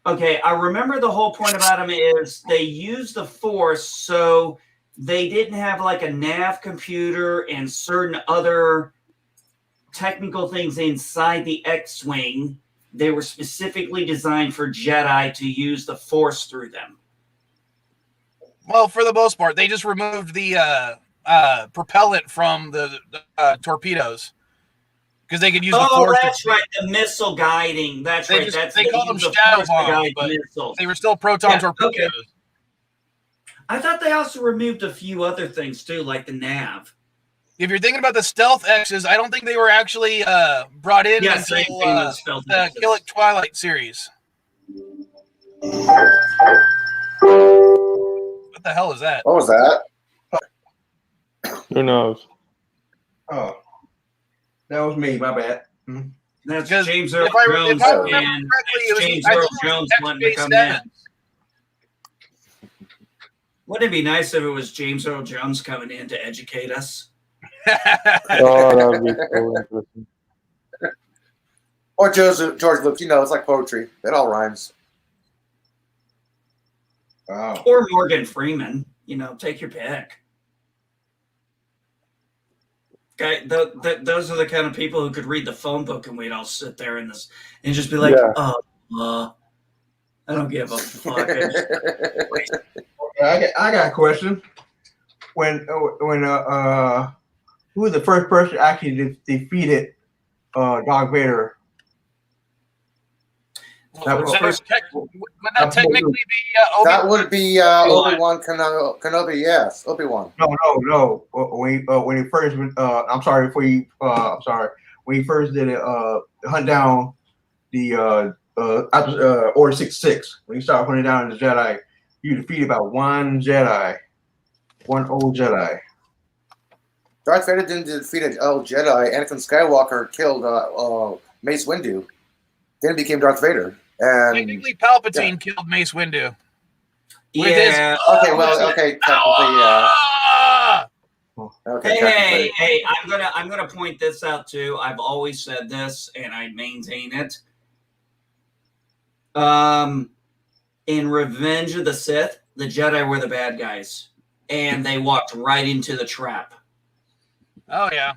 okay, I remember the whole point about them is they use the Force, so they didn't have like a nav computer and certain other technical things inside the X-Wing. They were specifically designed for Jedi to use the Force through them. Well, for the most part, they just removed the propellant from the torpedoes because they could use the Force. That's right, the missile guiding. That's They right. they call them shadow bombs, but they were still proton torpedoes. Okay. I thought they also removed a few other things too, like the nav. If you're thinking about the stealth X's, I don't think they were actually brought in Yeah, until same thing with stealth the X's. Kill It Twilight series. What the hell is that? What was that? Who knows? Oh, that was me. My bad. That's Because James Earl if I Jones remember and correctly, it was James I think Earl it was Jones wanting to come XJ7. in. Wouldn't it be nice if it was James Earl Jones coming in to educate us? Oh, that would be so interesting. Or George Lucas. You know, it's like poetry. It all rhymes. Wow. Or Morgan Freeman. You know, take your pick. Okay, those are the kind of people who could read the phone book, and we'd all sit there and just be like, Yeah. I don't give a fuck. I got a question. When who was the first person actually defeated Darth Vader? Would that technically be Obi-Wan? That would be Obi-Wan Kenobi. Yes, Obi-Wan. No. When he first, I'm sorry, when he first did it, hunt down the after Order 66, when you start hunting down the Jedi, you defeat about one Jedi, one old Jedi. Darth Vader didn't defeat an old Jedi. Anakin Skywalker killed Mace Windu. Then it became Darth Vader. And Technically, Palpatine killed Mace Windu. Yeah. okay, well, okay, technically, yeah. Ah! Okay, Hey, I'm gonna point this out too. I've always said this, and I maintain it. In Revenge of the Sith, the Jedi were the bad guys, and they walked right into the trap. Oh yeah.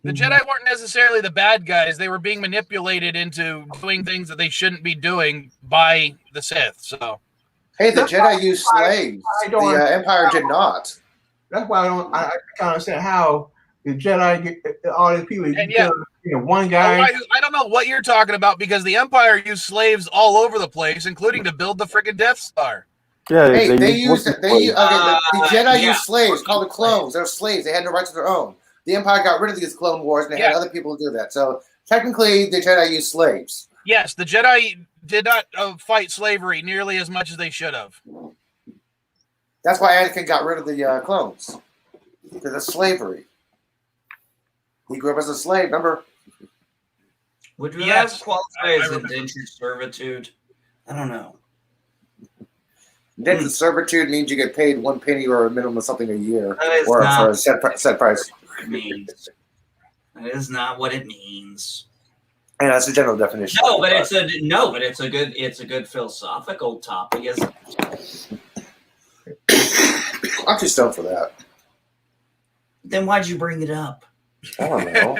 The Jedi weren't necessarily the bad guys. They were being manipulated into doing things that they shouldn't be doing by the Sith. So, Hey, the Jedi used slaves. The Empire did not. That's why I can't understand how the Jedi get all these people. And yeah, one guy. I don't know what you're talking about because the Empire used slaves all over the place, including to build the freaking Death Star. Yeah, Hey, the Jedi yeah. used slaves called the clones. They're slaves. They had no rights of their own. The Empire got rid of these clone wars and they had other people do that. So technically, the Jedi used slaves. Yes, the Jedi did not fight slavery nearly as much as they should have. That's why Anakin got rid of the clones. Because of slavery. He grew up as a slave, remember? Would you Yes. qualify as indentured servitude? I don't know. Indentured servitude means you get paid 1 penny or a minimum of something a year. That is Or not for a set price. what it means. That is not what it means. And that's the general definition. No, but it's a good philosophical topic, isn't it? I'm too stoned for that. Then why'd you bring it up? I don't know.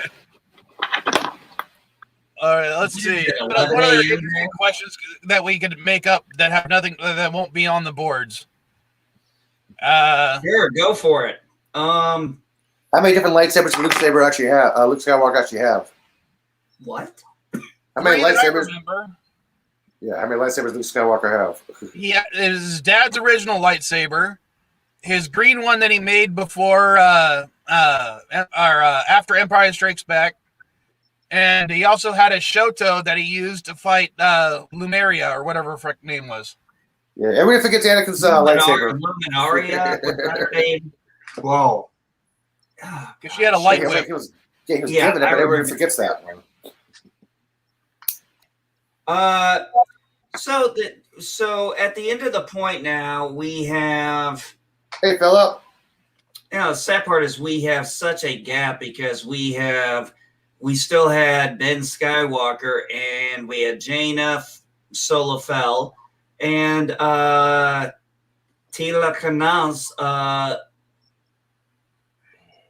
All right, let's see. What other interesting questions that we could make up that have nothing that won't be on the boards? Sure, go for it. How many different lightsabers does Luke Skywalker actually have? What? How many Three that I lightsabers? remember. Yeah, how many lightsabers Luke Skywalker have? Yeah, it was his dad's original lightsaber, his green one that he made before after Empire Strikes Back, and he also had a Shoto that he used to fight Lumeria or whatever her frick name was. Yeah, everybody forgets Anakin's lightsaber. Luminaria. What's her name? Wow. Because she had a light He whip. was given it, Yeah, but I everybody remember. forgets that one. So at the end of the point now, we have, Hey, Philip. the sad part is we have such a gap because we still had Ben Skywalker and we had Jaina Solofel and Tila Kanal's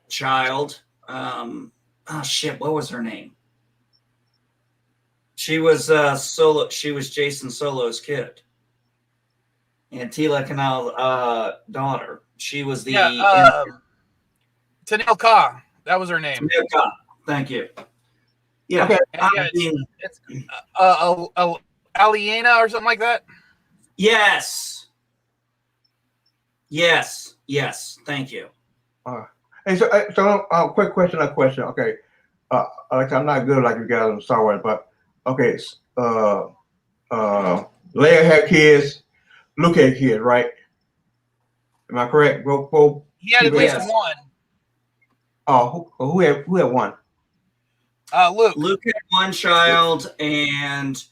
child. What was her name? She was She was Jason Solo's kid, and Tila Kanal daughter. She was the Tanil Ka. That was her name. Thank you. Yeah, Okay. It's Aliena or something like that. Yes. Thank you. Hey, so quick question. Okay, like I'm not good like you guys on Star Wars, but okay, Leia had kids, Luke had kids, right? Am I correct? Both. He had at least Yes. one. Oh, who had one? Luke. Luke had one child, and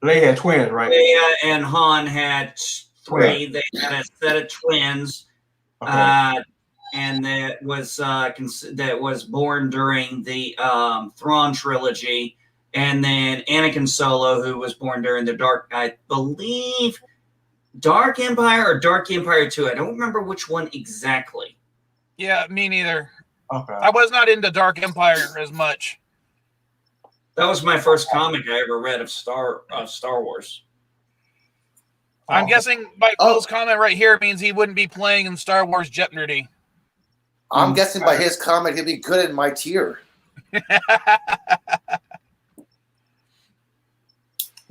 Leia had twins, right? Leia and Han had three. They had a set of twins. Okay. And that was born during the Thrawn trilogy, and then Anakin Solo, who was born during the I believe, Dark Empire or Dark Empire 2. I don't remember which one exactly. Yeah, me neither. Okay. I was not into Dark Empire as much. That was my first comic I ever read of Star Wars. I'm guessing by Phil's comment right here means he wouldn't be playing in Star Wars Jeopardy. I'm guessing by his comment, he'll be good in my tier.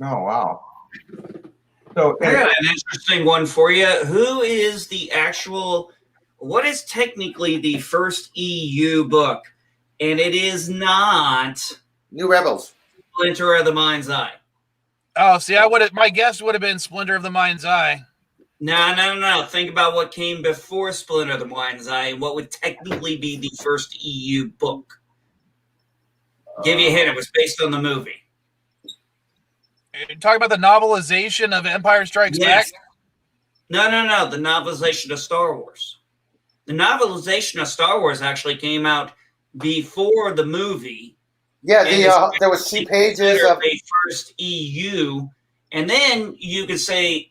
Oh wow. So I got an interesting one for you. What is technically the first EU book? And it is not New Rebels. Splinter of the Mind's Eye. Oh, see, my guess would have been Splinter of the Mind's Eye. No. Think about what came before Splinter of the Mind's Eye and what would technically be the first EU book. Give you a hint, it was based on the movie. You're talking about the novelization of Empire Strikes Back? No. The novelization of Star Wars. The novelization of Star Wars actually came out before the movie. Yeah, there was 2 pages of a first EU, and then you could say,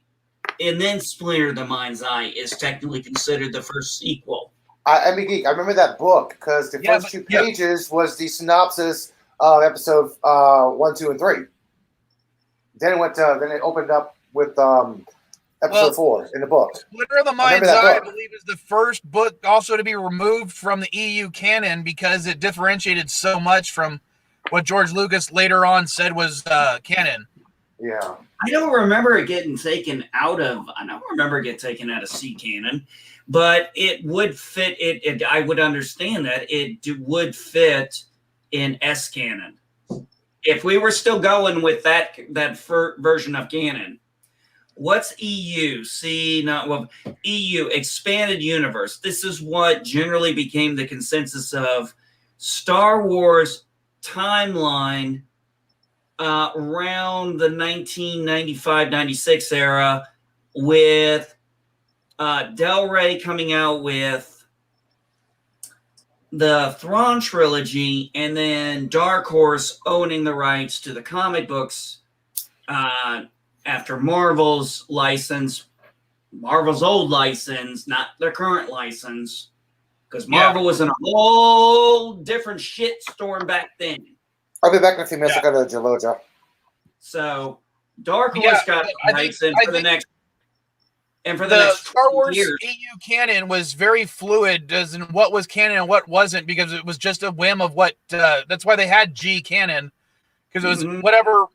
and then Splinter of the Mind's Eye is technically considered the first sequel. I remember that book because the first 2 pages was the synopsis of episode 1, 2, and 3. Then it opened up with episode 4 in the book. Splinter of the Mind's Eye, I believe, is the first book also to be removed from the EU canon because it differentiated so much from what George Lucas later on said was canon. Yeah. I don't remember it getting taken out of. I don't remember it getting taken out of C canon, but it would fit. I would understand that it would fit in S canon if we were still going with that version of canon. What's EU? EU expanded universe. This is what generally became the consensus of Star Wars timeline. Around the 1995-96 era, with Del Rey coming out with the Thrawn trilogy, and then Dark Horse owning the rights to the comic books after Marvel's old license, not their current license, because Marvel was in a whole different shit storm back then. I'll be back in a few minutes. I got a Jaloja. So Dark Horse got rights for the next Star Wars years. EU canon was very fluid as in what was canon and what wasn't, because it was just a whim of what. That's why they had G canon, because it was whatever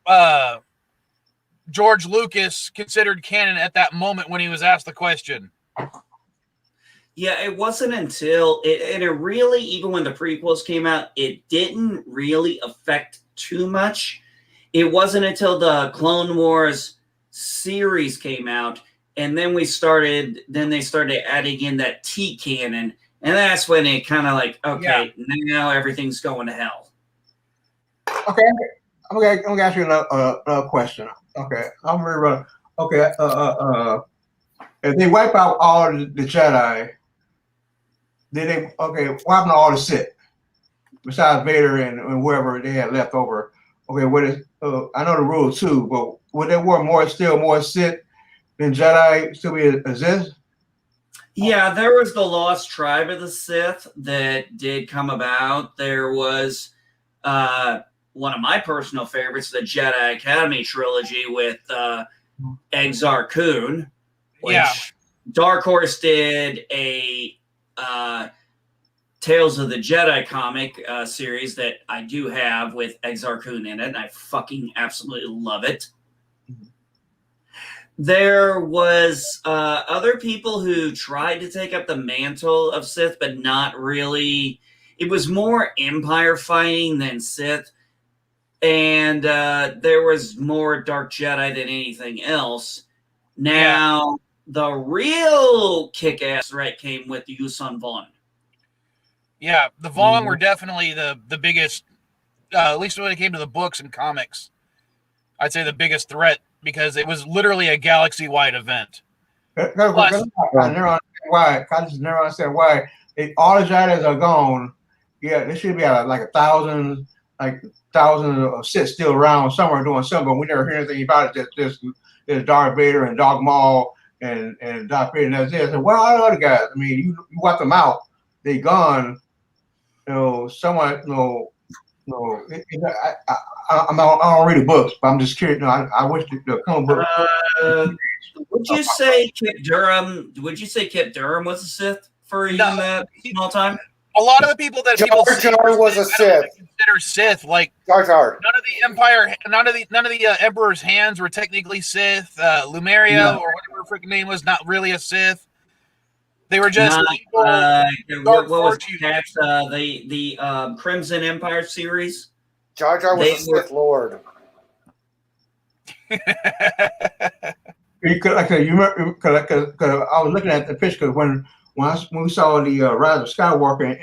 George Lucas considered canon at that moment when he was asked the question. Yeah, it wasn't until it really, even when the prequels came out, it didn't really affect too much. It wasn't until the Clone Wars series came out, and then they started adding in that T canon, and that's when it kind of like, now everything's going to hell. Okay, I'm gonna ask you another question. Okay, I'm very okay. If they wipe out all the Jedi, what happened to all the Sith? Besides Vader and whoever they had left over. Okay, I know the rule too, but would there were still more Sith than Jedi still exist? Yeah, there was the Lost Tribe of the Sith that did come about. There was one of my personal favorites, the Jedi Academy trilogy with Exar Kun, which Dark Horse did a Tales of the Jedi comic series that I do have with Exar Kun in it, and I fucking absolutely love it. There was other people who tried to take up the mantle of Sith, but not really. It was more Empire fighting than Sith, and there was more Dark Jedi than anything else. Now, the real kick-ass threat came with the Yuuzhan Vong. Yeah, the Vong were definitely the biggest, at least when it came to the books and comics. I'd say the biggest threat, because it was literally a galaxy-wide event. I never understand why. If all the Jedi's are gone, there should be like 1,000 of Sith still around somewhere doing something, but we never hear anything about it. There's Darth Vader and Darth Maul and Darth Vader, and that's it. So, well, all the other guys, I mean, you wipe them out, they gone. Someone, I don't read the books, but I'm just curious. I wish the comic book. Would you say Kip Durham? Would you say Kip Durham was a Sith for even that small time? A lot of the people that Jar Jar was a Sith. Consider Sith, like Jar Jar. None of the Empire, none of the Emperor's hands were technically Sith. Lumeria or whatever her freaking name was, not really a Sith. They were just evil, what was that? The Crimson Empire series. Jar Jar was They a Sith Lord. You could, like, you remember, because I was looking at the picture when we saw the Rise of Skywalker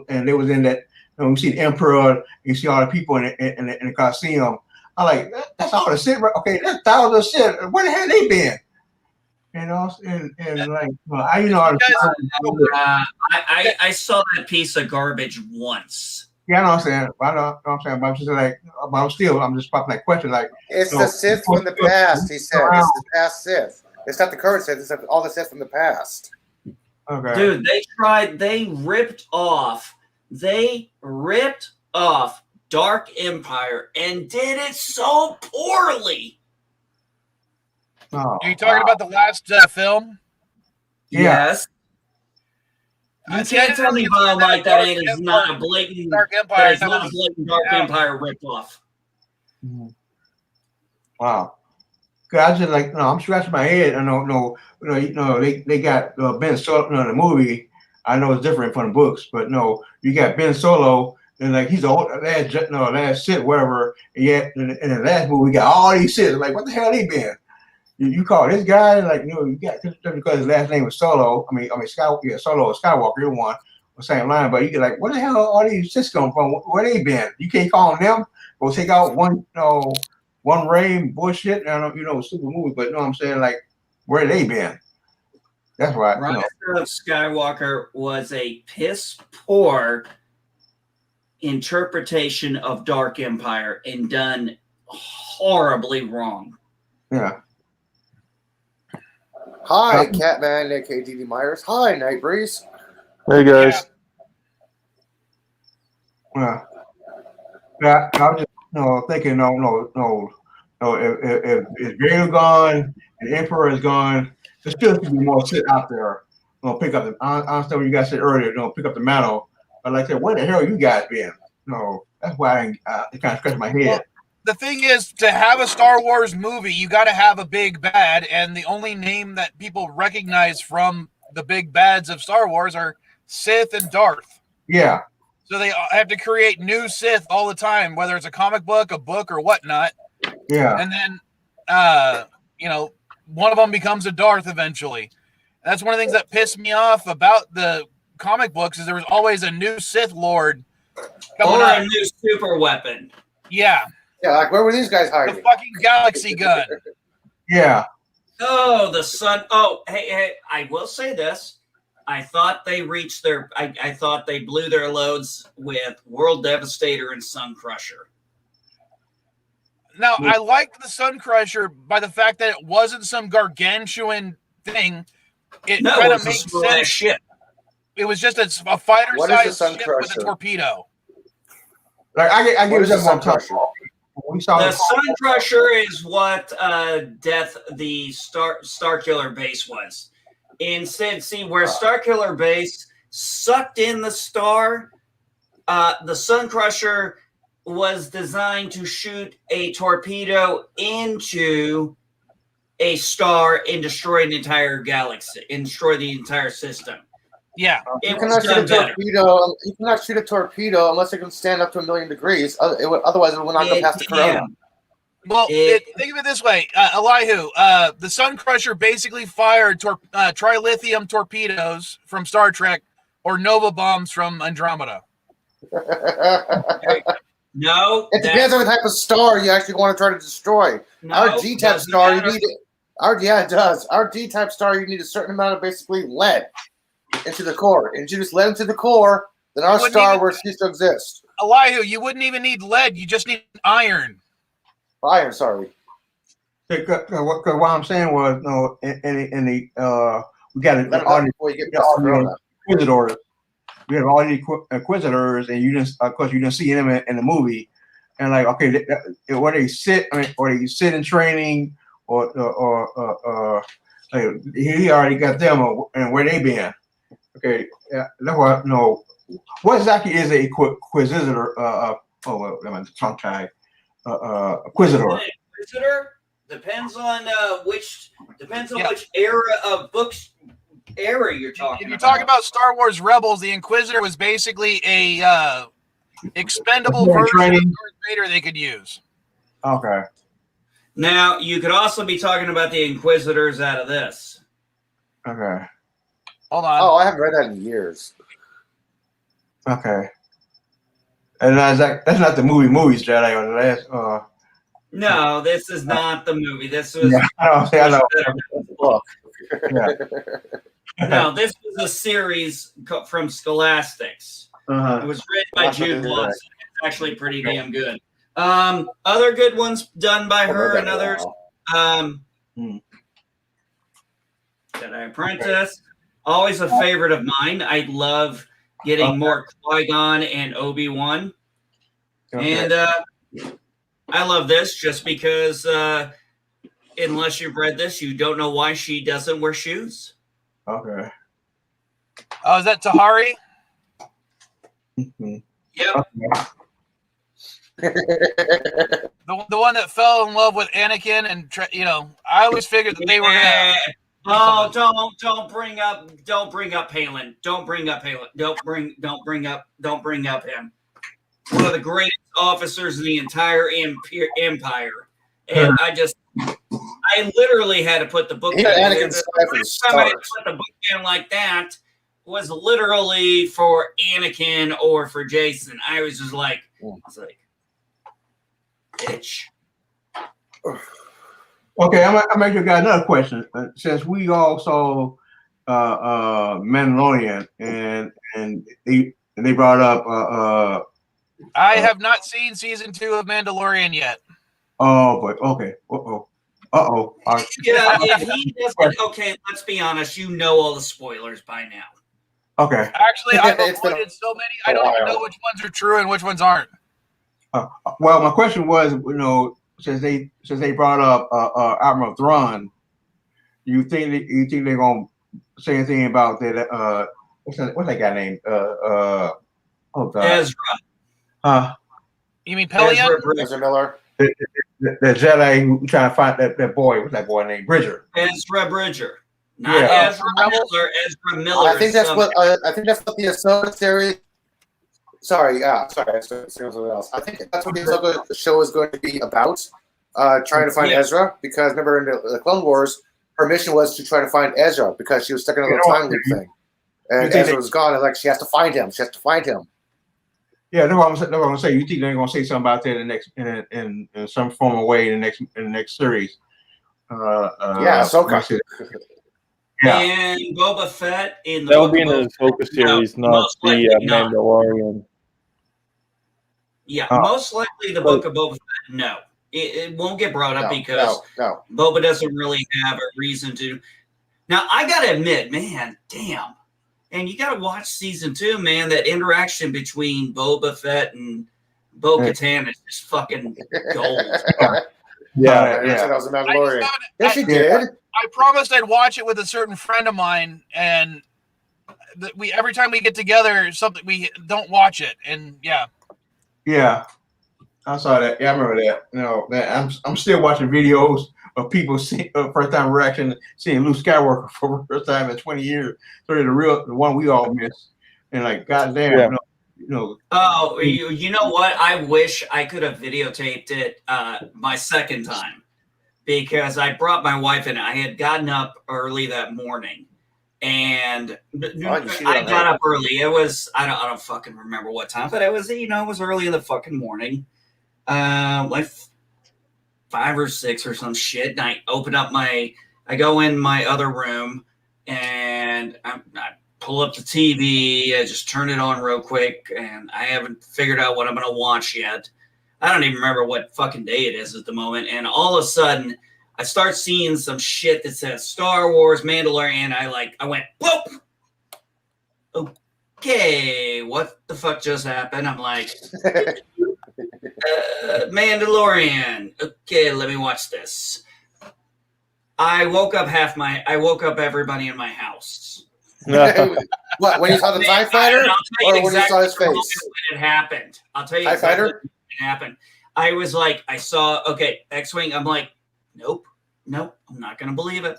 and they was in that, we see the Emperor, you see all the people in the Coliseum. I like that's all the Sith. Okay, that's thousands of Sith. Where the hell they been? And like, I saw that piece of garbage once. Yeah, I know what I'm saying. I know what I'm saying. But I'm just like, I'm just popping that question. Like, it's the Sith from the past. He said it's the past Sith. It's not the current Sith. It's all the Sith from the past. Okay. Dude, they ripped off Dark Empire and did it so poorly. Oh, Are you talking about the last film? Yeah. Yes. You can't tell me Bob like that is not a blatant Dark Empire. Dark Empire ripoff. Wow. I just like I'm scratching my head. I don't know. They got Ben Solo in the movie. I know it's different from the books, but no, you got Ben Solo and like he's the last Sith, whatever. And yet in the last movie, we got all these Sith. Like, what the hell they been? You call this guy like you got because his last name was Solo. I mean Solo or Skywalker, either one, the same line. But you get like, where the hell are all these Sith come from? Where they been? You can't call them. Go take out one Ray bullshit. I don't stupid movie, but I'm saying like, where they been? That's right. Rise of Skywalker was a piss poor interpretation of Dark Empire and done horribly wrong. Yeah. Hi, Catman, aka DD Myers. Hi, Night Breeze. Hey guys. Yeah. I was just thinking if Vader gone and the Emperor is gone, there still should be more shit out there. Pick up the. I understand what you guys said earlier. Pick up the mantle. But like I said, where the hell you guys been? That's why it kind of scratched my head. Well, the thing is, to have a Star Wars movie, you got to have a big bad, and the only name that people recognize from the big bads of Star Wars are Sith and Darth. Yeah. So they have to create new Sith all the time, whether it's a comic book, a book, or whatnot. Yeah. And then, one of them becomes a Darth eventually. That's one of the things that pissed me off about the comic books is there was always a new Sith Lord or a new super weapon. Yeah. Yeah, like where were these guys hiding? The fucking galaxy gun. Yeah. Oh, the sun. Oh, hey, I will say this. I thought they reached their. I thought they blew their loads with World Devastator and Sun Crusher. Now, I liked the Sun Crusher by the fact that it wasn't some gargantuan thing. It kind of makes sense. Ship. It was just a fighter-sized ship with a torpedo. Like I give you one time. The Sun Crusher is what the Starkiller base was. Instead, see where Starkiller base sucked in the star. The Sun Crusher was designed to shoot a torpedo into a star and destroy the entire galaxy and destroy the entire system. Yeah, you cannot shoot a torpedo. You cannot shoot a torpedo unless it can stand up to 1,000,000 degrees. Otherwise, it will not go past the corona. Well, think of it this way, Elihu. The Sun Crusher basically fired trilithium torpedoes from Star Trek or Nova bombs from Andromeda. No, it depends on the type of star you actually want to try to destroy. No, our G-type star, you need it does. Our D-type star, you need a certain amount of basically lead into the core. And you just lead into the core, then our star will cease to exist. Elihu, you wouldn't even need lead. You just need iron. Iron, sorry. Because what I'm saying was, we got all the Inquisitors. We have all these Inquisitors, and of course, you didn't see them in the movie. And like, okay, where they sit, or they sit in training, or like, he already got them, and where they been. Okay, that's why what exactly is a Inquisitor? Tongue tie. Inquisitor. Inquisitor depends on which era of books era you're talking about. If you're talking about Star Wars Rebels, the Inquisitor was basically a expendable version of Darth Vader they could use. Okay. Now, you could also be talking about the Inquisitors out of this. Okay. Hold on. Oh, I haven't read that in years. Okay. And that's not the movies, Jedi, or the last. No, this is not the movie. This was Yeah, I know. Book. no, this was a series from Scholastics. It Uh-huh. was written by Jude Law. It's actually pretty damn good. Other good ones done by her and others. Jedi Apprentice, always a favorite of mine. I love getting more Qui-Gon and Obi-Wan. And I love this just because unless you've read this, you don't know why she doesn't wear shoes. Okay. Oh, is that Tahari? Mm-hmm. Yep. The one that fell in love with Anakin, and I always figured that they were gonna. Oh, don't bring up Palin. Don't bring up him. One of the greatest officers in the entire empire. And I literally had to put the book down. Anakin's The time I had to put the book down like that was literally for Anakin or for Jason. I was just like, bitch. Okay, I'm actually got another question. Since we all saw Mandalorian and they brought up I have not seen season 2 of Mandalorian yet. Oh, but okay. Uh-oh. Yeah, if he doesn't, okay, let's be honest. You know all the spoilers by now. Okay. Actually, I've avoided so many. I don't even know which ones are true and which ones aren't. Well, my question was, since they brought up Admiral Thrawn, you think they're gonna say anything about that? What's that guy named? Oh God. Ezra. You mean Pelion? Ezra Miller. The Jedi who trying to find that boy. What's that boy named? Bridger. Ezra Bridger. Not Ezra Miller. Ezra Miller. I think that's what the Ahsoka series. Sorry, something else. I think that's what the Ahsoka show is going to be about. Trying to find Ezra, because remember in the Clone Wars, her mission was to try to find Ezra because she was stuck in a little time loop thing, and Ezra was gone. And like she has to find him. Yeah, that's what I'm gonna say. You think they're gonna say something about that in the next, in some form of way in the next series? Ahsoka. Yeah. And Boba Fett in the That'll be in the Ahsoka series, not the Mandalorian. Yeah, most likely the book of Boba Fett. No, it won't get brought up because Boba doesn't really have a reason to. Now I gotta admit, man, damn. And you got to watch season 2, man. That interaction between Boba Fett and Bo-Katan is just fucking gold. Yeah. That was a Mandalorian. Yes, she did. I promised I'd watch it with a certain friend of mine, and every time we get together, we don't watch it, and yeah. I saw that. Yeah, I remember that. I'm still watching videos of people seeing first time reaction, seeing Luke Skywalker for the first time in 20 years. So the one we all miss, and like, goddamn, Oh, you know what? I wish I could have videotaped it my second time, because I brought my wife in. I had gotten up early that morning, and I got up early. It was I don't fucking remember what time, but it was it was early in the fucking morning, like 5 or 6 or some shit. And I open up I go in my other room, and I pull up the TV. I just turn it on real quick, and I haven't figured out what I'm going to watch yet. I don't even remember what fucking day it is at the moment. And all of a sudden, I start seeing some shit that says Star Wars, Mandalorian. I went, whoop! Okay, what the fuck just happened? I'm like, Mandalorian. Okay, let me watch this. I woke up everybody in my house. What, when you saw the TIE Fighter? Or when you saw his face? When it happened. I'll tell you TIE Fighter? when it happened. I was like, I saw, X-Wing. I'm like, nope, I'm not going to believe it.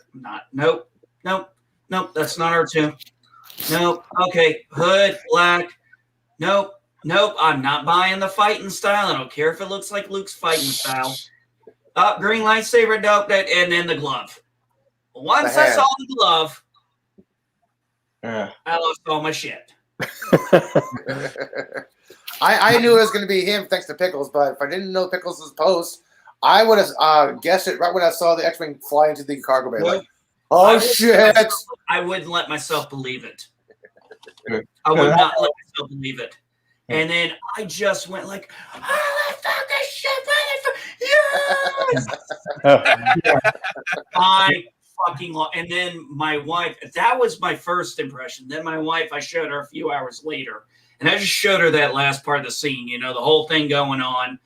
Nope, that's not R2. Nope, okay, hood, black. Nope, Nope, I'm not buying the fighting style. I don't care if it looks like Luke's fighting style. Green lightsaber, nope, and then the glove. Once I hand. saw the glove, Yeah. I lost all my shit. I knew it was going to be him thanks to Pickles, but if I didn't know Pickles' post, I would have guessed it right when I saw the X-Wing fly into the cargo bay. Nope. Like, oh, shit. I wouldn't let myself believe it. Good. I would not let myself believe it. And then I just went like, holy fucking shit, yes! I fucking love. And then my wife, that was my first impression. Then my wife, I showed her a few hours later. And I just showed her that last part of the scene, you know, the whole thing going on,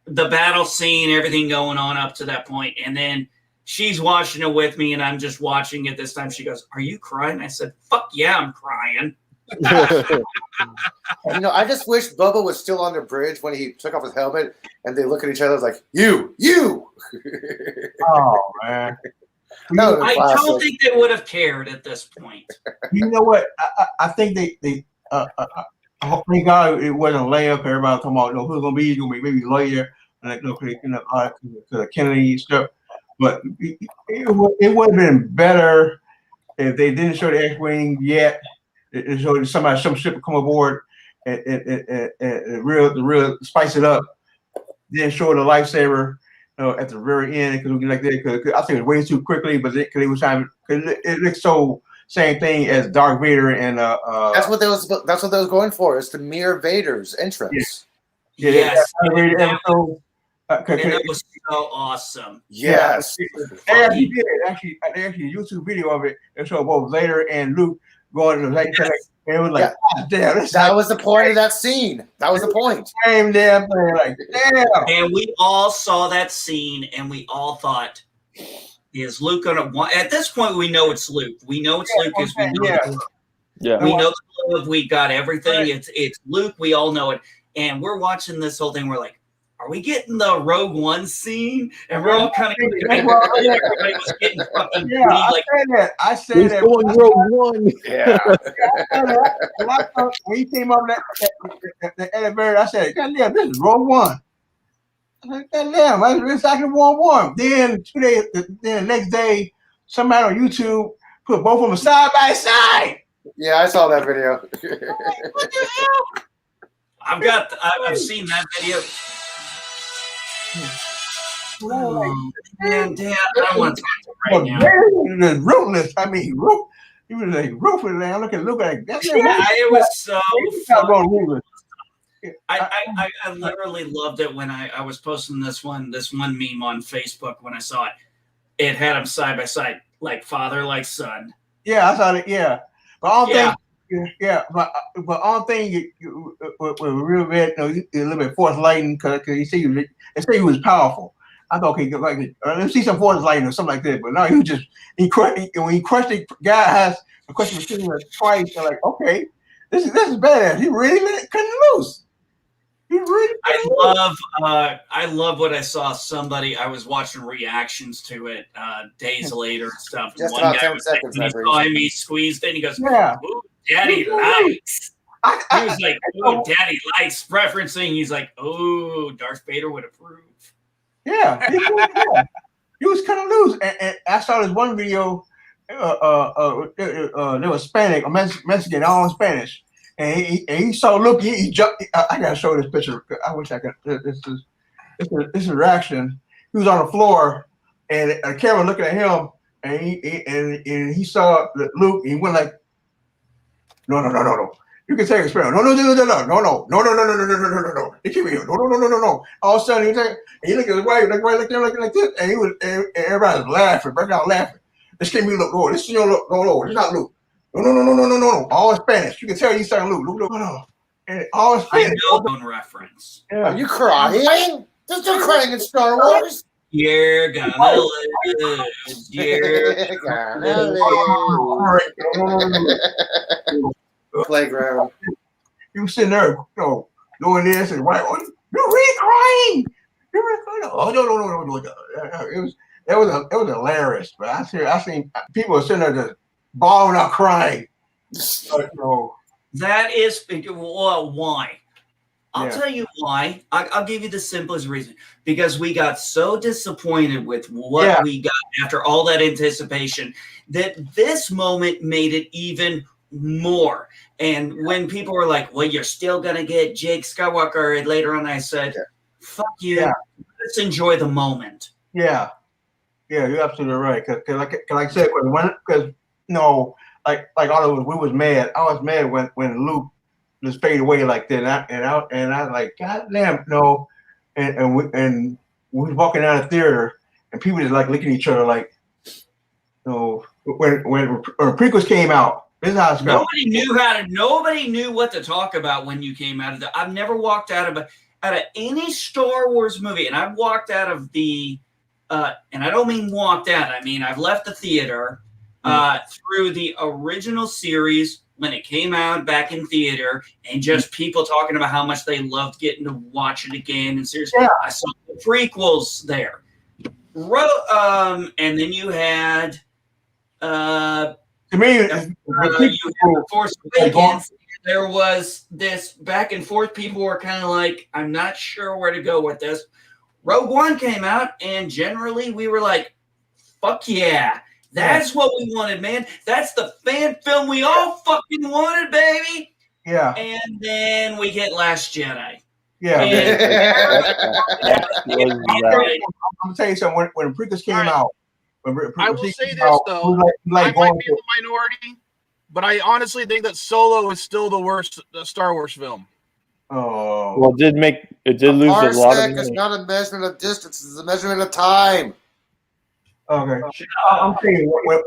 the battle scene, everything going on up to that point. And then she's watching it with me, and I'm just watching it this time. She goes, "Are you crying?" I said, "Fuck yeah, I'm crying." You know, I just wish Bubba was still on the bridge when he took off his helmet, and they look at each other like, you. Oh man. No, I classic. don't think they would have cared at this point. You know what? I think they thank God it wasn't a layup. Everybody talking about, who's gonna be? It's gonna be maybe later, like the Kennedy stuff. But it would have been better if they didn't show the X-wing yet. It showed some ship would come aboard and real spice it up. Then show the lightsaber at the very end because like that. Cause I think it was way too quickly, but it was time. It looked so same thing as Darth Vader and That's what they was going for. Is to mirror Vader's entrance. Yeah. Yes. Vader episode. And that was so awesome. Yes. They actually did it. Actually, a YouTube video of it. It showed both Vader and Luke going to like. It was like, God damn, that was the point of that scene. That was the point. Same damn thing. Like, damn. And we all saw that scene, and we all thought, "Is Luke gonna?" At this point, we know it's Luke. We know it's Luke. Because we know we know the glove. We got everything. Right. It's Luke. We all know it. And we're watching this whole thing. We're like, are we getting the Rogue One scene? And we're all kind of everybody was getting fucking greedy, like I said that. Rogue One. Yeah. When he came up the elevator, I said, God damn, this is Rogue One. I said, God damn, it's like War. Then the next day, somebody on YouTube put both of them side by side. Yeah, I saw that video. What the hell? I've seen that video. Oh, man, Dad, I don't want to talk right now. Ruthless. I mean, he was like ruthless. I look like that. Yeah, it was so fun. I literally loved it when I was posting this one meme on Facebook when I saw it. It had them side by side, like father, like son. Yeah, I saw it. Yeah, but all things. Yeah, but all things were real bad. A little bit force lightning because he said he was powerful. I thought, okay, like let's see some force lightning or something like that. But no, he was just when he crushed the guy the question machine twice. They're like, okay, this is bad. He really couldn't lose. I love what I saw. I was watching reactions to it days later and stuff. Just one about guy 10 seconds. He saw him, he squeezed it, and he goes, yeah. "Ooh, Daddy likes." He was like, "Oh, Daddy likes," referencing. He's like, "Oh, Darth Vader would approve." Yeah, he was kind of loose. And I saw this one video. They were Hispanic or Mexican, all in Spanish. And he saw Luke. He jumped. I gotta show this picture. I wish I could. This reaction. He was on the floor, and a camera looking at him, and he saw Luke. And he went like, no. You can take a spell. No. He came here. No. All of a sudden, he looked at his wife, like this, and everybody was laughing, breaking out laughing. This can't be Luke. No, this is your Luke. No, it's not Luke. No. All in Spanish. You can tell he's saying Luke. No. And all in Spanish. I know the reference. Yeah. Are you crying? There's no crying in Star Wars. You're gonna lose. You're gonna lose. Playground. You sitting there, doing this and right. You're really crying. You're really crying. Oh no. It was hilarious. But I seen people sitting there just bawling out crying. That is why I'll tell you why. I'll give you the simplest reason. Because we got so disappointed with what we got after all that anticipation that this moment made it even more. And when people were like, well, you're still going to get Jake Skywalker later on, I said, fuck you. Yeah. Let's enjoy the moment. Yeah. Yeah, you're absolutely right. Because like I said, because like all of us, we was mad. I was mad when Luke just fade away like that, and I like, God damn, no. And we was walking out of the theater, and people just like looking at each other like, when prequels came out. This is how it's going. Nobody knew what to talk about when you came out of the. I've never walked out of any Star Wars movie, and I've walked out of the. And I don't mean walked out. I mean I've left the theater through the original series when it came out back in theater, and just people talking about how much they loved getting to watch it again. And seriously, I saw the prequels there. And then you had to me, you had The Force Awakens. There was this back and forth. People were kind of like, I'm not sure where to go with this. Rogue One came out, and generally we were like, fuck yeah. That's what we wanted, man. That's the fan film we all fucking wanted, baby. Yeah. And then we get Last Jedi. Yeah. And I'm gonna tell you something. When prequels came out, I will say this though, I might be in the minority, but I honestly think that Solo is still the worst Star Wars film. Oh. Well, it did lose a lot of money. It's not a measurement of distance; it's a measurement of time. Okay. I'm saying when it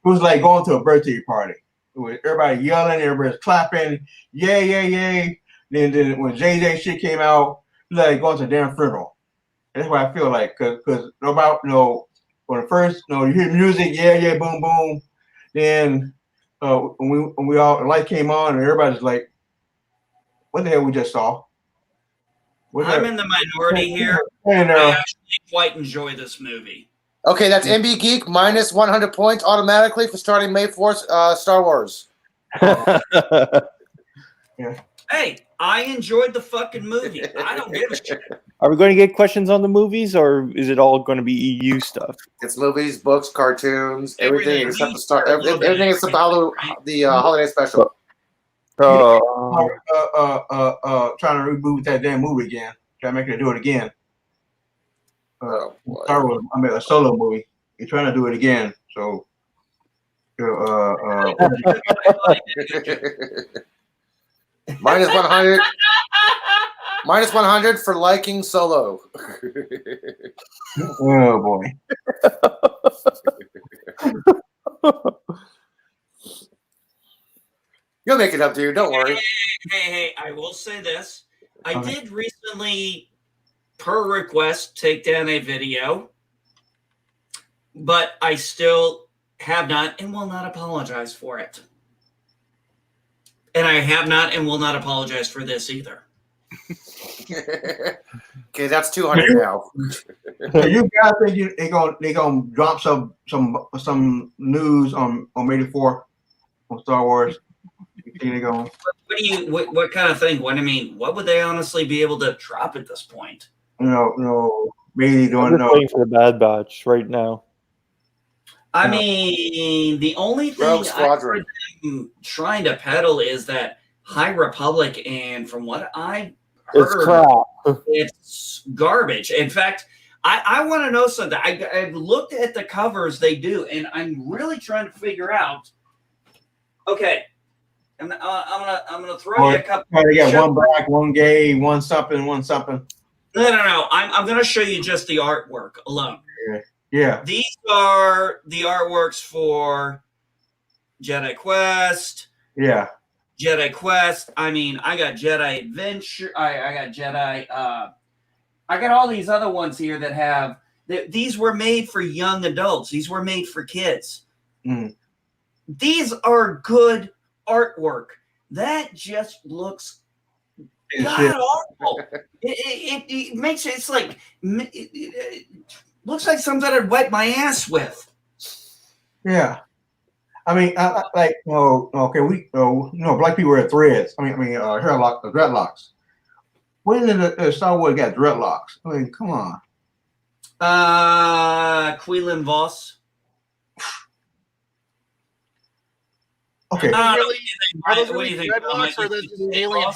was like going to a birthday party. It was everybody yelling, everybody's clapping, yay, yay, yay. Then when JJ shit came out, it was like going to a damn funeral. And that's what I feel like, because when the first, you hear music, yeah, yeah, boom, boom. Then when we all the light came on, and everybody's like, "What the hell we just saw?" I'm in the minority here. I actually quite enjoy this movie. Okay, that's MB Geek minus 100 points automatically for starting May 4th Star Wars. Hey, I enjoyed the fucking movie. I don't give a shit. Are we going to get questions on the movies, or is it all going to be EU stuff? It's movies, books, cartoons, everything except everything except the holiday special. Trying to reboot that damn movie again. Trying to make it do it again. Star Wars, a Solo movie. You're trying to do it again. So, minus 100. Minus 100 for liking Solo. Oh boy. You'll make it up, dude. Don't worry. Hey, I will say this. I did recently, per request, take down a video, but I still have not and will not apologize for it. And I have not and will not apologize for this either. Okay, that's 200 now. So you guys think they gonna drop some news on May the 4th on Star Wars? You think they gonna? What kind of thing? What would they honestly be able to drop at this point? Maybe don't know. Waiting for the Bad Batch right now. I mean, the only thing I'm trying to peddle is that High Republic, and from what I heard, it's crap. It's garbage. In fact, I want to know something. I've looked at the covers they do, and I'm really trying to figure out. Okay, I'm gonna throw you a couple. They got one black, one gay, one something, one something. No. I'm gonna show you just the artwork alone. Yeah. These are the artworks for Jedi Quest. Yeah. Jedi Quest. I got Jedi Adventure. I got Jedi. I got all these other ones here that have. These were made for young adults. These were made for kids. Mm. These are good artwork. That just looks god awful. It makes it. It's like it looks like something I'd wipe my ass with. Yeah. I mean, like, okay, black people wear threads. Dreadlocks. When did the Star Wars got dreadlocks? I mean, come on. Quinlan Voss. Okay. Really? Are those What do really you think? dreadlocks or those alien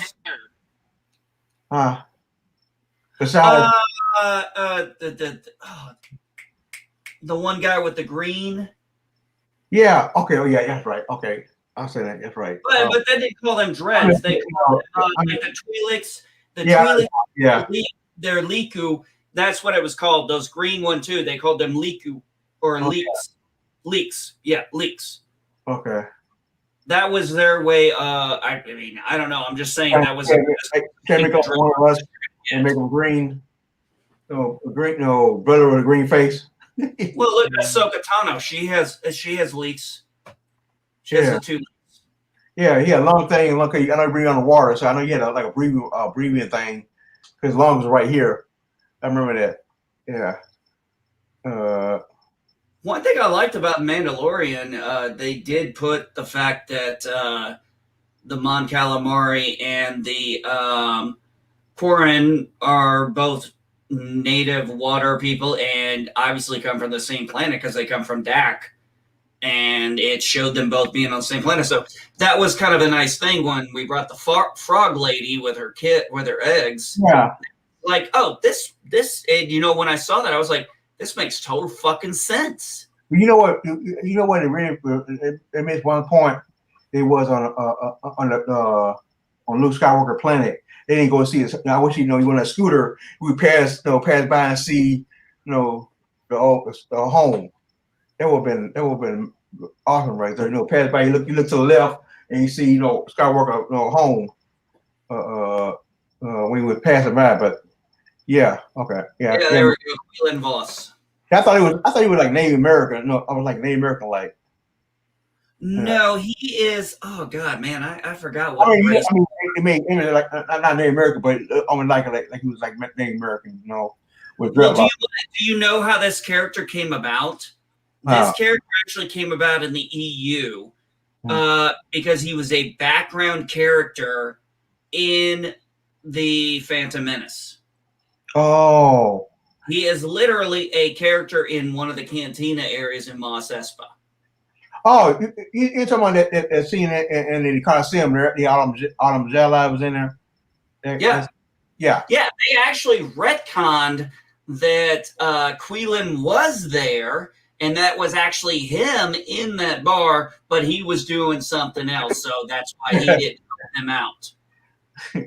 hair? Besides, the one guy with the green. yeah. Okay. Oh, yeah. That's right. Okay. I'll say that. That's right. But then they call them dreads. They call like the Twi'leks. The Twi'leks. Yeah. They're Liku. That's what it was called. Those green one too. They called them Liku or leeks. Leeks. Yeah, leeks. Okay. That was their way. I mean, I don't know. I'm just saying that was. Can make up one of us and make them green. No, green. No, brother with a green face. Well, look at Ahsoka Tano. She has leeks. She has the 2 leeks. Yeah, he had a long thing. And look, I know he breathed on the water, so I know he had like a breathing thing. His lungs was right here. I remember that. Yeah. One thing I liked about Mandalorian, they did put the fact that the Mon Calamari and the Quarren are both native water people and obviously come from the same planet because they come from Dak. And it showed them both being on the same planet. So that was kind of a nice thing when we brought the frog lady with her with her eggs. Yeah. Like, oh, this, and when I saw that, I was like, this makes total fucking sense. You know what? It really it made one point. It was on Luke Skywalker planet. They didn't go see it. I wish you went on a scooter. We pass by and see the home. That would have been awesome right there. Pass by, you look to the left and you see Skywalker home. When we would pass it by, but yeah, okay, yeah. Yeah, there we go. Quinlan Voss. I thought he was like Native American. No, I was like Native American, like. No, he is. Oh God, man, I forgot what. I mean, like not Native American, but like he was like Native American, with well, do you know how this character came about? This character actually came about in the EU because he was a background character in the Phantom Menace. Oh. He is literally a character in one of the cantina areas in Mos Espa. Oh, you're talking about that scene in the Coliseum there, the Autumn Jedi was in there? Yeah. Yeah. Yeah, they actually retconned that Quinlan was there, and that was actually him in that bar, but he was doing something else, so that's why he didn't put him out.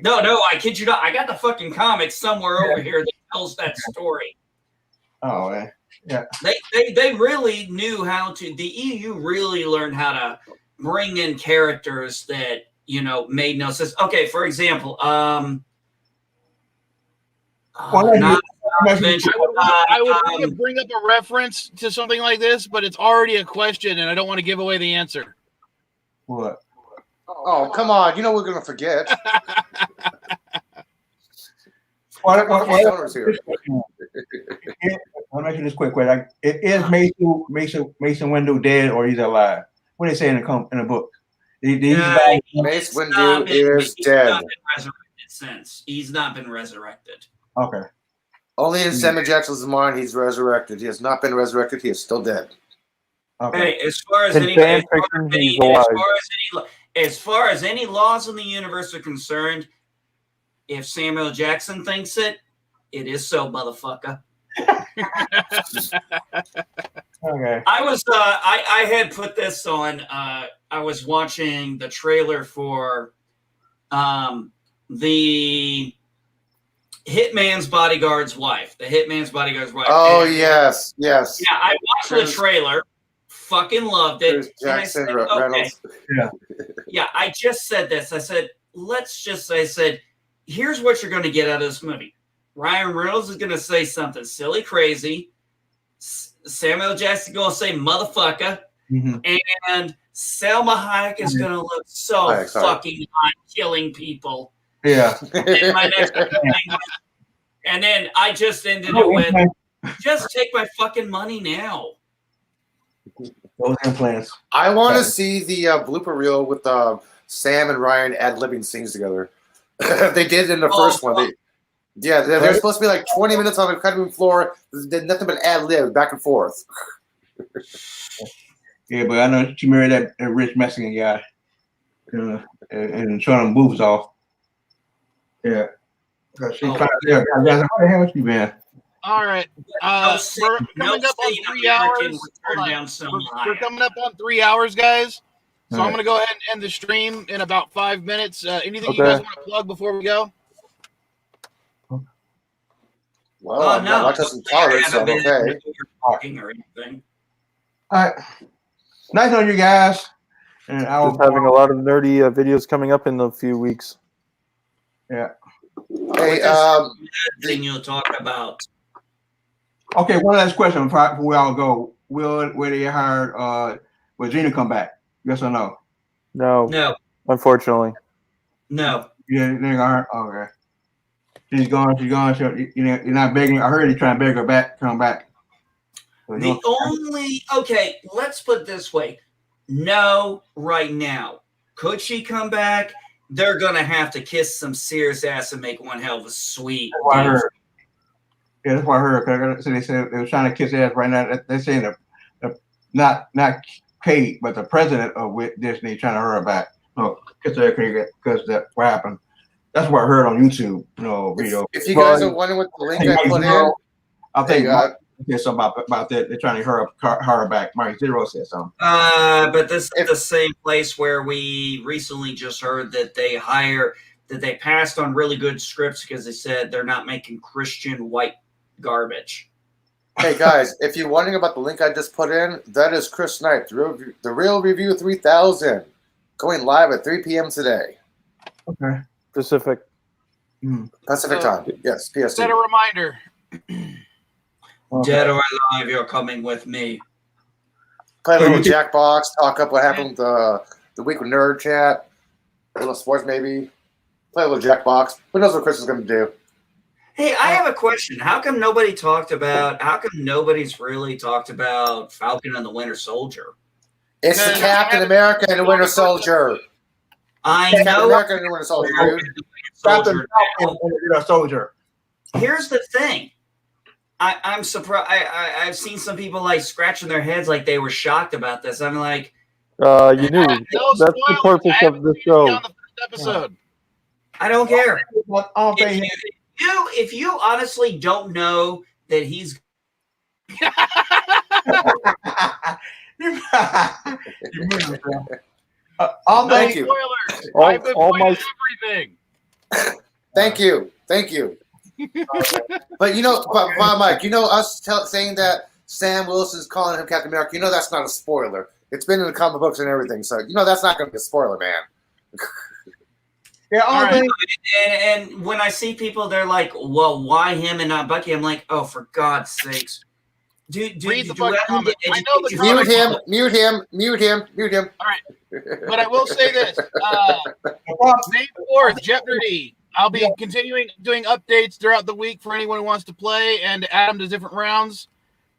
No, I kid you not. I got the fucking comic somewhere over here that tells that story. Oh, man. Yeah. They really knew how to. The EU really learned how to bring in characters that made no sense. Okay, for example, I would want to bring up a reference to something like this, but it's already a question, and I don't want to give away the answer. What? Oh, come on. We're going to forget. I'll mention this quick. Like, is Mason Windu dead or he's alive? What do they say in the book? Mace Windu is dead. He's not been resurrected. Okay. Only in Samuel Jackson's mind he's resurrected. He has not been resurrected. He is still dead. Okay. Hey, as far as any laws in the universe are concerned, if Samuel Jackson thinks it is so, motherfucker. Okay. I was I had put this on. I was watching the trailer for the Hitman's Bodyguard's wife. The Hitman's Bodyguard's wife. Oh, yes. Yeah, I watched the trailer. Fucking loved it. Jackson said, Reynolds. Yeah, I just said this. I said, here's what you're going to get out of this movie. Ryan Reynolds is going to say something silly, crazy. Samuel Jackson going to say motherfucker. Mm-hmm. And Selma Hayek is going to look so fucking hot killing people. Yeah. And then I just ended it with, just take my fucking money now. Those implants. I want to see the blooper reel with Sam and Ryan ad-libbing scenes together. They did in the first one. They're supposed to be like 20 minutes on the cutting room floor. They did nothing but ad-lib back and forth. Yeah, but I know she married that rich Mexican guy, and showing them boobs off. Yeah. She where the hell has she been? All right. We're coming up on 3 hours. We're coming up on 3 hours, guys. So I'm going to go ahead and end the stream in about 5 minutes. Anything you guys want to plug before we go? Well, I'm not lactose intolerant, so I'm okay. Talking or anything. All right. Nice on you guys. And Just having a lot of nerdy videos coming up in a few weeks. Yeah. Hey, thing you'll talk about. Okay, one last question before we all go. Will they hire will Gina come back? Yes or no? No. Unfortunately. No. Yeah, they're gonna okay. She's gone. You're not begging. I heard you trying to beg her back, come back. So let's put it this way. No, right now. Could she come back? They're gonna have to kiss some Sears ass and make one hell of a sweet. That's what I heard. Yeah, that's what I heard. So they said they were trying to kiss ass right now. They're saying not Kate, but the president of Disney trying to hire her back. No, kiss her because that's what happened. That's what I heard on YouTube. Video. If you guys are wondering what the link I put in, I think Mark said something about that. They're trying to hire her back. Mike Zero said something. But this is the same place where we recently just heard that they passed on really good scripts because they said they're not making Christian white garbage. Hey guys, if you're wondering about the link I just put in, that is Chris Knight, the Real Review 3000, going live at 3 p.m. today. Okay. Pacific time. Yes, PST. Set a reminder. Dead or alive, you're coming with me. Play a little Jackbox, talk up what happened the week with Nerd Chat, a little sports maybe. Play a little Jackbox. Who knows what Chris is going to do? Hey, I have a question. How come nobody's really talked about Falcon and the Winter Soldier? It's the Captain America and the Winter Soldier. I Captain know. America and the Winter Soldier, dude. Captain Falcon and the Winter Soldier. Here's the thing. I'm surprised. I've seen some people like scratching their heads like they were shocked about this. I'm like, you knew. That's the purpose of the show. On the first episode. I don't care. All If you honestly don't know that he's Thank you. Spoilers. I've avoided everything. Thank you. But Mike, us saying that Sam Wilson's calling him Captain America, that's not a spoiler. It's been in the comic books and everything, so that's not going to be a spoiler, man. Yeah, and when I see people, they're like, "Well, why him and not Bucky?" I'm like, "Oh, for God's sakes, read the fucking comment. I know the comment. Mute him. All right, but I will say this: May 4th, Jeopardy. I'll be continuing doing updates throughout the week for anyone who wants to play and add them to different rounds.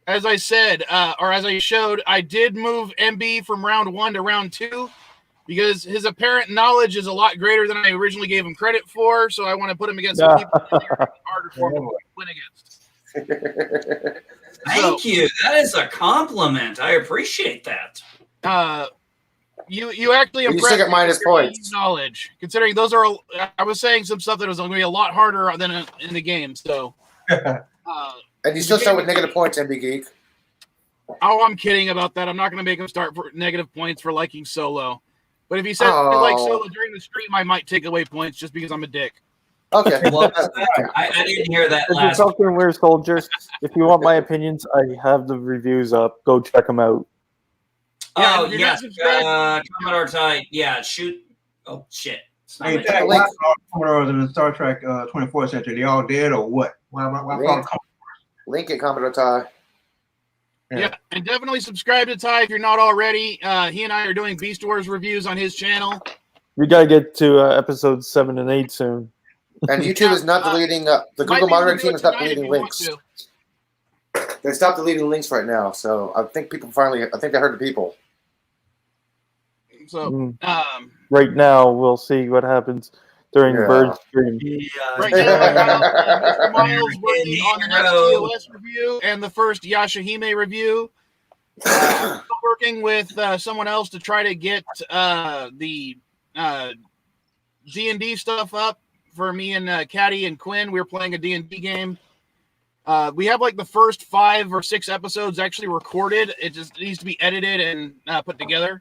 As I said, or as I showed, I did move MB from round 1 to round 2. Because his apparent knowledge is a lot greater than I originally gave him credit for, so I want to put him against some people that are harder for him to win against. Thank you. That is a compliment. I appreciate that. You You actually impressed still get minus points. Knowledge, considering those are. I was saying some stuff that was going to be a lot harder than in the game. So, and you still start with negative points, MB Geek. Oh, I'm kidding about that. I'm not going to make him start for negative points for liking Solo. But if he says he likes Solo during the stream, I might take away points just because I'm a dick. Okay. Well, I didn't hear that If last. you're talking Weird Soldiers, if you want my opinions, I have the reviews up. Go check them out. Oh, yes. Commodore Ty. Yeah, shoot. Oh, shit. Hey, Commodores in the Star Trek 24th century, they all dead or what? Link it, Commodore Ty. Yeah, and definitely subscribe to Ty if you're not already. He and I are doing Beast Wars reviews on his channel. We got to get to episodes 7 and 8 soon. And YouTube is not deleting, the Google monitoring team is not deleting links. They stopped deleting links right now, so I think people finally. I think they heard the people. So, right now, we'll see what happens during Bird's stream. right now, I got Mr. Miles working on the next TOS review and the first Yashahime review. I'm still working with someone else to try to get the D&D stuff up for me and Caddy and Quinn. We were playing a D&D game. We have like the first 5 or 6 episodes actually recorded. It just needs to be edited and put together.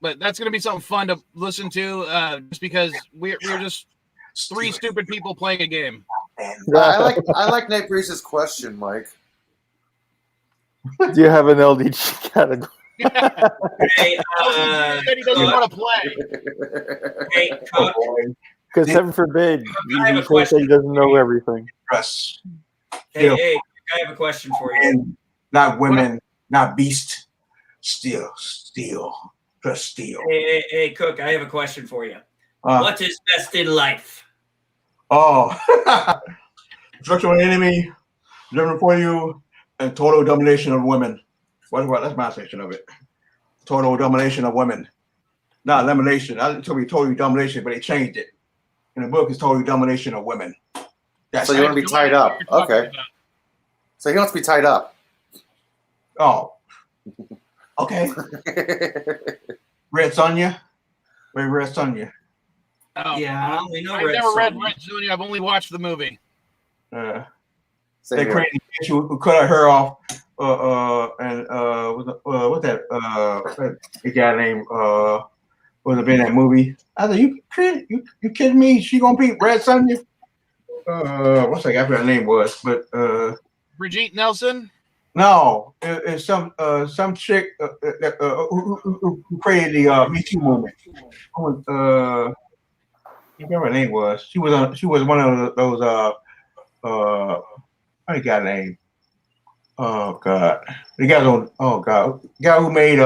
But that's going to be something fun to listen to just because we're just 3 stupid people playing a game. I like Nate Breeze's question, Mike. Do you have an LDG category? Hey, he doesn't want to play. Hey, Cook. Because heaven forbid, I have a he question. doesn't know everything. Press. Hey, I have a question for you. And not women, not beast. Still. Just steel. Hey, Cook, I have a question for you. What is best in life? Destruction of the enemy, living for you, and total domination of women. That's my section of it. Total domination of women. Not elimination. I didn't tell you total domination, but they changed it. In the book, it's total domination of women. So you want to be tied up. Okay. So he wants to be tied up. Oh. Okay. Red Sonja? Wait, Red Sonja. Oh, yeah, I only know I've never read Red Sonja. I've only watched the movie. They created a bitch who cut her off. What's that? The guy named was it in that movie? I thought you kidding me? She gonna beat Red Sonja? What's that guy? Her name was, but Brigitte Nelson. No, it's some chick who created the Me Too movement. I remember her name was. She was one of those I got a name. Oh God, the guy on. Oh God, the guy who made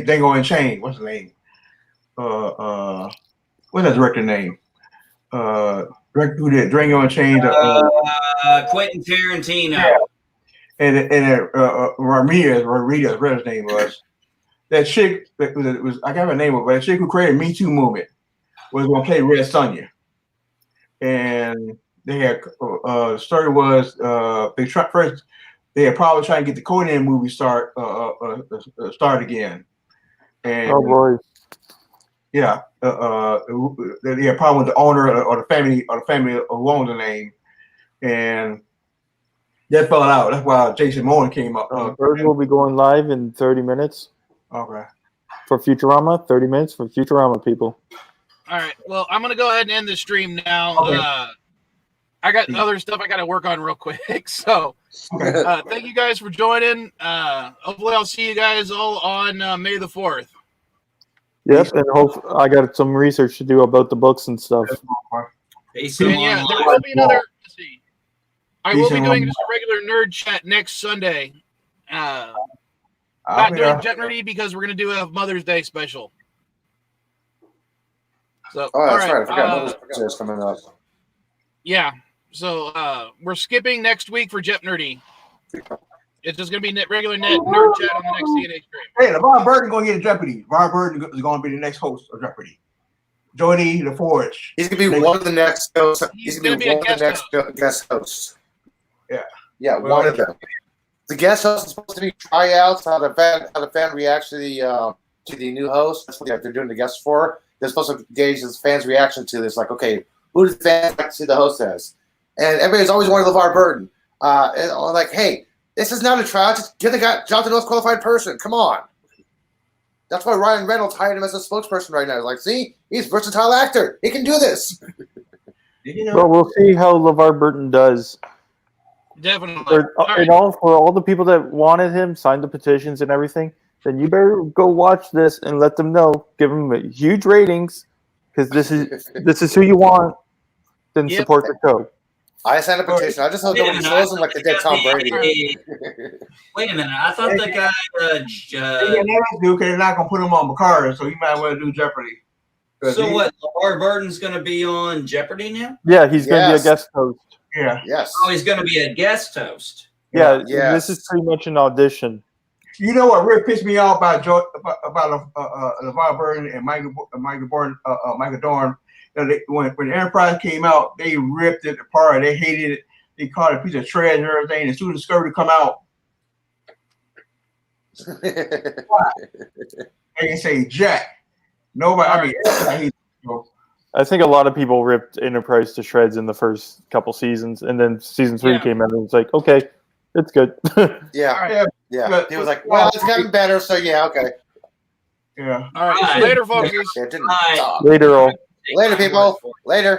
Dango and Chain. What's his name? What's that director name? Who did Dango and Chain? Quentin Tarantino. Yeah. And Ramirez, whatever his name was. That chick that was I got her name, but that chick who created Me Too movement was gonna play Red Sonja, and they had the story was they had probably trying to get the Conan movie start again, and oh boy, yeah, they had problem with the owner or the family who owned the name, and that fell out. That's why Jason Momoa came up. Bird will be going live in 30 minutes. Okay. For Futurama, 30 minutes for Futurama people. All right. Well, I'm gonna go ahead and end the stream now. Okay. I got other stuff I got to work on real quick. So, thank you guys for joining. Hopefully, I'll see you guys all on May the 4th. Yep, and I got some research to do about the books and stuff. And yeah, there will be another. Let's see. I will be doing just a regular nerd chat next Sunday. Not doing Jeopardy because we're going to do a Mother's Day special. So, oh, that's right. I forgot Mother's Day is coming up. Yeah. So we're skipping next week for Jeopardy. It's just going to be regular nerd chat on the next CNA stream. Hey, LeVar Burton going to get a Jeopardy. LeVar Burton is going to be the next host of Jeopardy. Jody the Forge. He's going to be one of the next hosts. He's going to be one of the next guest hosts. Yeah. Yeah, one of them. The guest host is supposed to be tryouts, how the fan reacts to the new host. That's what they're doing the guests for. They're supposed to gauge the fans' reaction to this. Like, okay, who does the fans like to see the host as? And everybody's always wanted LeVar Burton. And I'm like, hey, this is not a tryout. Just give the guy job to the most qualified person. Come on. That's why Ryan Reynolds hired him as a spokesperson right now. Like, see, he's a versatile actor. He can do this. Well, we'll see how LeVar Burton does. Definitely. For all the people that wanted him, signed the petitions and everything, then you better go watch this and let them know. Give them huge ratings because this is who you want. Then support the show. I signed a petition. I just hope nobody shows him like they did Tom Brady. Wait a minute. I thought the guy. They're not going to put him on McCarter, so he might want to do Jeopardy. So what? LeVar Burton's going to be on Jeopardy now? Yeah, he's going to be a guest host. Yeah. Yes. Oh, he's going to be a guest host. Yeah, Yes. this is pretty much an audition. You know what really pissed me off about LeVar Burton and Michael Dorn? When Enterprise came out, they ripped it apart. They hated it. They called it a piece of trash and everything. As soon as Discovery come out, they can say Jack. Nobody. I mean, everybody hated it. I think a lot of people ripped Enterprise to shreds in the first couple seasons, and then season 3 Yeah. came out, and it's like, okay, it's good. Yeah. Yeah. Yeah. He was like, well, it's gotten better, so yeah, okay. Yeah. All right. Right. Later, folks. Yeah, it didn't Bye. stop. Later, all. Later, people. Later.